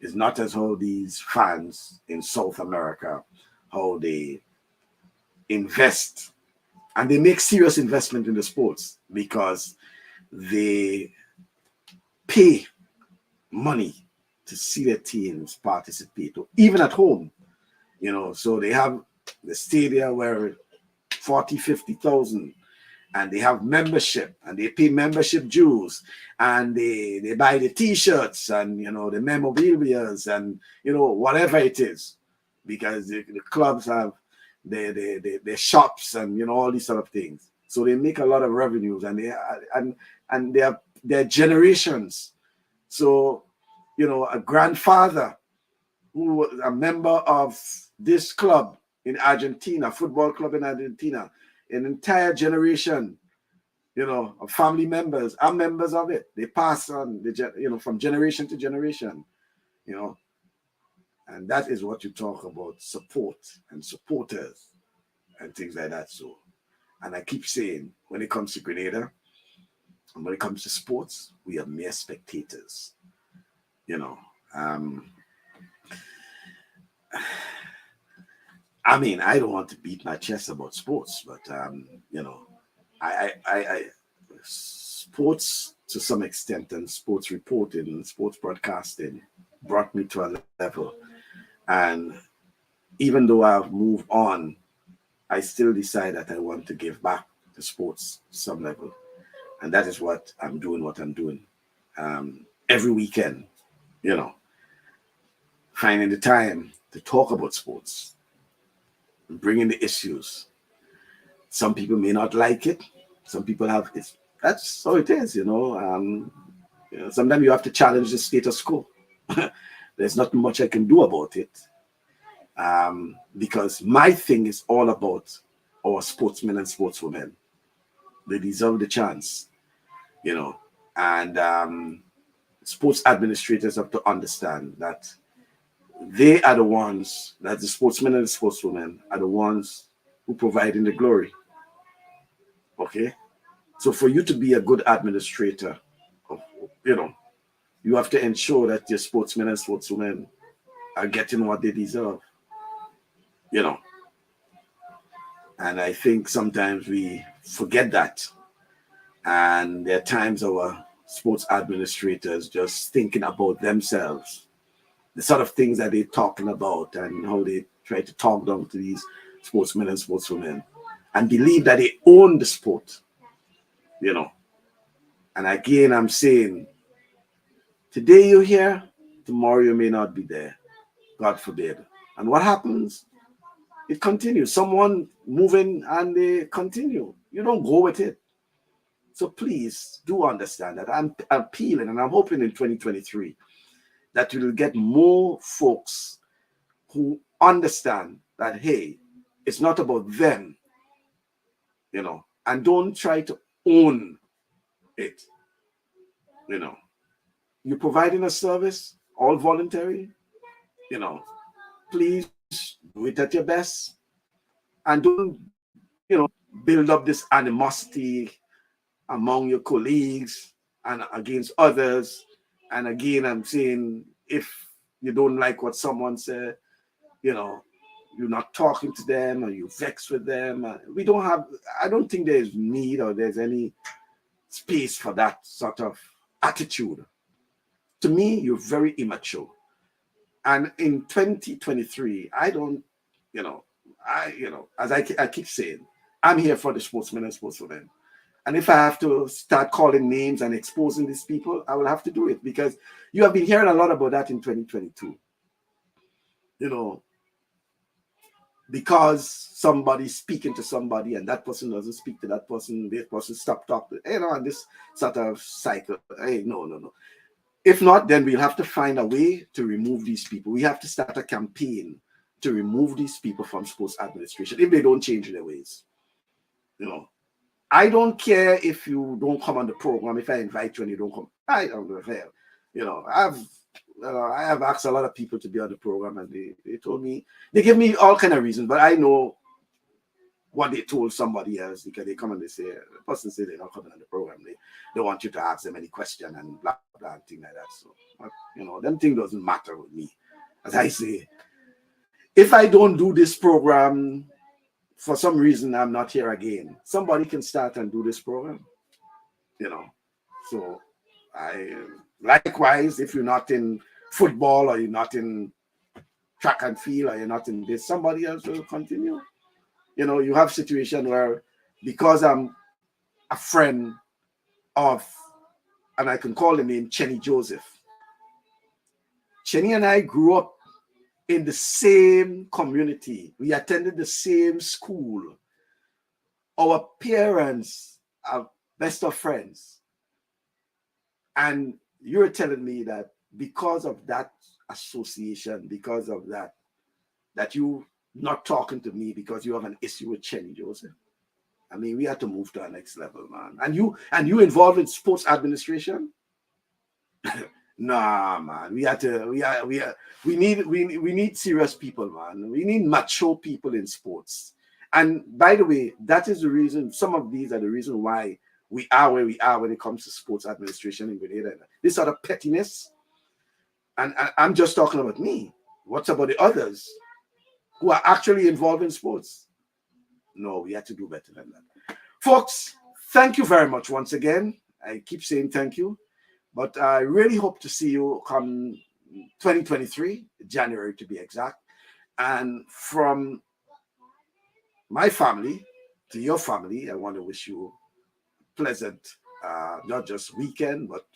is not as how these fans in South America, how they invest and they make serious investment in the sports because they pay money to see their teams participate, or even at home, so they have the stadia where 40, 50,000, and they have membership and they pay membership dues and they buy the t-shirts and, the memorabilias and, whatever it is, because the clubs have their shops and, all these sort of things. So they make a lot of revenues and they have their generations. So, a grandfather who was a member of this club in Argentina, football club in Argentina, an entire generation, of family members are members of it. They pass on, from generation to generation, you know, and that is what you talk about support and supporters and things like that. So, and I keep saying, when it comes to Grenada and when it comes to sports, we are mere spectators, you know. Um, I mean, I don't want to beat my chest about sports, but I sports to some extent and sports reporting and sports broadcasting brought me to a level. And even though I've moved on, I still decide that I want to give back to sports some level. And that is what I'm doing. Every weekend, you know, finding the time to talk about sports, bringing the issues. Some people may not like it. Some people have it. That's how it is, sometimes you have to challenge the status quo. There's not much I can do about it, because my thing is all about our sportsmen and sportswomen. They deserve the chance, you know, and sports administrators have to understand that they are the ones, that the sportsmen and the sportswomen are the ones who provide in the glory. Okay. So for you to be a good administrator, you know, you have to ensure that your sportsmen and sportswomen are getting what they deserve, you know. And I think sometimes we forget that. And there are times our sports administrators just thinking about themselves, the sort of things that they're talking about and how they try to talk down to these sportsmen and sportswomen and believe that they own the sport, you know. And again, I'm saying, today you're here, tomorrow you may not be there. God forbid. And what happens? It continues. Someone moving and they continue. You don't go with it. So please do understand that I'm appealing and I'm hoping in 2023 that we will get more folks who understand that, hey, it's not about them, you know, and don't try to own it, you know. You're providing a service, all voluntary, you know, please do it at your best and don't, build up this animosity among your colleagues and against others. And again, I'm saying, if you don't like what someone said, you know, you're not talking to them or you vex with them. I don't think there's need or there's any space for that sort of attitude. To me, you're very immature. And in 2023, I don't, as I keep saying, I'm here for the sportsmen and sportswomen. And if I have to start calling names and exposing these people, I will have to do it, because you have been hearing a lot about that in 2022. You know, because somebody's speaking to somebody and that person doesn't speak to that person, this person stop talking, and this sort of cycle. Hey, no. If not, then we'll have to find a way to remove these people. We have to start a campaign to remove these people from sports administration if they don't change their ways. You know, I don't care if you don't come on the program. If I invite you and you don't come, I don't care. You know, I have asked a lot of people to be on the program, and they told me, they give me all kind of reasons, but I know what they told somebody else, because they come and they say, the person say they're not coming on the program. They want you to ask them any question and blah blah and things like that. So them thing doesn't matter with me. As I say, if I don't do this program, for some reason I'm not here again, somebody can start and do this program. You know. So I likewise, if you're not in football or you're not in track and field or you're not in this, somebody else will continue. You have situation where, because I'm a friend of, and I can call the name Chenny Joseph. Chenny and I grew up in the same community. We attended the same school. Our parents are best of friends. And you're telling me that because of that association, because of that you not talking to me because you have an issue with Chenny Joseph. I mean, we had to move to our next level, man. And you involved in sports administration? Nah, man. We need serious people, man. We need mature people in sports. And by the way, that is the reason. Some of these are the reason why we are where we are when it comes to sports administration in Grenada. This sort of pettiness. And I'm just talking about me. What's about the others? who are actually involved in sports. No, we have to do better than that. Folks, thank you very much once again. I keep saying thank you, but I really hope to see you come 2023, January to be exact. And from my family to your family, I want to wish you pleasant, not just weekend, but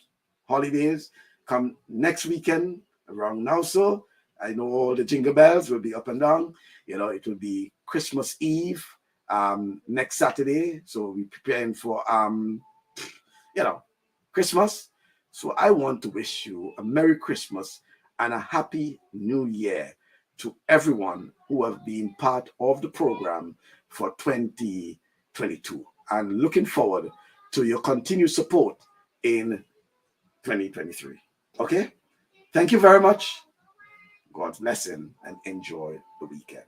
holidays. Come next weekend around now, so I know all the jingle bells will be up and down. You know, it will be Christmas Eve next Saturday, so we're preparing for Christmas. So I want to wish you a Merry Christmas and a Happy New Year to everyone who have been part of the program for 2022, and looking forward to your continued support in 2023. Okay? Thank you very much. God's blessing and enjoy the weekend.